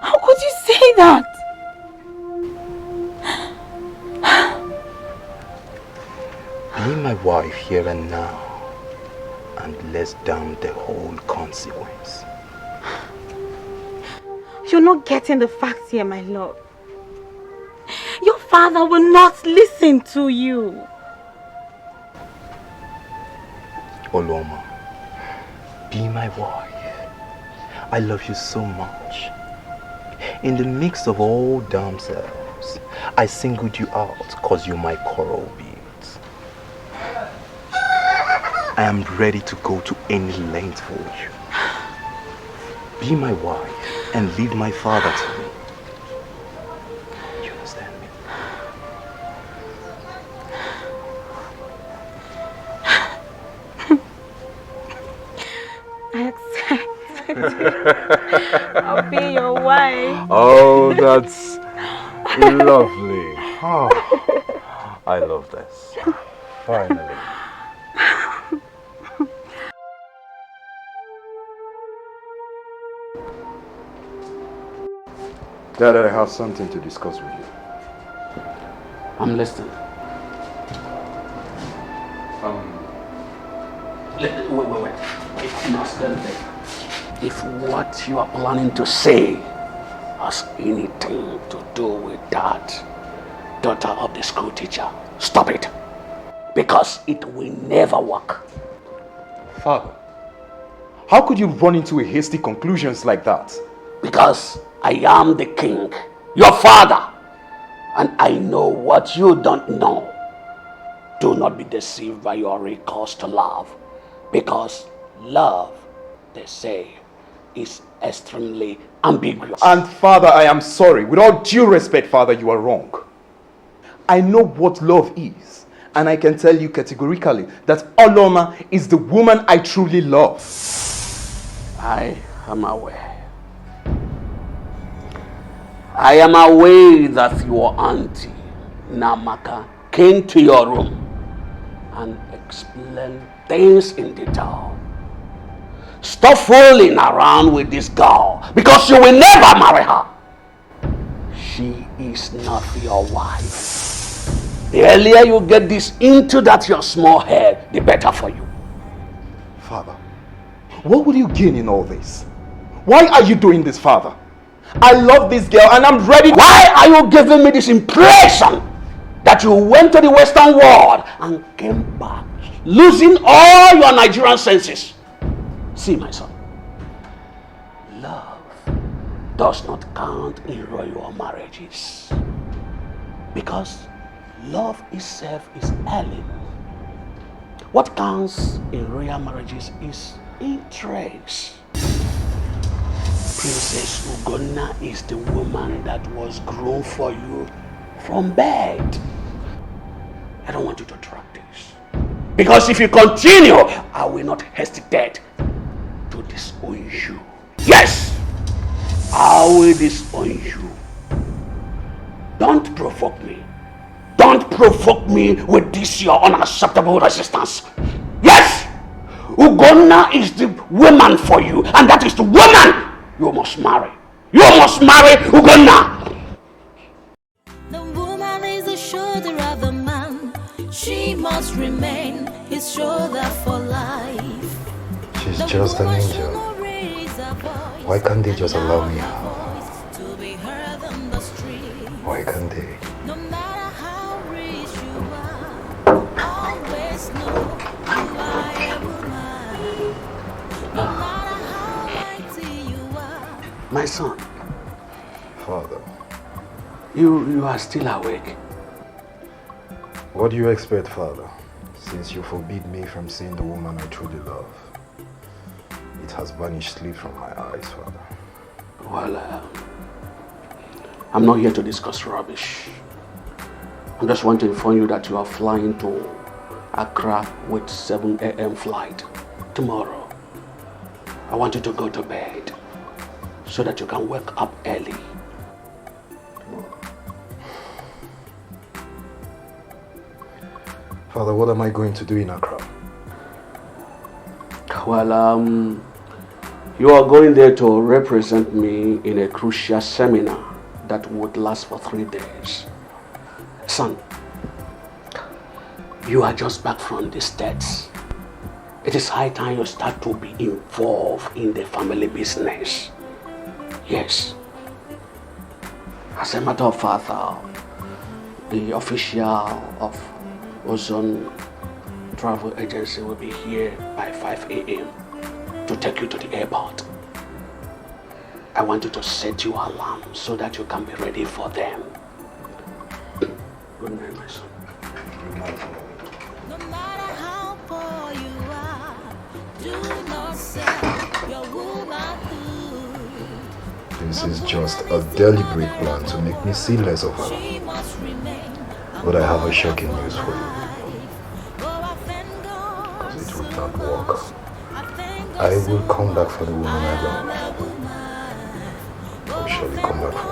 How could you say that? Be my wife here and now, and let's down the whole consequence. You're not getting the facts here, my love. Your father will not listen to you. Oloma, be my wife. I love you so much. In the mix of all damsels, I singled you out because you're my coral beads. I am ready to go to any length for you. Be my wife and leave my father to me. You understand me? I accept. I'll be your wife. Oh, that's lovely. Oh, I love this. Finally. Dad, I have something to discuss with you. I'm listening. Wait. If what you are planning to say has anything to do with that daughter of the school teacher, stop it. Because it will never work. Father, how could you run into a hasty conclusions like that? Because I am the king, your father, and I know what you don't know. Do not be deceived by your recourse to love, because love, they say, is extremely ambiguous. And Father, I am sorry. With all due respect, Father, you are wrong. I know what love is, and I can tell you categorically that Oloma is the woman I truly love. I am aware. I am aware that your auntie, Namaka, came to your room and explained things in detail. Stop fooling around with this girl because you will never marry her. She is not your wife. The earlier you get this into that your small head, the better for you. Father, what would you gain in all this? Why are you doing this, Father? I love this girl and I'm ready. Why are you giving me this impression that you went to the Western world and came back losing all your Nigerian senses? See, my son, love does not count in royal marriages. Because love itself is alien. What counts in royal marriages is interest. Princess Ugonna is the woman that was grown for you from birth. I don't want you to drop this. Because if you continue, I will not hesitate to disown you. Yes! I will disown you. Don't provoke me. Don't provoke me with this your unacceptable resistance. Yes! Ugonna is the woman for you, and that is the woman you must marry. You must marry Ugonna. The woman is the shoulder of the man. She must remain his shoulder for life. She's just an angel. Why can't they just allow me out? Why can't they? No matter how rich you are, always know you are a woman. No matter how mighty you are. My son. Father. You are still awake. What do you expect, Father? Since you forbid me from seeing the woman I truly love, it has banished sleep from my eyes, Father. Well, I'm not here to discuss rubbish. I just want to inform you that you are flying to Accra with 7 a.m. flight tomorrow. I want you to go to bed so that you can wake up early. Father, what am I going to do in Accra? Well, you are going there to represent me in a crucial seminar that would last for 3 days. Son, you are just back from the States. It is high time you start to be involved in the family business. Yes. As a matter of fact, the official of Ozone Travel Agency will be here by 5 a.m. to take you to the airport. I want you to set your alarm so that you can be ready for them. Good night, my son. Good night. No matter how poor you are, do not sell your womanhood. This is just a deliberate plan to make me see less of her. But I have a shocking news for you. Because it will not work. I will come back for the woman I love. I will surely come back for her.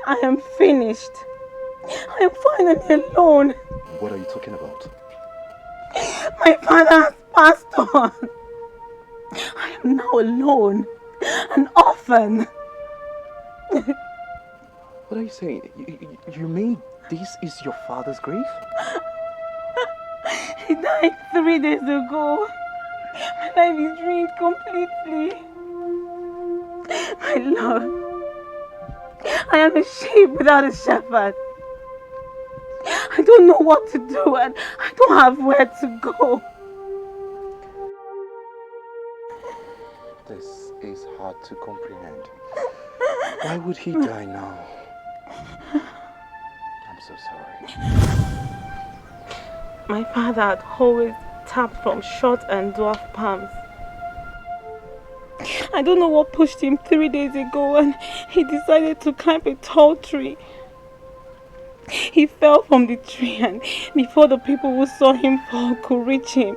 I am finished. I am finally alone. What are you talking about? My father has passed on. I am now alone, an orphan. What are you saying? You mean this is your father's grave? He died 3 days ago. My life is ruined completely. My love, I am a sheep without a shepherd. I don't know what to do and I don't have where to go. This is hard to comprehend. Why would he die now? I'm so sorry. My father had always tapped from short and dwarf palms. I don't know what pushed him 3 days ago and he decided to climb a tall tree. He fell from the tree and before the people who saw him fall could reach him,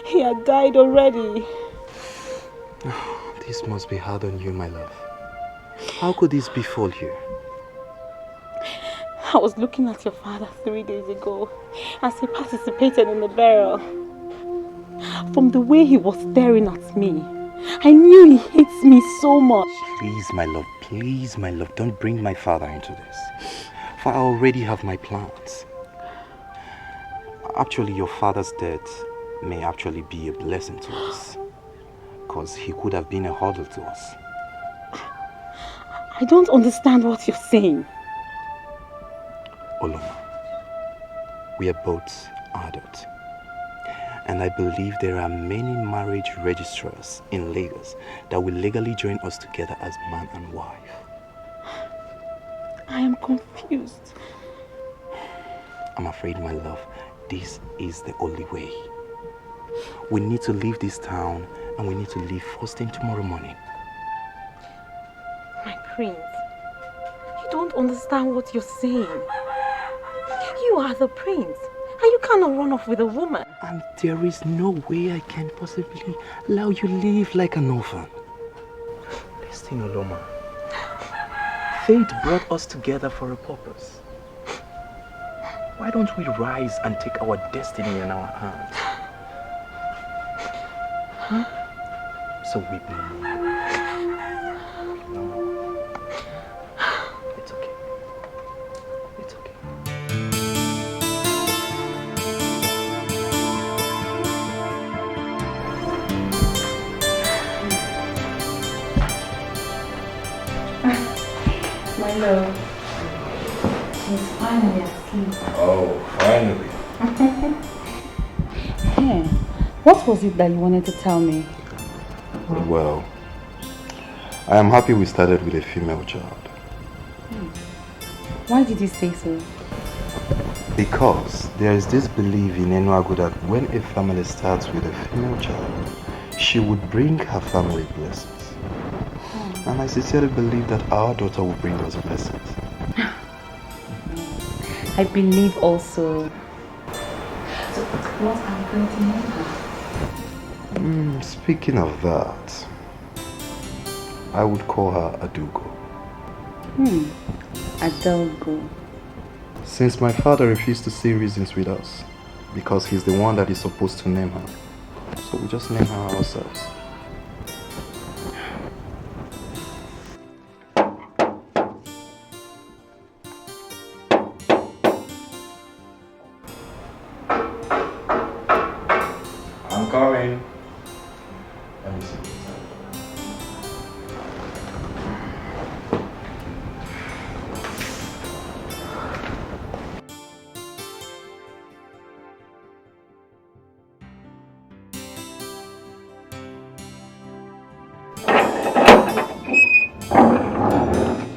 he had died already. This must be hard on you, my love. How could this befall you? I was looking at your father 3 days ago as he participated in the burial. From the way he was staring at me, I knew he hates me so much. Please, my love, don't bring my father into this. For I already have my plans. Actually, your father's death may actually be a blessing to us. Because he could have been a hurdle to us. I don't understand what you're saying. Oloma, we are both adults. And I believe there are many marriage registrars in Lagos that will legally join us together as man and wife. I am confused. I'm afraid, my love, this is the only way. We need to leave this town and we need to leave first thing tomorrow morning. My prince, you don't understand what you're saying. You are the prince and you cannot run off with a woman. And there is no way I can possibly allow you to live like an orphan. Listen, Oloma. Fate brought us together for a purpose. Why don't we rise and take our destiny in our hands? Huh? So weep no more. No more. It's okay. It's okay. My love, he's finally asleep. Oh, finally. Hey, what was it that you wanted to tell me? Well, I am happy we started with a female child. Why did you say so? Because there is this belief in Enuago that when a family starts with a female child, she would bring her family blessings. And I sincerely believe that our daughter will bring us blessings. I believe also. So what are we going to name her? Speaking of that, I would call her Adugo. Adugo. Since my father refused to see reasons with us, because he's the one that is supposed to name her. So we just name her ourselves. I'm coming. Let me see.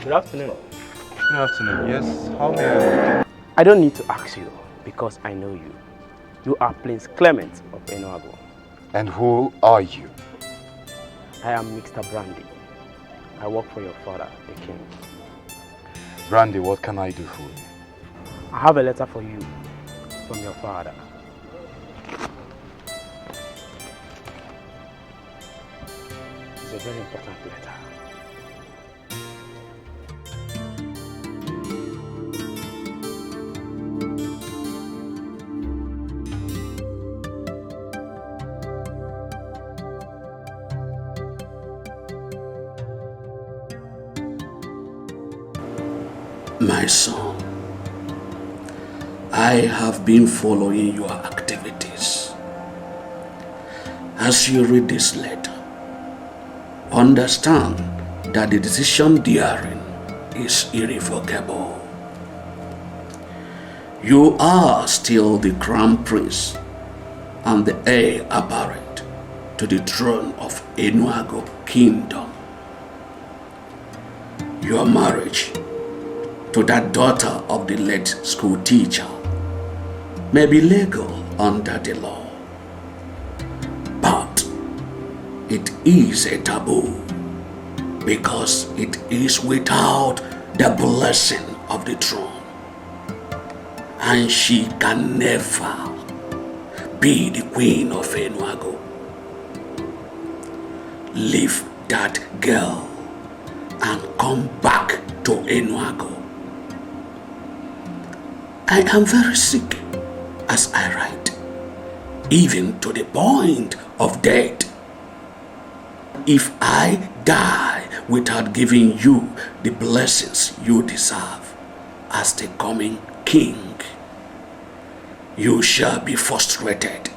Good afternoon. Good afternoon. Yes, how may I? I don't need to ask you because I know you. You are Prince Clement of Enuago. And who are you? I am Mr. Brandy. I work for your father, the king. Brandy, what can I do for you? I have a letter for you from your father. It's a very important letter. My son, I have been following your activities. As you read this letter, understand that the decision therein is irrevocable. You are still the crown prince and the heir apparent to the throne of Enuago Kingdom. Your marriage to that daughter of the late school teacher may be legal under the law, but it is a taboo because it is without the blessing of the throne, and she can never be the queen of Enuago. Leave that girl and come back to Enuago. I am very sick as I write, even to the point of death. If I die without giving you the blessings you deserve as the coming king, you shall be frustrated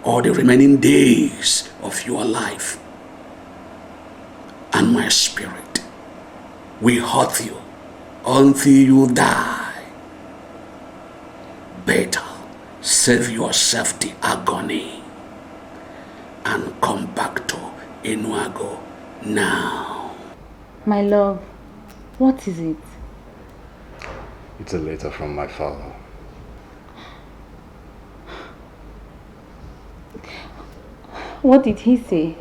all the remaining days of your life, and my spirit will haunt you until you die. Better save yourself the agony and come back to Enuago now. My love, what is it? It's a letter from my father. What did he say?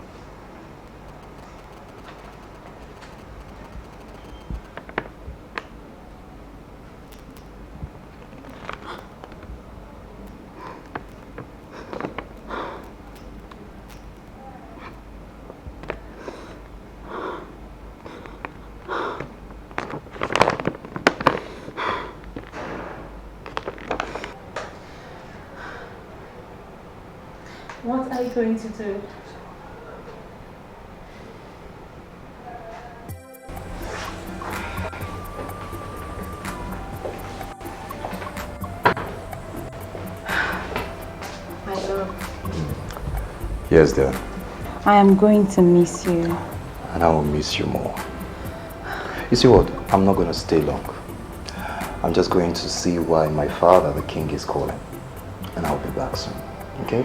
What are you going to do? My love. Yes, dear. I am going to miss you. And I will miss you more. You see what? I'm not going to stay long. I'm just going to see why my father, the king, is calling. And I'll be back soon. Okay?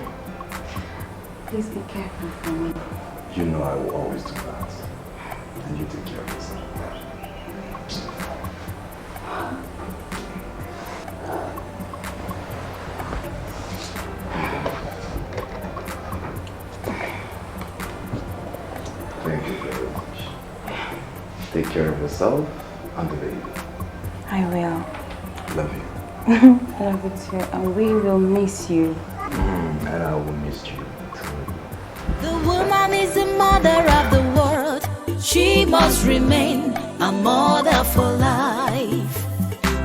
Please be careful for me. You know I will always do that. And you take care of yourself. Thank you very much. Take care of yourself and the baby. I will. Love you. I love you too. And we will miss you. And I will miss you. The woman is the mother of the world. She must remain a mother for life.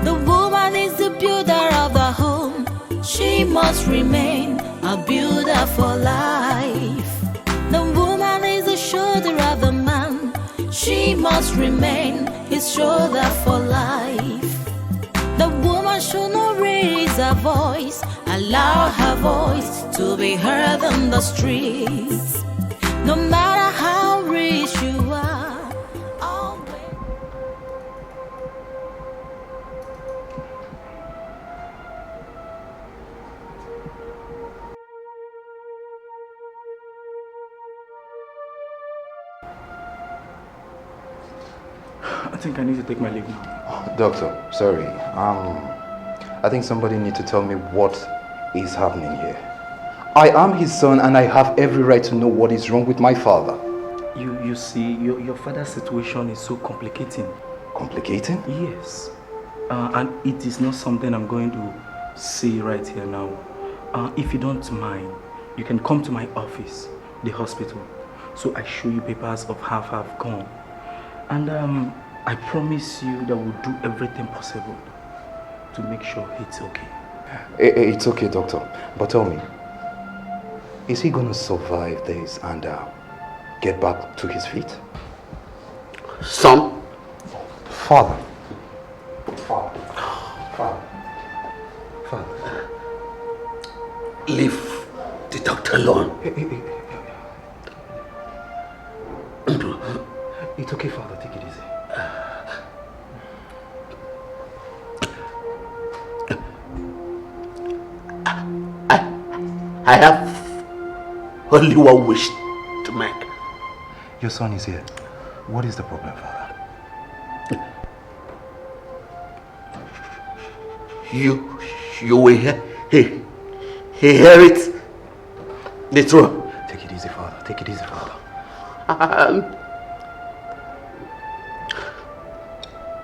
The woman is the builder of the home. She must remain a builder for life. The woman is the shoulder of the man. She must remain his shoulder for life. The woman should not raise her voice, allow her voice to be heard on the streets. No matter how rich you are, always. I think I need to take my leave now. Doctor, sorry. I think somebody needs to tell me what is happening here. I am his son and I have every right to know what is wrong with my father. You see, your father's situation is so complicating. Complicating? Yes. And it is not something I'm going to say right here now. If you don't mind, you can come to my office, the hospital, so I show you papers of how far I've gone. And I promise you that we'll do everything possible to make sure it's okay. It's okay, doctor. But tell me, is he gonna survive this and get back to his feet? Son? Father. Leave the doctor alone. It's okay, Father. Take it easy. I have only one wish to make. Your son is here. What is the problem, Father? You will inherit the throne. Take it easy, Father. Take it easy, Father.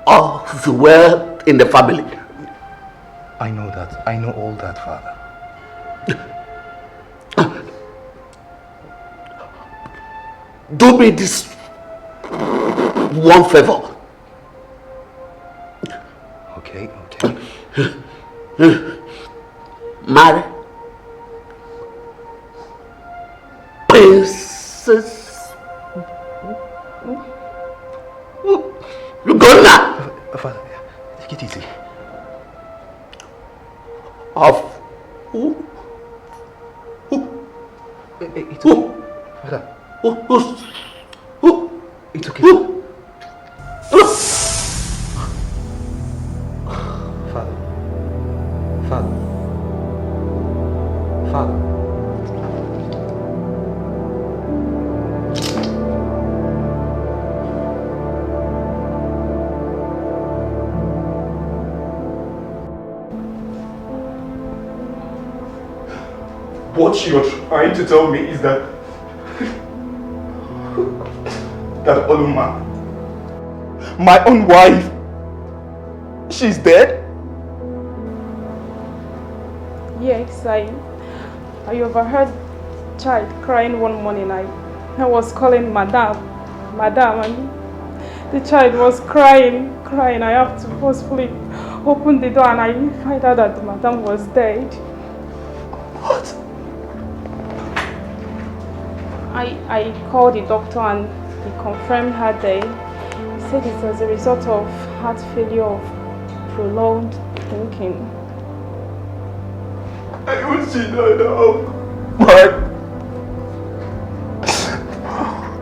All the wealth in the family. I know that. I know all that, Father. Do me this one favor. Okay, okay. Marry Princess Ugonna. Father, take it easy. Of it's okay. Father. It's okay. Father. Father. Father. What you're trying to tell me is that Oluma, my own wife, she's dead? Yes, I overheard child crying one morning. I was calling Madam, and the child was crying. I have to forcefully open the door and I find out that the Madam was dead. What? I called the doctor and he confirmed her death. He said it's as a result of heart failure of prolonged thinking. I wish she died now. But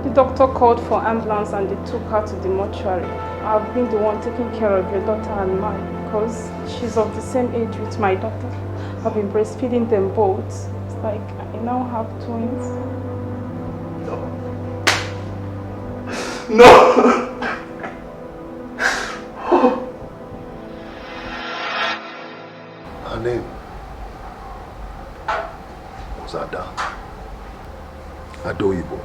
the doctor called for ambulance and they took her to the mortuary. I've been the one taking care of your daughter and mine because she's of the same age with my daughter. I've been breastfeeding them both. It's like I now have twins. No! Her name was Ada. Adoibo.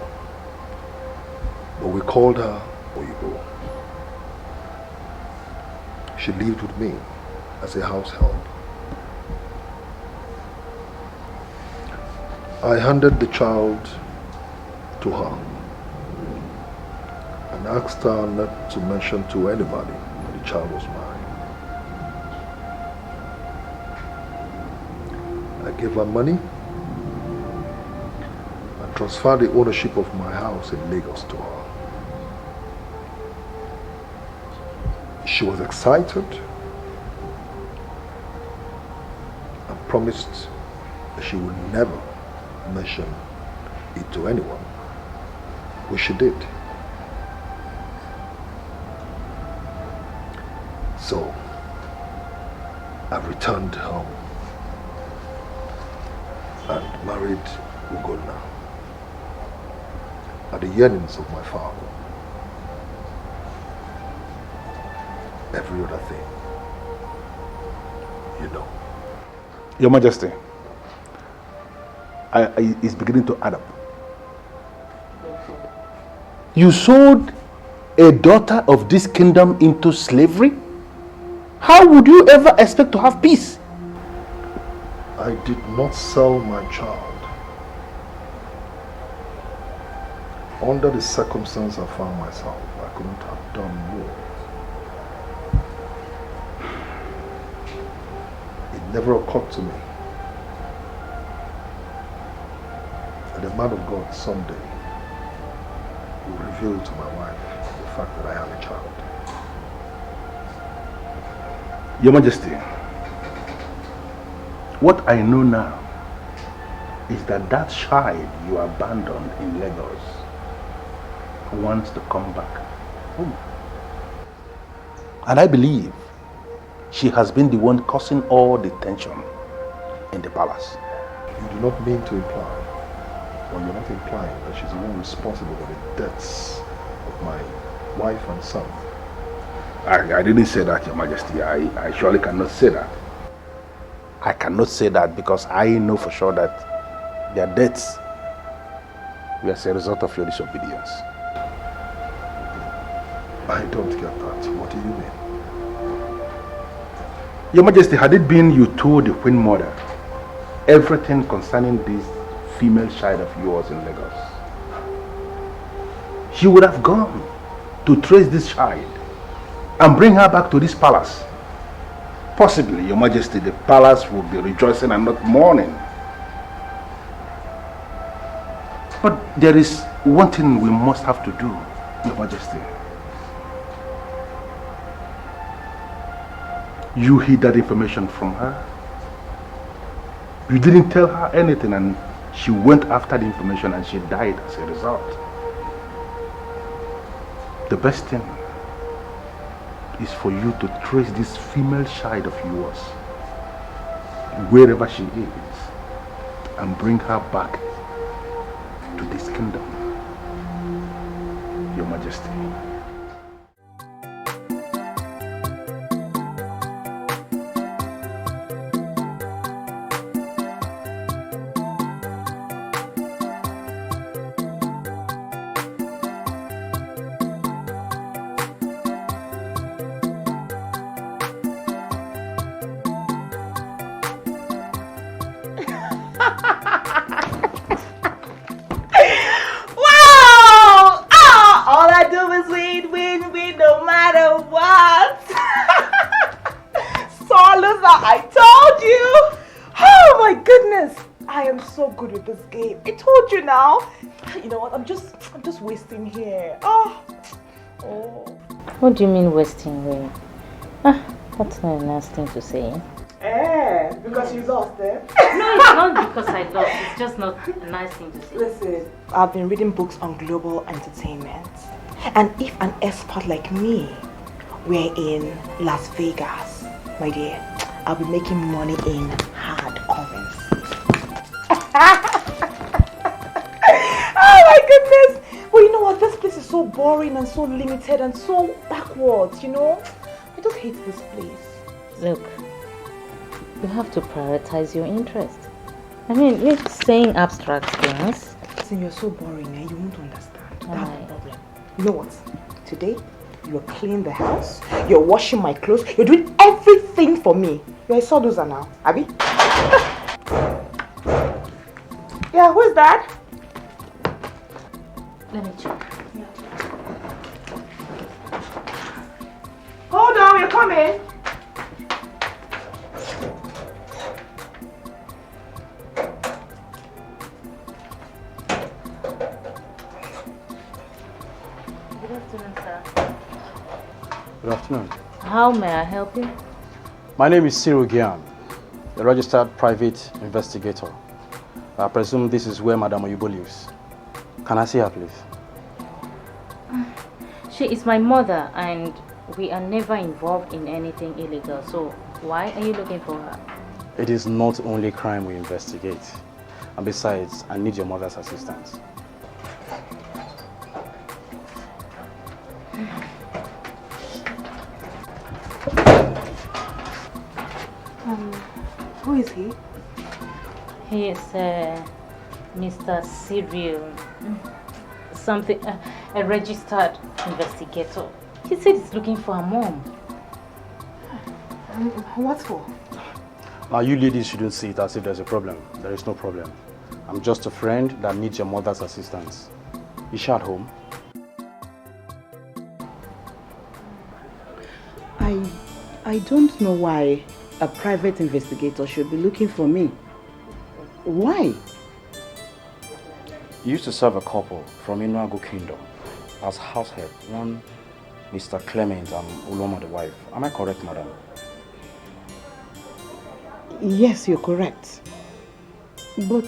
But we called her Oibo. She lived with me as a house help. I handed the child to her and asked her not to mention to anybody that the child was mine. I gave her money and transferred the ownership of my house in Lagos to her. She was excited and promised that she would never mention it to anyone, which she did. So, I've returned home and married Ugonna at the yearnings of my father. Every other thing, you know. Your Majesty, it's beginning to add up. You sold a daughter of this kingdom into slavery? How would you ever expect to have peace? I did not sell my child. Under the circumstance I found myself, I couldn't have done more. It never occurred to me that a man of God someday will reveal to my wife the fact that I have a child. Your Majesty, what I know now is that that child you abandoned in Lagos wants to come back home. And I believe she has been the one causing all the tension in the palace. You do not mean to imply, or you're not implying that she's the one responsible for the deaths of my wife and son. I didn't say that, Your Majesty. I surely cannot say that. I cannot say that because I know for sure that their deaths were as a result of your disobedience. I don't get that. What do you mean? Your Majesty, had it been you told the Queen Mother everything concerning this female child of yours in Lagos, she would have gone to trace this child and bring her back to this palace. Possibly, Your Majesty, the palace will be rejoicing and not mourning. But there is one thing we must have to do, Your Majesty. You hid that information from her. You didn't tell her anything and she went after the information and she died as a result. The best thing is for you to trace this female child of yours, wherever she is, and bring her back to this kingdom, Your Majesty. Good with this game. I told you now. You know what? I'm just wasting here. Oh. What do you mean wasting way? That's not a nice thing to say. Because you lost, eh? No, it's not because I lost. It's just not a nice thing to say. Listen, I've been reading books on global entertainment, and if an expert like me were in Las Vegas, my dear, I'll be making money in hard currency. Oh my goodness! Well, you know what? This place is so boring and so limited and so backwards, you know? I just hate this place. Look, you have to prioritize your interest. I mean, you're saying abstract things. Listen, you're so boring, eh? You won't understand. That's the problem. You know what? Today, you're cleaning the house, you're washing my clothes, you're doing everything for me. I saw those now, Abby. Yeah, who's that? Let me check. Hold on, we're coming. Good afternoon, sir. Good afternoon. How may I help you? My name is Cyril Gian, a registered private investigator. I presume this is where Madame Oyubo lives. Can I see her, please? She is my mother and we are never involved in anything illegal. So why are you looking for her? It is not only crime we investigate. And besides, I need your mother's assistance. Who is he? He is Mr. Cyril. Something, a registered investigator. He said he's looking for a mom. What for? Now, you ladies shouldn't see it as if there's a problem. There is no problem. I'm just a friend that needs your mother's assistance. Is she at home? I don't know why a private investigator should be looking for me. Why? You used to serve a couple from Inuago Kingdom as house head, one Mr. Clement and Uloma the wife. Am I correct, madam? Yes, you're correct. But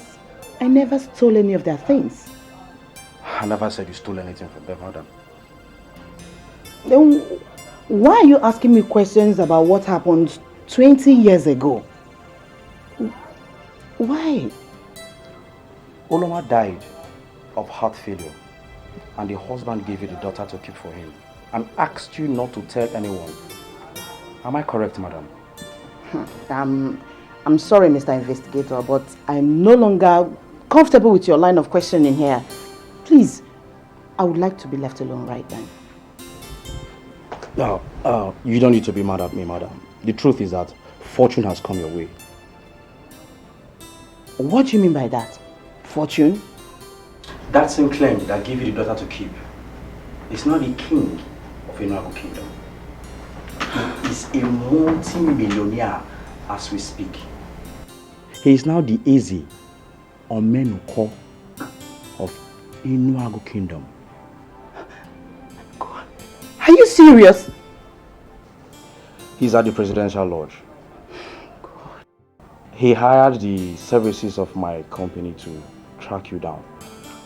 I never stole any of their things. I never said you stole anything from them, madam. Then why are you asking me questions about what happened 20 years ago? Why? Oloma died of heart failure, and the husband gave you the daughter to keep for him and asked you not to tell anyone. Am I correct, madam? I'm sorry, Mr. Investigator, but I'm no longer comfortable with your line of questioning here. Please, I would like to be left alone right then. You don't need to be mad at me, madam. The truth is that fortune has come your way. What do you mean by that? Fortune? That same Clem that gave you the daughter to keep is now the king of Enuago Kingdom. He is a multi-millionaire as we speak. He is now the Eze Omenuko of Enuago Kingdom. Are you serious? He's at the presidential lodge. He hired the services of my company to track you down.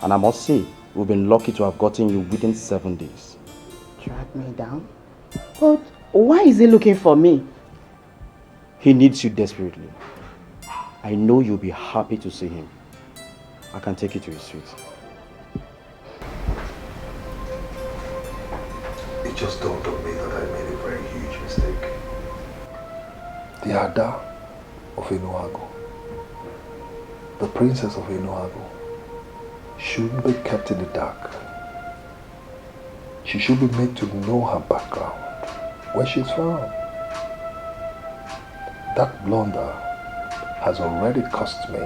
And I must say, we've been lucky to have gotten you within 7 days. Track me down? But why is he looking for me? He needs you desperately. I know you'll be happy to see him. I can take you to his suite. It just dawned on me that I made a very huge mistake. The Ada of Enuago, the princess of Enuago, shouldn't be kept in the dark. She should be made to know her background, where she's from. That blunder has already cost me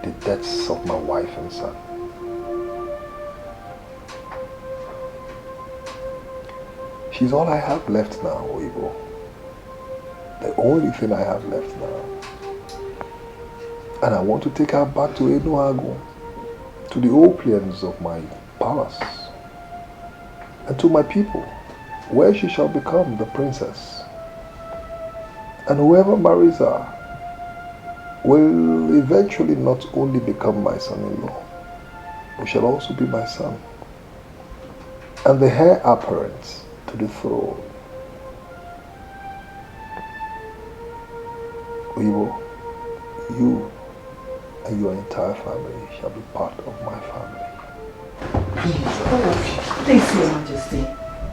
the deaths of my wife and son. She's all I have left now, Oibo. The only thing I have left now. And I want to take her back to Enuago, to the old plains of my palace, and to my people, where she shall become the princess. And whoever marries her will eventually not only become my son-in-law, but shall also be my son, and the heir apparent to the throne. Oibo, you and your entire family shall be part of my family. Please, Your Majesty,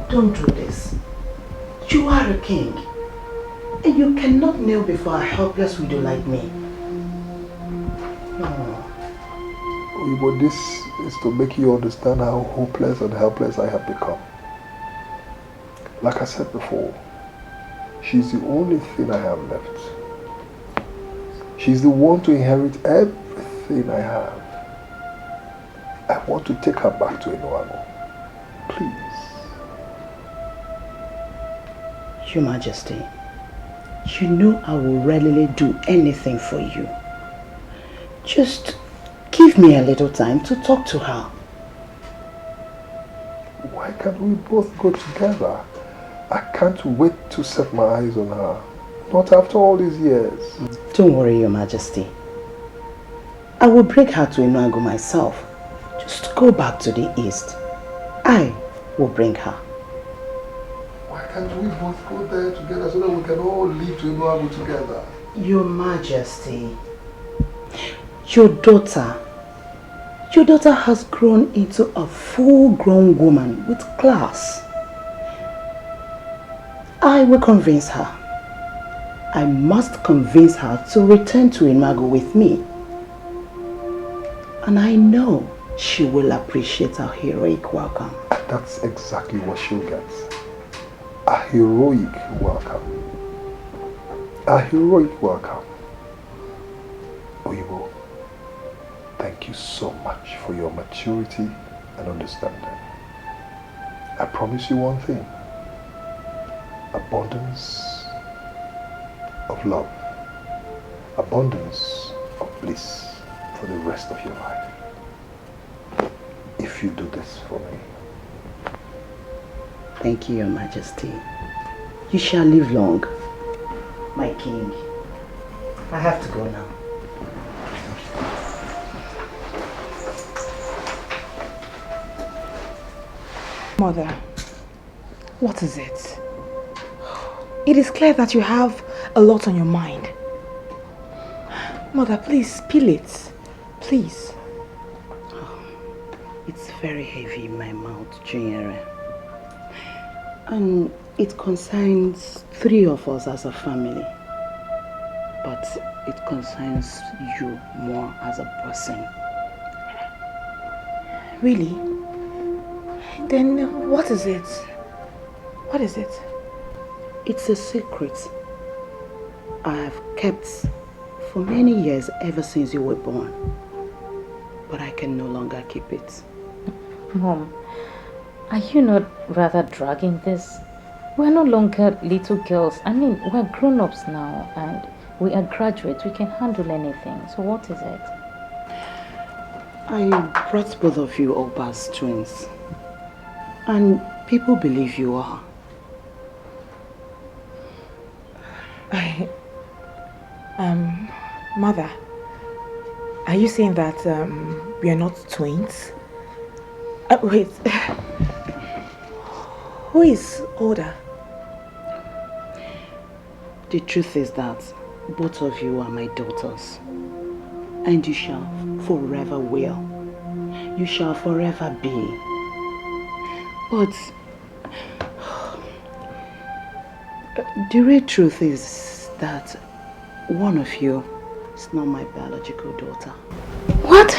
don't do this. You are a king, and you cannot kneel before a helpless widow like me. No. Oibo, this is to make you understand how hopeless and helpless I have become. Like I said before, she's the only thing I have left. She's the one to inherit everything I have. I want to take her back to Enuago. Please. Your Majesty, you know I will readily do anything for you. Just give me a little time to talk to her. Why can't we both go together? I can't wait to set my eyes on her. Not after all these years. Don't worry, Your Majesty. I will bring her to Enuago myself. Just go back to the east. I will bring her. Why can't we both go there together so that we can all live to Enuago together? Your Majesty, your daughter has grown into a full-grown woman with class. I will convince her. I must convince her to return to Enuago with me. And I know she will appreciate our heroic welcome. That's exactly what she'll get. A heroic welcome. A heroic welcome. Oibo, thank you so much for your maturity and understanding. I promise you one thing. Abundance of love. Abundance of bliss for the rest of your life. If you do this for me. Thank you, Your Majesty. You shall live long, my king. I have to go now. Mother, what is it? It is clear that you have a lot on your mind. Mother, please spill it. Please. It's very heavy in my mouth, Chinyere. And it concerns 3 of us as a family. But it concerns you more as a person. Really? Then what is it? What is it? It's a secret I have kept for many years, ever since you were born. But I can no longer keep it. Mom, are you not rather dragging this? We're no longer little girls. I mean, we're grown-ups now and we are graduates. We can handle anything. So what is it? I brought both of you up as twins. And people believe you are. Mother, are you saying that we are not twins? Wait, who is older? The truth is that both of you are my daughters. And you shall forever will. You shall forever be. But the real truth is that one of you is not my biological daughter. What?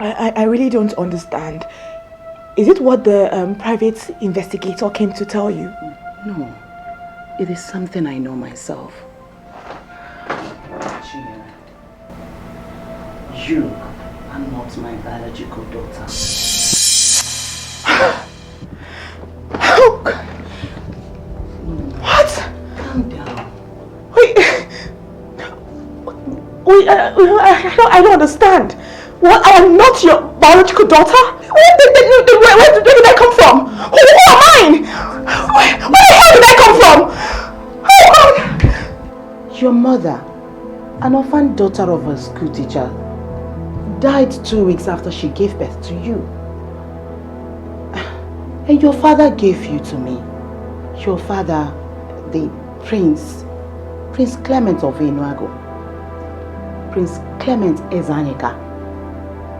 I really don't understand. Is it what the private investigator came to tell you? No, it is something I know myself. You are not my biological daughter. What? Calm down. Wait, I don't understand. What? I am not your biological daughter? Where did I come from? Who am I? Where the hell did I come from? Your mother, an orphan daughter of a school teacher, died 2 weeks after she gave birth to you. And your father gave you to me. Your father, the Prince Clement of Enuago, Prince Clement Ezanyika,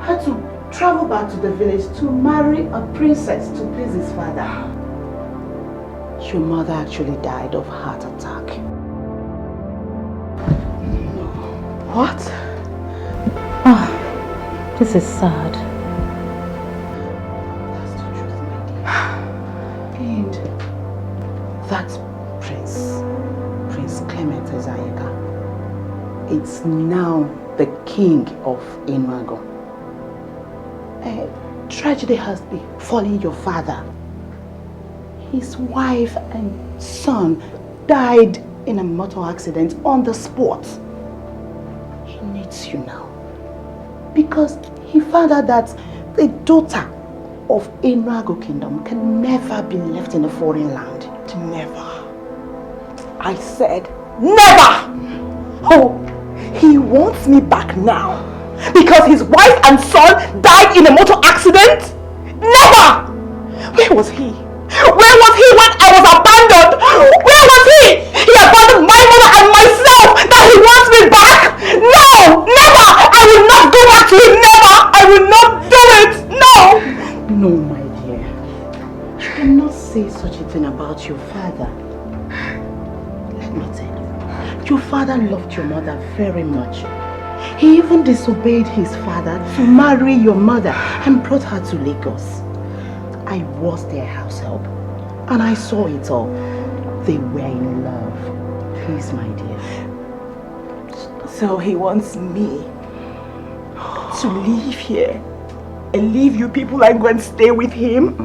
had to travel back to the village to marry a princess to please his father. Your mother actually died of heart attack. What? Oh, this is sad. That's the truth, my dear. And that Prince Clement Ezanyika, it's now the king of Enuago. Tragedy has befallen your father. His wife and son died in a motor accident on the spot. He needs you now because he found out that the daughter of Enuago Kingdom can never be left in a foreign land. Never. I said never! Oh, he wants me back now because his wife and son died in a motor accident? Never! Where was he? Where was he when I was abandoned? Where was he? He abandoned my mother and myself. That he wants me back? No! Never! I will not go back to him. Never! I will not do it. No! No, my dear. You cannot say such a thing about your father. Let me tell you. Your father loved your mother very much. He even disobeyed his father to marry your mother and brought her to Lagos. I was their house help and I saw it all. They were in love. Please, my dear. So he wants me to leave here and leave you people and go and stay with him?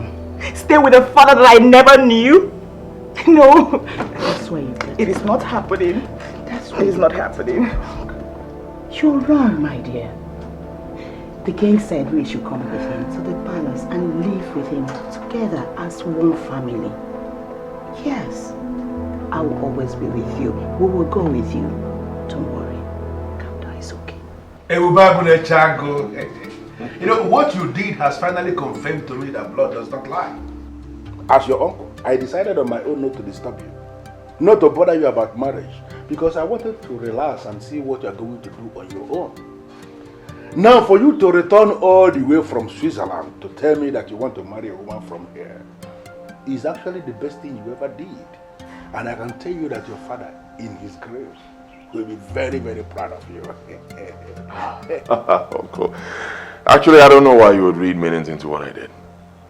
Stay with a father that I never knew? No. That's why you it is not happening. It is not happening. You're wrong, my dear. The king said we should come with him to the palace and live with him together as one family. Yes, I will always be with you. We will go with you. Don't worry. Calm down, it's okay. You know, what you did has finally confirmed to me that blood does not lie. As your uncle, I decided on my own not to disturb you. Not to bother you about marriage. because I wanted to relax and see what you're going to do on your own. Now, for you to return all the way from Switzerland to tell me that you want to marry a woman from here is actually the best thing you ever did. And I can tell you that your father, in his grave, will be very, very proud of you. Of course. Actually, I don't know why you would read meanings into what I did.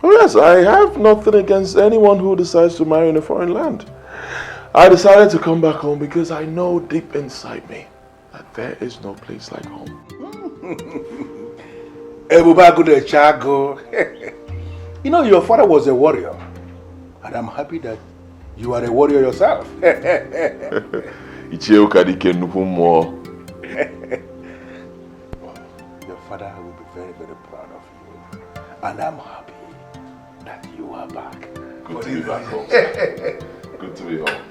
Oh yes, I have nothing against anyone who decides to marry in a foreign land. I decided to come back home because I know deep inside me that there is no place like home. You know, your father was a warrior, and I'm happy that you are a warrior yourself. Your father will be very, very proud of you, and I'm happy that you are back. Good to be back home. Good to be home.